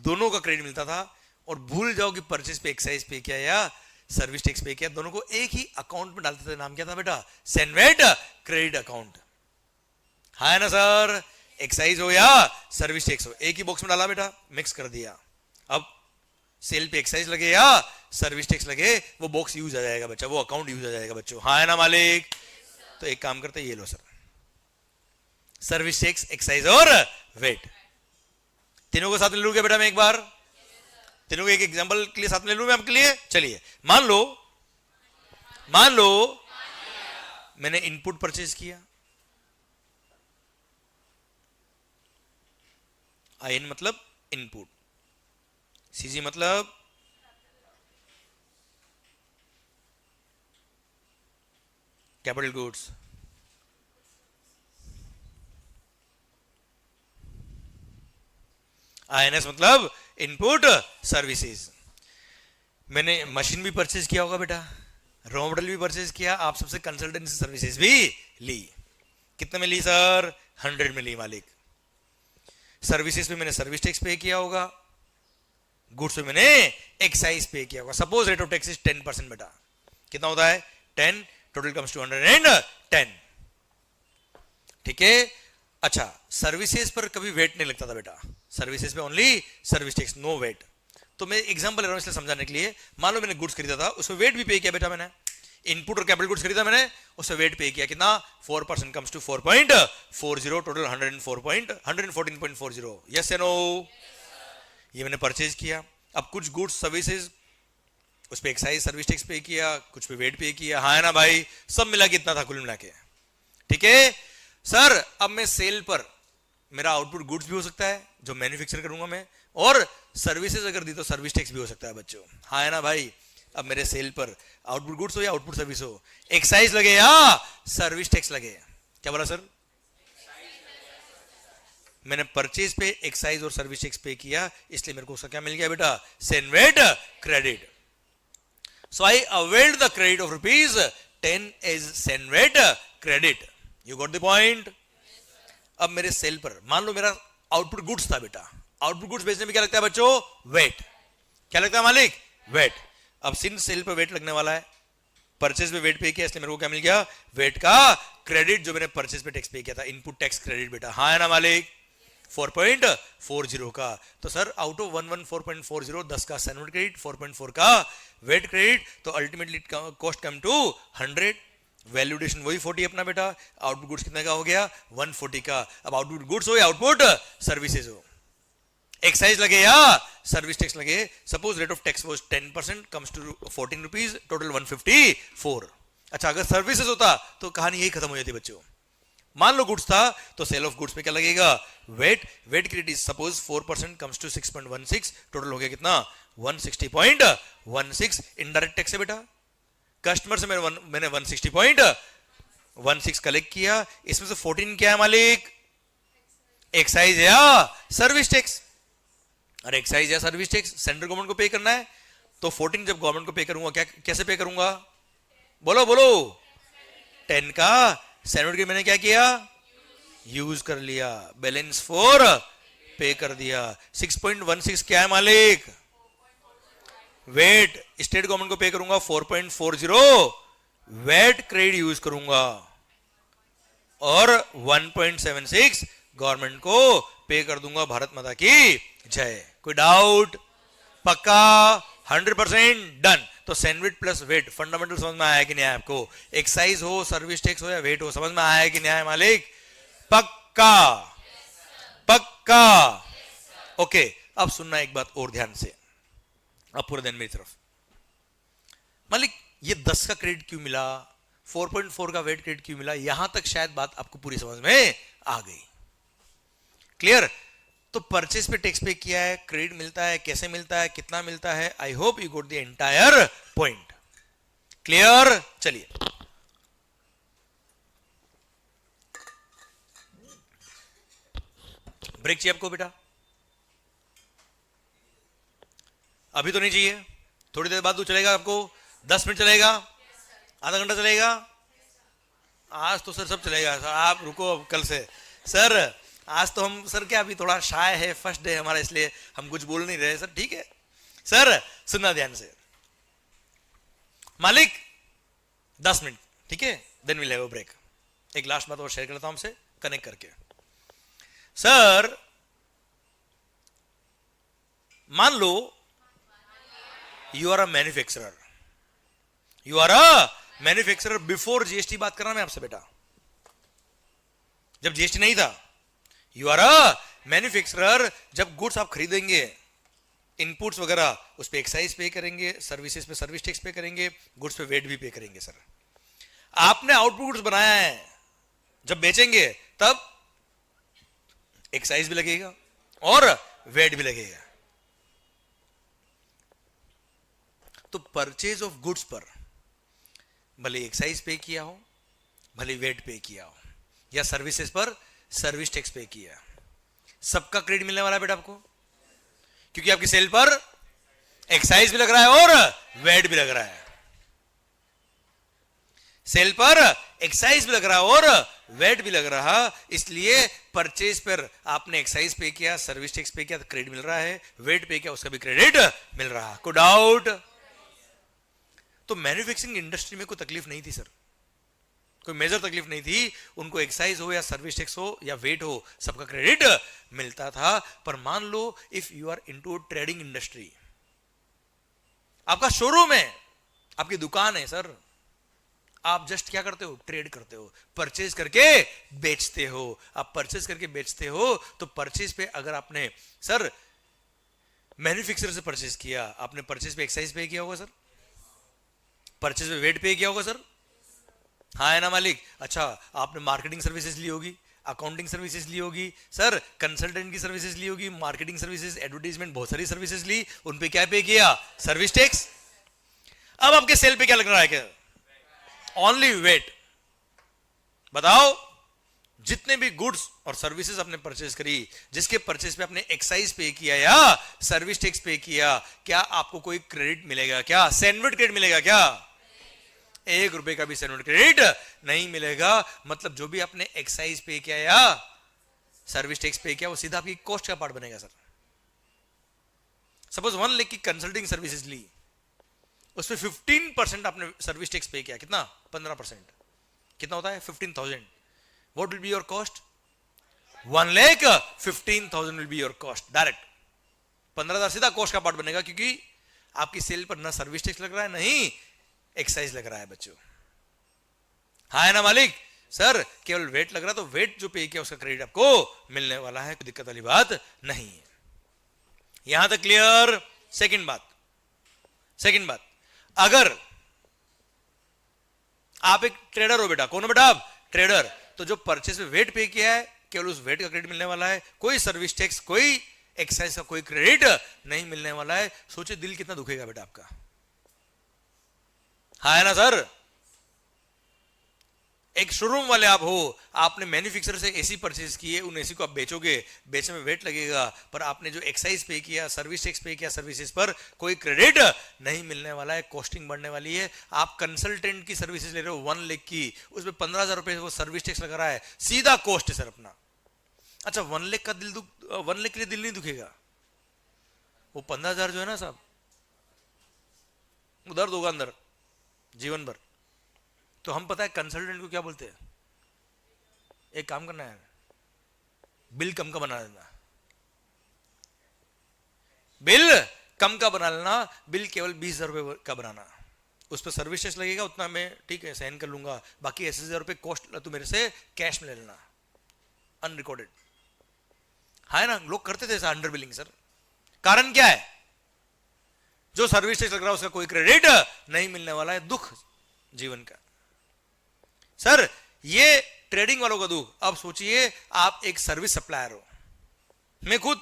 दोनों का क्रेडिट मिलता था। और भूल जाओ कि परचेज पे एक्साइज पे किया या सर्विस टैक्स पे किया, दोनों को एक ही अकाउंट में डालते थे। नाम क्या था बेटा? CENVAT credit account. हाँ है ना सर? एक्साइज हो या सर्विस टैक्स हो, एक ही बॉक्स में डाला बेटा, मिक्स कर दिया। अब सेल पे एक्साइज लगे या सर्विस टैक्स लगे, वो बॉक्स यूज आ जाएगा बच्चा, वो अकाउंट यूज आ जाएगा बच्चों। हाँ है ना मालिक? तो एक काम करते, ये लो सर, सर्विस टैक्स, एक्साइज और वेट, तीनों को साथ ले लूं क्या बेटा मैं एक बार? तीनों को एक एग्जांपल के लिए साथ में ले लूं मैं आपके लिए। चलिए मान लो मैंने इनपुट परचेज किया, आईएन मतलब इनपुट, सीजी मतलब कैपिटल गुड्स, आईएनएस मतलब इनपुट सर्विसेज। मैंने मशीन भी परचेज किया होगा बेटा, रॉ मटेरियल भी परचेज किया, आप सबसे कंसल्टेंसी सर्विसेज भी ली। कितने में ली सर? 100 में ली मालिक। सर्विसेज पे मैंने सर्विस टैक्स पे किया होगा, गुड्स पे मैंने एक्साइज पे किया होगा। Suppose rate of tax is 10% बेटा, कितना होता है? 10, टोटल कम्स टू 110। ठीक है। अच्छा, सर्विसेज पर कभी वेट नहीं लगता था बेटा, सर्विसेज पे only service tax, no VAT. तो मैं एग्जांपल ले रहा हूं इसलिए समझाने के लिए। मान लो मैंने गुड्स खरीदा था, उसमें वेट भी पे किया बेटा मैंने, इनपुट और कैपिटल गुड्स खरीदा मैंने, उससे वेट पे किया, कितना? 4% कम्स टू 4.40, टोटल 114.40। यस या नो? ये मैंने परचेज किया। अब कुछ गुड्स सर्विसेज उस पे एक्साइज सर्विस टैक्स पे किया, कुछ पे वेट पे किया। हाँ है ना भाई? सब मिला के इतना था कुल मिला के। ठीक है सर। अब मैं सेल पर मेरा आउटपुट गुड्स भी हो सकता है जो मैन्युफैक्चर करूंगा मैं, और सर्विसेज अगर दी तो सर्विस टैक्स भी हो सकता है बच्चों। हाँ है ना भाई? अब मेरे सेल पर आउटपुट गुड्स हो या आउटपुट सर्विस हो, एक्साइज लगे या सर्विस टैक्स लगे? क्या बोला सर? मैंने परचेज पे एक्साइज और सर्विस टैक्स पे किया, इसलिए मेरे को उसका क्या मिल गया बेटा? CENVAT credit. So I availed the credit of ₹10 as CENVAT credit. You got the point? अब मेरे सेल पर मान लो मेरा आउटपुट गुड्स था बेटा, आउटपुट गुड्स बेचने में क्या लगता है बच्चों? वेट। क्या लगता है मालिक? वेट। अब सिंस सेल पर वेट लगने वाला है, परचेज पे वेट पे किया, इसलिए मेरे को क्या मिल गया? वेट का क्रेडिट, जो मैंने परचेज पे टैक्स पे किया था, इनपुट टैक्स क्रेडिट बेटा। हाँ है ना मालिक? 4.40 का। तो सर आउट ऑफ 114.40, 10 का सैन्युअल क्रेडिट, 4.4 का वेट क्रेडिट, तो ultimately cost come to 100, valuation वही 40 अपना बेटा। आउटपुट गुड्स कितने का हो गया? 140 का। अब आउटपुट गुड्स हो या आउटपुट सर्विसेज हो, एक्साइज लगे या सर्विस टैक्स लगे, suppose rate of tax was 10%, comes to ₹14, total 154। अच्छा, अगर सर्विसेज होता तो कहानी यही खत्म हो जाती बच्चों। मान लो गुड्स था तो सेल ऑफ गुड्स पे क्या लगेगा? VAT. VAT credit is suppose 4%, comes to 6.16, total हो गया कितना? 160.16। इनडायरेक्ट टैक्स है बेटा, कस्टमर से मैंने 160.16 कलेक्ट किया, इसमें से 14 क्या है मालिक? एक्साइज या सर्विस टैक्स। और एक्साइज या सर्विस टैक्स सेंट्रल गवर्नमेंट को पे करना है, तो 14 जब गवर्नमेंट को पे करूंगा, क्या कैसे पे करूंगा, बोलो बोलो, 10 का सेंट्रल के मैंने क्या किया, यूज कर लिया, बैलेंस 4 पे कर दिया। 6.16 क्या है मालिक, वेट, स्टेट गवर्नमेंट को पे करूंगा 4.40 वेट क्रेडिट यूज करूंगा, और 1.76 गवर्नमेंट को पे कर दूंगा। भारत माता की जय। कोई डाउट, पक्का, 100% डन। तो सैंडविच प्लस वेट फंडामेंटल समझ में आया कि नहीं आया आपको? एक्साइज हो, सर्विस टैक्स हो या वेट हो, समझ में आया कि नहीं आया मालिक? पक्का पक्का। ओके, अब सुनना एक बात और ध्यान से, अब पूरे दिन मेरी तरफ। मालिक ये 10 का क्रेडिट क्यों मिला, 4.4 का वेट क्रेडिट क्यों मिला, यहां तक शायद बात आपको पूरी समझ में आ गई। क्लियर? तो परचेज पे टैक्स पे किया है, क्रेडिट मिलता है, कैसे मिलता है, कितना मिलता है, I hope you got the entire point. Clear? चलिए ब्रेक चाहिए आपको बेटा? अभी तो नहीं चाहिए, थोड़ी देर बाद तो चलेगा आपको, 10 मिनट चलेगा, आधा घंटा चलेगा, आज तो सर सब चलेगा सर, आप रुको अब कल से। सर आज तो हम सर क्या अभी थोड़ा शाय है, फर्स्ट डे हमारा, इसलिए हम कुछ बोल नहीं रहे सर। ठीक है सर, सुनना ध्यान से मालिक, 10 मिनट, ठीक है, then will have a break. एक लास्ट बात और शेयर करता हूं हमसे कनेक्ट करके। सर मान लो you are a manufacturer, you are a manufacturer, before GST बात कर रहा मैं आपसे बेटा, जब जीएसटी नहीं था। यू आर अ मैन्युफैक्चरर, जब गुड्स आप खरीदेंगे, इनपुट्स वगैरह, उस पे एक्साइज पे करेंगे, सर्विसेज पे सर्विस टैक्स पे करेंगे, गुड्स पे वेट भी पे करेंगे। सर आपने आउटपुट गुड्स बनाया है, जब बेचेंगे तब एक्साइज भी लगेगा और वेट भी लगेगा। तो परचेज ऑफ गुड्स पर भले एक्साइज पे किया हो, भले वेट पे किया हो, या सर्विसेज पर सर्विस टैक्स पे किया, सबका क्रेडिट मिलने वाला है बेटा आपको, क्योंकि आपकी सेल पर एक्साइज भी लग रहा है और वेट भी लग रहा है। सेल पर एक्साइज भी लग रहा है और वेट भी लग रहा, इसलिए परचेज पर आपने एक्साइज पे किया, सर्विस टैक्स पे किया तो क्रेडिट मिल रहा है, वेट पे किया उसका भी क्रेडिट मिल रहा। कोई डाउट? तो मैन्युफैक्चरिंग इंडस्ट्री में कोई तकलीफ नहीं थी सर, कोई मेजर तकलीफ नहीं थी, उनको एक्साइज हो या सर्विस टैक्स हो या वेट हो, सबका क्रेडिट मिलता था। पर मान लो if you are into trading industry, आपका शोरूम है, आपकी दुकान है सर, आप जस्ट क्या करते हो, ट्रेड करते हो, परचेज करके बेचते हो। आप परचेज करके बेचते हो, तो परचेज पे अगर आपने सर मैन्युफैक्चरर से परचेज किया, आपने परचेज पे एक्साइज पे किया होगा सर, परचेज पे वेट पे किया होगा सर, हाँ है ना मालिक? अच्छा, आपने मार्केटिंग सर्विसेज ली होगी, अकाउंटिंग सर्विसेज ली होगी सर, कंसल्टेंट की सर्विसेज ली होगी, मार्केटिंग सर्विसेज, एडवर्टाइजमेंट, बहुत सारी सर्विसेज ली, उन पे क्या पे किया, सर्विस टैक्स। अब आपके सेल पे क्या लग रहा है, क्या ओनली वेट? बताओ, जितने भी गुड्स और सर्विसेज आपने परचेज करी, जिसके परचेज पे आपने एक्साइज पे किया या सर्विस टैक्स पे किया, क्या आपको कोई क्रेडिट मिलेगा? क्या सैंडविच क्रेडिट मिलेगा? क्या 1 रुपए का भी सैंडविच क्रेडिट नहीं मिलेगा। मतलब जो भी आपने एक्साइज पे किया या सर्विस टैक्स पे किया, वो सीधा आपकी कॉस्ट का पार्ट बनेगा सर। सपोज 1 लाख की कंसल्टिंग सर्विसेज ली, उसमें 15% आपने सर्विस टैक्स पे किया, कितना? 15%, कितना होता है? 15,000। What will be your cost? 1,15,000 will be your cost direct. 15,000 सीधा कॉस्ट का पार्ट बनेगा, क्योंकि आपकी सेल पर ना सर्विस टैक्स लग रहा है, नहीं एक्साइज लग रहा है बच्चों। हाँ है ना मालिक? सर केवल वेट लग रहा है, तो वेट जो पे किया उसका क्रेडिट आपको मिलने वाला है, कोई दिक्कत वाली बात नहीं है। यहां तक क्लियर? सेकंड बात, अगर आप एक ट्रेडर हो बेटा, कौन हो बेटा आप? ट्रेडर। तो जो परचेज पे वेट पे किया है, केवल उस वेट का क्रेडिट मिलने वाला है, कोई सर्विस टैक्स, कोई एक्साइज का कोई क्रेडिट नहीं मिलने वाला है। सोचे दिल कितना दुखेगा बेटा आपका, हाँ है ना सर? एक शोरूम वाले आप हो, आपने मैन्युफैक्चरर से एसी परचेज किए, उन एसी को आप बेचोगे, बेचने में वेट लगेगा, पर आपने जो एक्साइज पे किया, सर्विस टैक्स पे किया, सर्विसेज पर कोई क्रेडिट नहीं मिलने वाला है, कॉस्टिंग बढ़ने वाली है। आप कंसल्टेंट की सर्विसेज ले रहे हो 1 लाख की, उसमें 15,000 रुपए वो सर्विस टैक्स लगा रहा है, सीधा कॉस्ट है सर अपना। अच्छा 1 लाख का 1 लाख के लिए दिल नहीं दुखेगा, वो 15,000 जो है ना साहब, उधर दोगा अंदर जीवन भर। तो हम पता है कंसल्टेंट को क्या बोलते हैं, एक काम करना है, बिल कम का बना देना, बिल कम का बना लेना, बिल केवल 20,000 रुपए का बनाना, उस पर सर्विस टैक्स लगेगा उतना, मैं ठीक है सहन कर लूंगा, बाकी 80,000 रुपए कॉस्ट तू मेरे से कैश में ले लेना, अनरिकॉर्डेड। है ना, लोग करते थे अंडर बिलिंग सर। कारण क्या है, जो सर्विस टैक्स लग रहा है उसका कोई क्रेडिट नहीं मिलने वाला है, दुख जीवन का। सर ये ट्रेडिंग वालों का दुख। अब सोचिए आप एक सर्विस सप्लायर हो, मैं खुद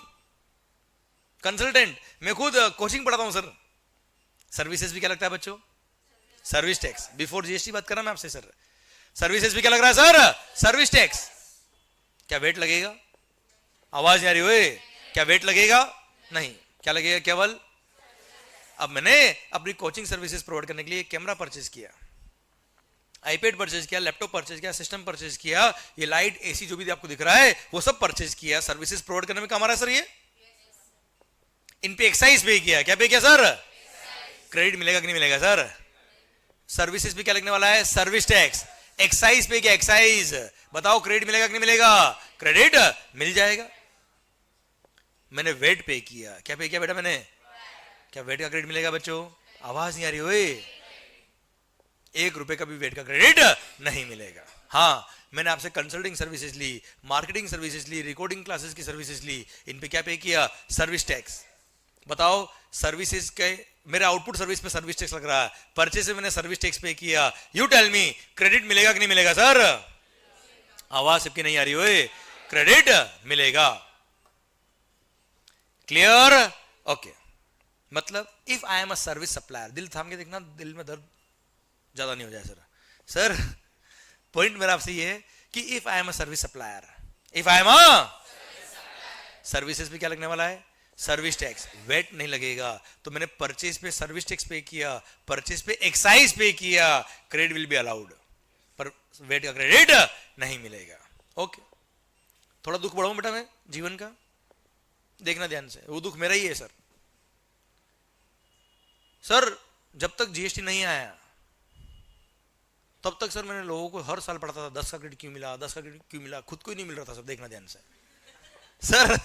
कंसल्टेंट, मैं खुद कोचिंग पढ़ाता हूं सर। सर्विसेज भी क्या लगता है बच्चों, सर्विस टैक्स। बिफोर जीएसटी बात करा मैं आपसे सर, सर्विसेज भी क्या लग रहा है सर, सर्विस टैक्स। क्या वेट लगेगा, आवाज नहीं आ रही हुई, क्या वेट लगेगा, नहीं, क्या लगेगा केवल। अब मैंने अपनी कोचिंग सर्विसेज प्रोवाइड करने के लिए कैमरा परचेज किया, आईपैड परचेज किया, लैपटॉप परचेज किया, सिस्टम परचेज किया, ये लाइट एसी जो भी आपको दिख रहा है वो सब परचेज किया। सर्विसेज प्रोवाइड करने में काम आ रहा है सर, ये इन पे एक्साइज पे किया, क्या पे किया सर, क्रेडिट मिलेगा कि नहीं मिलेगा सर। सर्विसेज पे क्या लगने वाला है, सर्विस टैक्स। एक्साइज पे क्या, एक्साइज, बताओ क्रेडिट मिलेगा कि नहीं मिलेगा, क्रेडिट मिल जाएगा। मैंने वेट पे किया, क्या पे किया बेटा मैंने, क्या वेट का क्रेडिट मिलेगा बच्चों, आवाज नहीं आ रही हुई, 1 रुपए का भी वेट का क्रेडिट नहीं मिलेगा। हाँ मैंने आपसे कंसल्टिंग सर्विसेज ली, मार्केटिंग सर्विसेज ली, रिकॉर्डिंग क्लासेस की सर्विसेज ली, इन पे क्या पे किया, सर्विस टैक्स। बताओ सर्विसेज के मेरे आउटपुट सर्विस पे सर्विस टैक्स लग रहा है, परचेज से मैंने सर्विस टैक्स पे किया, यू टेल मी क्रेडिट मिलेगा कि नहीं मिलेगा सर, आवाज सबकी नहीं आ रही हुई, क्रेडिट मिलेगा। Clear, okay. मतलब if I am a service supplier, दिल थाम के देखना, दिल में दर्द ज्यादा नहीं हो जाए सर। सर पॉइंट मेरा आपसे ये है कि if I am a service supplier, if I am a services पे क्या लगने वाला है, सर्विस टैक्स, वेट नहीं लगेगा। तो मैंने परचेज पे सर्विस टैक्स पे किया, परचेज पे एक्साइज पे किया, क्रेडिट विल बी अलाउड, पर वेट का क्रेडिट नहीं मिलेगा। ओके, थोड़ा दुख बढ़ाऊं बेटा मैं जीवन का, देखना ध्यान से, वो दुख मेरा ही है सर। सर जब तक जीएसटी नहीं आया तब तक सर मैंने लोगों को हर साल पढ़ाता था 10 का क्रेडिट क्यों मिला, 10 का क्रेडिट क्यों मिला, खुद को ही नहीं मिल रहा था सर, देखना ध्यान से सर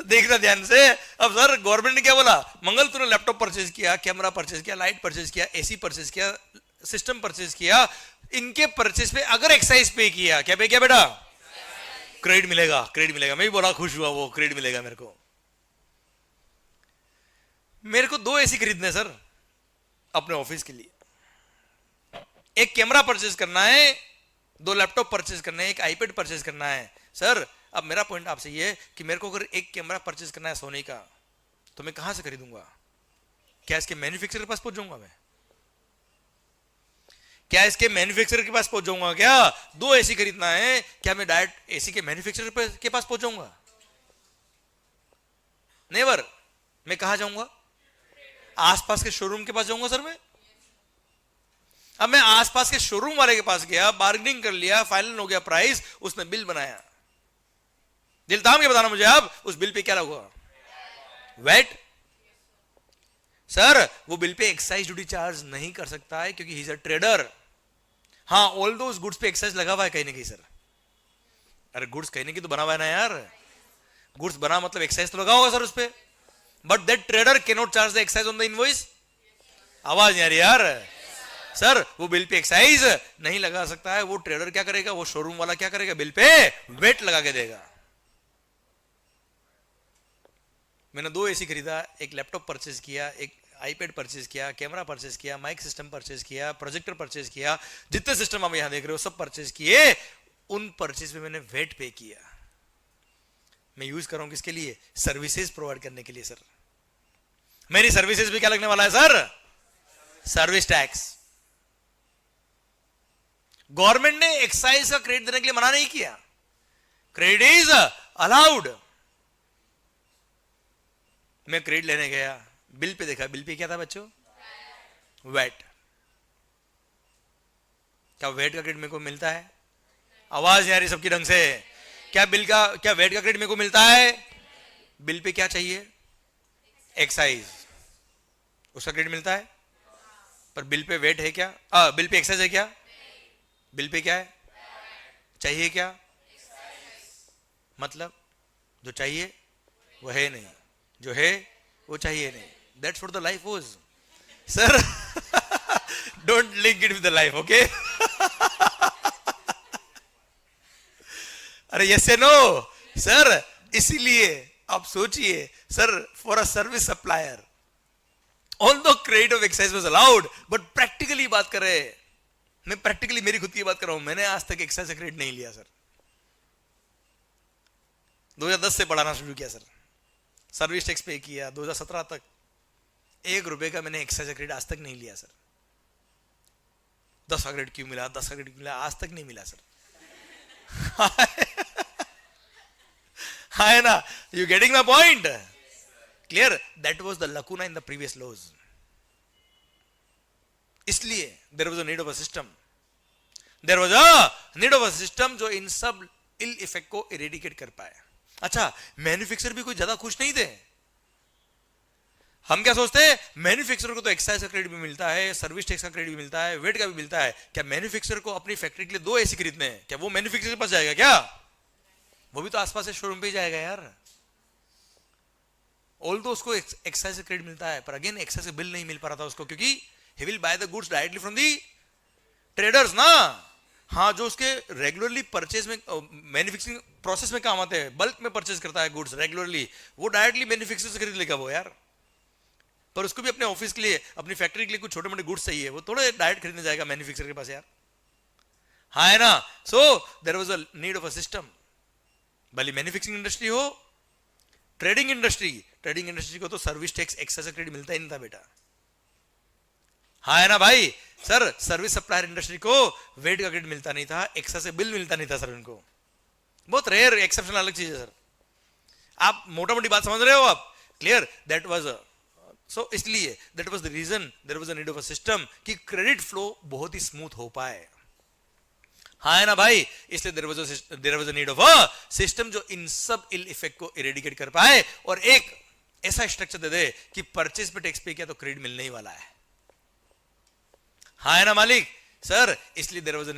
देखना ध्यान से। अब सर गवर्नमेंट ने क्या बोला, मंगल तूने लैपटॉप परचेज किया, कैमरा परचेज किया, लाइट परचेज किया, एसी परचेज किया, सिस्टम परचेज किया, इनके परचेज पे अगर एक्साइज पे किया, क्या पे किया बेटा, क्रेडिट मिलेगा, क्रेडिट मिलेगा। मैं भी बड़ा खुश हुआ, वो क्रेडिट मिलेगा मेरे को। मेरे को 2 एसी खरीदने सर अपने ऑफिस के लिए, एक कैमरा परचेज करना है, 2 लैपटॉप परचेज करना है, एक आईपैड परचेज करना है सर। अब मेरा पॉइंट आपसे ये है कि मेरे को अगर एक कैमरा परचेज करना है सोनी का, तो मैं कहां से खरीदूंगा, क्या इसके मैन्युफैक्चरर के पास पहुंच जाऊंगा मैं, क्या इसके मैन्युफैक्चरर के पास पहुंच जाऊंगा, क्या 2 एसी खरीदना है, क्या मैं डायरेक्ट एसी के मैन्युफैक्चरर के पास पहुंच जाऊंगा, नेवर। मैं कहां जाऊंगा, आसपास के शोरूम के पास जाऊंगा सर मैं। अब मैं आसपास के शोरूम वाले के पास गया, बार्गेनिंग कर लिया, फाइनल हो गया प्राइस, उसने बिल बनाया, दिल थाम के बताना मुझे अब उस बिल पे क्या लगा, वेट। सर वो bill pay excise duty charge नहीं कर सकता है क्योंकि ही इज अ ट्रेडर। हाँ ऑल दो उस गुड्स पे एक्साइज लगा हुआ है कहीं ना कहीं सर। अरे गुड्स कहीं ना कहीं तो बना हुआ है ना यार, गुड्स बना मतलब एक्साइज तो लगा होगा सर उस पे, but that trader can not charge the excise on the invoice. आवाज नहीं आ रही यार सर, वो बिल पे एक्साइज नहीं लगा सकता है। वो ट्रेडर क्या करेगा, वो शोरूम वाला क्या करेगा, बिल पे वेट लगा के देगा। मैंने 2 एसी खरीदा, एक लैपटॉप परचेज किया, एक आईपैड परचेज किया, कैमरा परचेज किया, माइक सिस्टम परचेज किया, प्रोजेक्टर परचेज किया, जितने सिस्टम आप यहां देख रहे हो सब परचेज किए। उन परचेज पे मैंने वेट पे किया। मैं यूज कर रहा हूं किसके लिए, सर्विसेज प्रोवाइड करने के लिए सर। मेरी सर्विसेज भी क्या लगने वाला है सर, सर्विस टैक्स। गवर्नमेंट ने एक्साइज का क्रेडिट देने के लिए मना नहीं किया, क्रेडिट इज अलाउड। मैं क्रेडिट लेने गया, बिल पे देखा, बिल पे क्या था बच्चों? वैट। क्या वैट का क्रेडिट मेरे को मिलता है? आवाज नहीं आ रही सबकी ढंग से। क्या वैट का क्रेडिट मेरे को मिलता है? बिल पे क्या चाहिए? एक्साइज, उसका क्रेडिट मिलता है। पर बिल पे वेट है क्या? बिल पे एक्साइज है क्या? बिल पे क्या है? चाहिए क्या? मतलब जो चाहिए वो है नहीं, जो है वो चाहिए नहीं। That's what the life was sir. Don't link it with the life, okay? अरे यस या नो सर। इसीलिए आप सोचिए sir, for a service supplier although credit of excise was allowed, but practically बात करें, मैं प्रैक्टिकली मेरी खुद की बात कर रहा हूं, मैंने आज तक एक्साइज से क्रेडिट नहीं लिया सर। 2010 से पढ़ाना शुरू किया सर, सर्विस टैक्स पे किया 2017 तक, 1 रुपए का मैंने एक्साइज क्रेडिट आज तक नहीं लिया सर। 10 का क्रेडिट क्यों मिला, 10 का क्रेडिट मिला, आज तक नहीं मिला सर। है ना? You getting my point? Clear? That was the lacuna in the previous laws. इसलिए there was a need of a system, there was a need of a system जो इन सब इल इफेक्ट को इरेडिकेट कर पाए। अच्छा, मैन्युफैक्चरर भी कोई ज्यादा खुश नहीं थे। हम क्या सोचते हैं, मैन्युफैक्चरर को तो एक्साइज का क्रेडिट भी मिलता है, सर्विस टैक्स का क्रेडिट भी मिलता है, वेट का भी मिलता है, क्या मैन्युफैक्चरर को अपनी फैक्ट्री के लिए 2 एसी खरीदने हैं, क्या वो मैन्युफैक्चरर के पास जाएगा क्या? वो भी तो आसपास से शोरूम पे ही जाएगा यार। ऑल तो उसको एक्साइज का क्रेडिट मिलता है, पर अगेन एक्साइज का बिल नहीं मिल पा रहा था उसको, क्योंकि he will by the goods directly from the traders ना। हाँ, जो उसके रेगुलरली परचेज में, मैन्युफैक्चरिंग प्रोसेस में काम आते हैं, बल्क में परचेज करता है गुड्स रेगुलरली, वो डायरेक्टली मैन्युफैक्चरर से खरीद लेगा वो यार। पर उसको भी अपने ऑफिस के लिए, अपनी फैक्ट्री के लिए कुछ छोटे मोटे गुड्स चाहिए, वो थोड़े डायरेक्ट खरीदने जाएगा मैन्युफैक्चरर के पास यार। हाँ है ना? So there was a need of a system. भले मैन्युफैक्चरिंग इंडस्ट्री हो, ट्रेडिंग इंडस्ट्री को तो सर्विस टैक्स एक्साइज क्रेडिट मिलता ही नहीं था बेटा। हाँ है ना भाई? सर सर्विस सप्लायर इंडस्ट्री को वेट का क्रेडिट मिलता नहीं था, एक्साइज से बिल मिलता नहीं था सर उनको। बहुत रेयर एक्सेप्शन, अलग चीज है सर। आप मोटा मोटी बात समझ रहे हो आप? क्लियर? दैट वाज सो, इसलिए that was the reason there was a need of a system कि क्रेडिट फ्लो बहुत ही स्मूथ हो पाए। हाँ है ना भाई? इसलिए there was a need of a system जो इन सब इल इफेक्ट को इरेडिकेट कर पाए और एक ऐसा स्ट्रक्चर दे दे कि परचेज पे टैक्स पे किया तो क्रेडिट मिलने ही वाला है। हाँ है ना मालिक? सर इसलिए there was a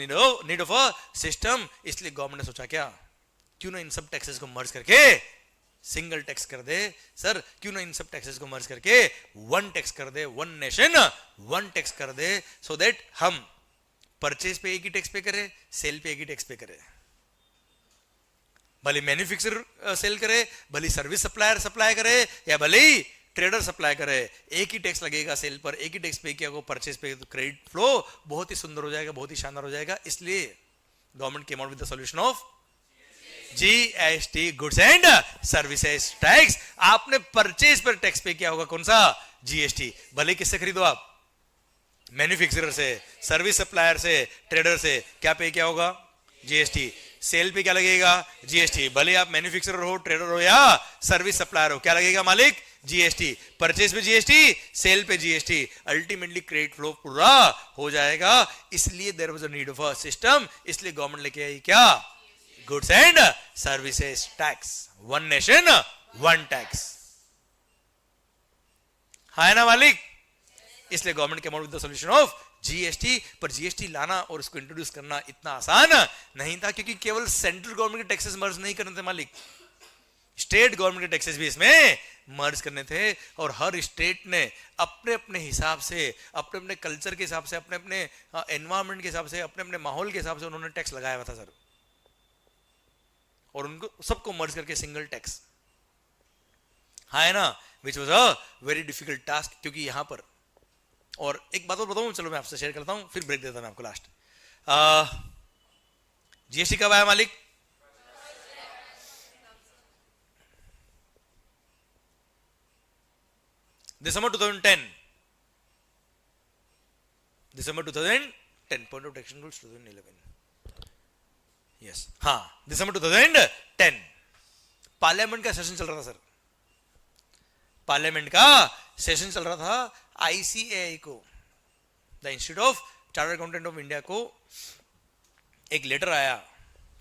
need of a system. इसलिए गवर्नमेंट ने सोचा क्या, क्यों ना इन सब टैक्सेस को मर्ज करके सिंगल टैक्स कर दे। सर क्यों ना इन सब टैक्सेस को मर्ज करके वन टैक्स कर दे, वन नेशन वन टैक्स कर दे, सो दैट हम परचेज पे एक ही टैक्स पे करे, सेल पे एक ही टैक्स पे करे। भले मैन्युफैक्चरर सेल करे, भले सर्विस सप्लायर सप्लाई करे, या भले ही ट्रेडर सप्लाई करे, एक ही टैक्स लगेगा सेल पर, एक ही टैक्स पे किया को परचेज पे, तो क्रेडिट फ्लो बहुत ही सुंदर हो जाएगा, बहुत ही शानदार हो जाएगा। इसलिए government came out with the solution of GST, goods and services tax. आपने परचेज पर टैक्स पे किया होगा कौन सा? जीएसटी। भले किससे खरीदो आप, मैन्युफैक्चरर से, सर्विस सप्लायर से, ट्रेडर से, क्या पे किया होगा? जीएसटी। सेल पे क्या लगेगा? जीएसटी। भले आप मैन्युफैक्चरर हो, ट्रेडर हो या सर्विस सप्लायर हो, क्या लगेगा मालिक? जीएसटी। परचेज पे जीएसटी, सेल पे जीएसटी, अल्टीमेटली क्रेडिट फ्लो पूरा हो जाएगा। इसलिए there was a need of a system. इसलिए गवर्नमेंट लेके आई क्या? Goods and services tax, one nation one tax. है ना मालिक? इसलिए government came out with the solution of GST. पर जीएसटी लाना और उसको इंट्रोड्यूस करना इतना आसान नहीं था, क्योंकि केवल सेंट्रल गवर्नमेंट के टैक्सेस मर्ज नहीं करने थे मालिक, स्टेट गवर्नमेंट के टैक्सेस भी इसमें मर्ज करने थे। और हर स्टेट ने अपने अपने हिसाब से, अपने अपने कल्चर के हिसाब से, अपने अपने एनवायरमेंट के हिसाब से, अपने अपने माहौल के हिसाब से उन्होंने टैक्स लगाया हुआ था सर, और उनको सबको मर्ज करके सिंगल टैक्स। हाँ है ना? Which was a very difficult task. क्योंकि यहां पर, और एक बात और बताऊं, चलो मैं आपसे शेयर करता हूं, फिर ब्रेक देता हूं मैं आपको लास्ट। जीएसटी कब आया मालिक? दिसंबर 2010, दिसंबर 2010 10 point of taxation rules 2011। Yes, हाँ, दिसंबर 2010 पार्लियामेंट का सेशन चल रहा था सर, पार्लियामेंट का सेशन चल रहा था। आईसीएआई को, the institute of chartered accountant of India को एक लेटर आया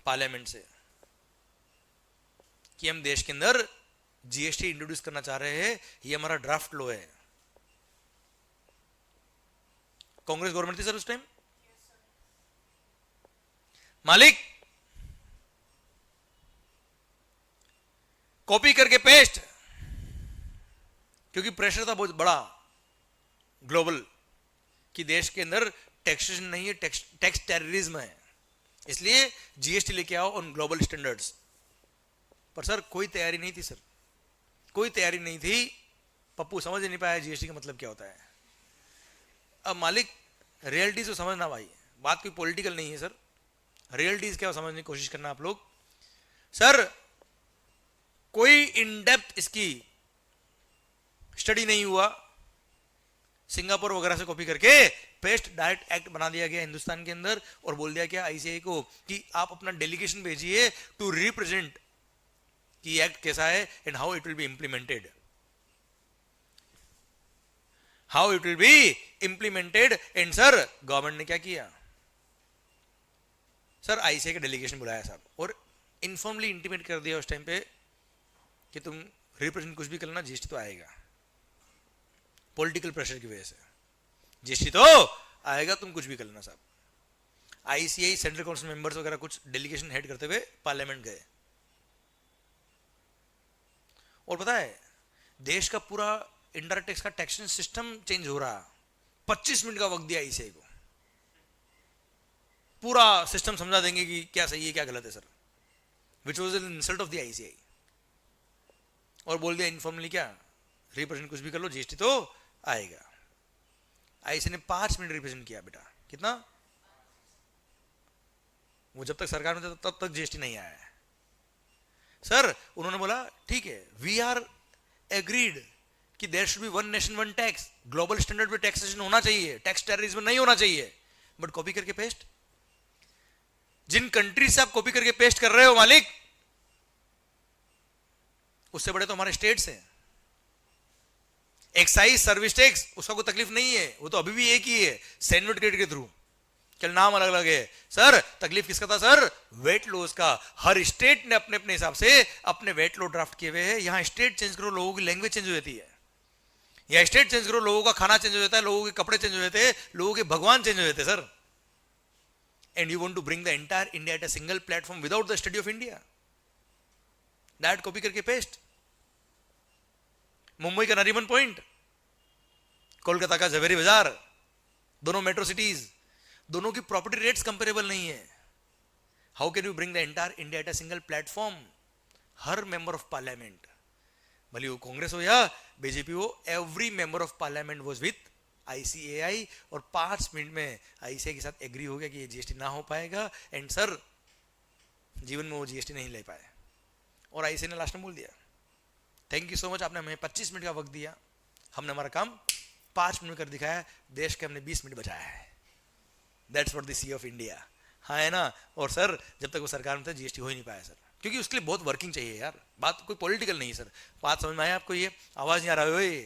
पार्लियामेंट से कि हम देश के अंदर जीएसटी इंट्रोड्यूस करना चाह रहे हैं, ये हमारा ड्राफ्ट लो है। कांग्रेस गवर्नमेंट थी सर उस टाइम। मालिक कॉपी करके पेस्ट, क्योंकि प्रेशर था बहुत बड़ा ग्लोबल कि देश के अंदर टैक्सेशन नहीं है, टैक्स टेररिज्म है, इसलिए जीएसटी लेके आओ ऑन ग्लोबल स्टैंडर्ड्स। पर सर कोई तैयारी नहीं थी सर, कोई तैयारी नहीं थी। पप्पू समझ नहीं पाया जीएसटी का मतलब क्या होता है। अब मालिक रियलिटीज को समझना भाई, बात कोई पॉलिटिकल नहीं है सर, रियलिटीज क्या समझने की कोशिश करना आप लोग। सर कोई इन डेप्थ इसकी स्टडी नहीं हुआ, सिंगापुर वगैरह से कॉपी करके पेस्ट डायरेक्ट एक्ट बना दिया गया हिंदुस्तान के अंदर और बोल दिया गया आईसीआई को कि आप अपना डेलीगेशन भेजिए टू रिप्रेजेंट कि एक्ट कैसा है and how it will be implemented, how it will be implemented. And sir government ने क्या किया सर, आईसीआई का डेलीगेशन बुलाया साहब और इनफॉर्मली इंटीमेट कर दिया उस टाइम पे कि तुम रिप्रेजेंट कुछ भी करना, जीएसटी तो आएगा। पॉलिटिकल प्रेशर की वजह से जीएसटी तो आएगा, तुम कुछ भी कर लेना साहब। आईसीआई सेंट्रल काउंसिल मेंबर्स वगैरह कुछ डेलीगेशन हेड करते हुए पार्लियामेंट गए और पता है देश का पूरा इनडायरेक्ट टैक्स का टैक्सेशन सिस्टम चेंज हो रहा। 25 मिनट का वक्त दिया आईसीआई को, पूरा सिस्टम समझा देंगे कि क्या सही है क्या गलत है sir, which was an insult of the ICI. और बोल दिया इनफॉर्मली क्या, रिप्रेजेंट कुछ भी कर लो, जीएसटी तो आएगा। आईसीआई ने 5 मिनट रिप्रेजेंट किया बेटा, कितना, वो जब तक सरकार में था तब तक जीएसटी नहीं आया है सर। उन्होंने बोला ठीक है, वी आर एग्रीड कि there should be one nation one tax, global standard पे टैक्सेशन होना चाहिए, टैक्स टेररिज्म नहीं होना चाहिए। बट कॉपी करके पेस्ट, जिन कंट्री से आप कॉपी करके पेस्ट कर रहे हो मालिक, उससे बड़े तो हमारे स्टेट्स हैं। एक्साइज सर्विस टैक्स उसका कोई तकलीफ नहीं है, वो तो अभी भी एक ही है, सैंडविच क्रेडिट के थ्रू, चल नाम अलग अलग है सर। तकलीफ किसका था सर, वेट लॉस का। हर स्टेट ने अपने अपने हिसाब से अपने वेट लॉ ड्राफ्ट किए हुए हैं। यहां स्टेट चेंज करो लोगों की लैंग्वेज चेंज हो जाती है, या स्टेट चेंज करो लोगों का खाना चेंज हो जाता है, लोगों के कपड़े चेंज हो जाते हैं, लोगों के भगवान चेंज हो जाते हैं sir. And you want to bring the entire India at a single platform without the study of India, that copy करके पेस्ट। मुंबई का नरीमन पॉइंट, कोलकाता का जवेरी बाजार, दोनों मेट्रो सिटीज, दोनों की प्रॉपर्टी रेट्स कंपेरेबल नहीं है। How can you bring the entire India at a single platform. Her member of parliament, भले वो कांग्रेस हो या बीजेपी हो, every member of parliament was with ICAI और 5 मिनट में आईसीआई के साथ एग्री हो गया कि ये जीएसटी ना हो पाएगा। एंड सर जीवन में वो जीएसटी नहीं ले पाए और आईसीआई ने लास्ट में बोल दिया थैंक यू सो मच, आपने हमें 25 मिनट का वक्त दिया, हमने हमारा काम 5 मिनट कर दिखाया, देश के हमने 20 मिनट बचाया है। That's what the sea of India. हाँ है ना। और सर जब तक वो सरकार में था जीएसटी हो ही नहीं पाया सर, क्योंकि उसके लिए बहुत वर्किंग चाहिए यार, बात कोई पॉलिटिकल नहीं है सर। बात समझ में आया आपको, ये आवाज नहीं आ रहा है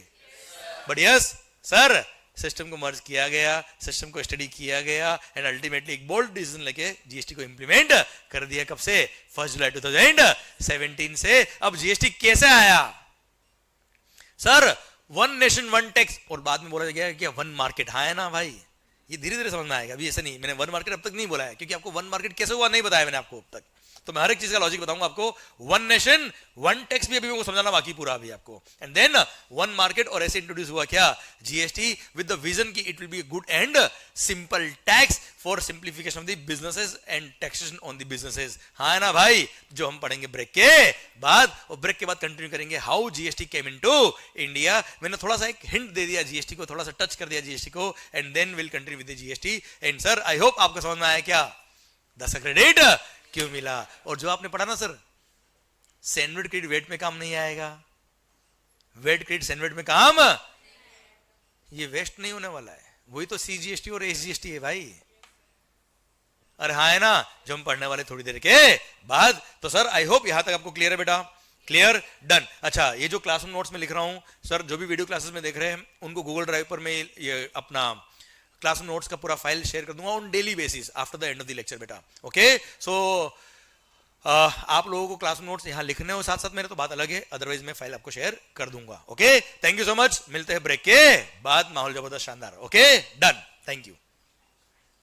बट यस सर, सिस्टम को मर्ज किया गया, सिस्टम को स्टडी किया गया एंड अल्टीमेटली एक बोल्ड डिसीजन लेके जीएसटी को इंप्लीमेंट कर दिया। कब से, 1 जुलाई 2017 से। अब जीएसटी कैसे आया sir, one nation one tax, और बाद में बोला गया कि वन मार्केट। हाँ है ना भाई, ये धीरे धीरे समझ में आएगा, अभी ऐसा नहीं। मैंने वन मार्केट अब तक नहीं बोला है, क्योंकि आपको वन मार्केट कैसे हुआ नहीं बताया मैंने आपको अब तक, तो मैं हर एक चीज का लॉजिक बताऊंगा आपको। वन नेशन वन टैक्स भी अभी मेरे को समझाना बाकी पूरा अभी आपको, एंड देन वन मार्केट। और ऐसे इंट्रोड्यूस हुआ क्या जीएसटी विद द विजन की it will be good and simple tax for simplification of the businesses and taxation on the businesses. हाँ है ना भाई, जो हम पढ़ेंगे ब्रेक के बाद, और ब्रेक के बाद कंटिन्यू करेंगे how GST came into India. मैंने थोड़ा सा एक हिंट दे दिया जीएसटी को, थोड़ा सा टच कर दिया जीएसटी को, and then will continue with the GST. And sir I hope आपको समझ में आया क्या 10 क्रेडिट क्यों मिला। और जो आपने पढ़ा ना सर, सैंडविच क्रेडिट वेट में काम नहीं आएगा, वेट क्रेडिट सैंडविच में काम, ये वेस्ट नहीं होने वाला है। वही तो सीजीएसटी और एसजीएसटी है भाई, अरे हाँ है ना, जो हम पढ़ने वाले थोड़ी देर के बाद। तो सर आई होप यहां तक आपको क्लियर है बेटा, क्लियर, डन। अच्छा, ये जो क्लासरूम नोट्स में लिख रहा हूं सर, जो भी वीडियो क्लासेस में देख रहे हैं उनको गूगल ड्राइव पर मैं ये अपना क्लासरूम नोट्स का पूरा फाइल शेयर कर दूंगा on daily basis after the end of the lecture बेटा। ओके, सो आप लोगों को क्लासरूम नोट्स यहां लिखने हो साथ साथ मेरे, तो बात अलग है, अदरवाइज मैं फाइल आपको शेयर कर दूंगा। Okay, thank you so much, मिलते हैं ब्रेक के बाद, माहौल जबरदस्त शानदार। Okay, done, thank you.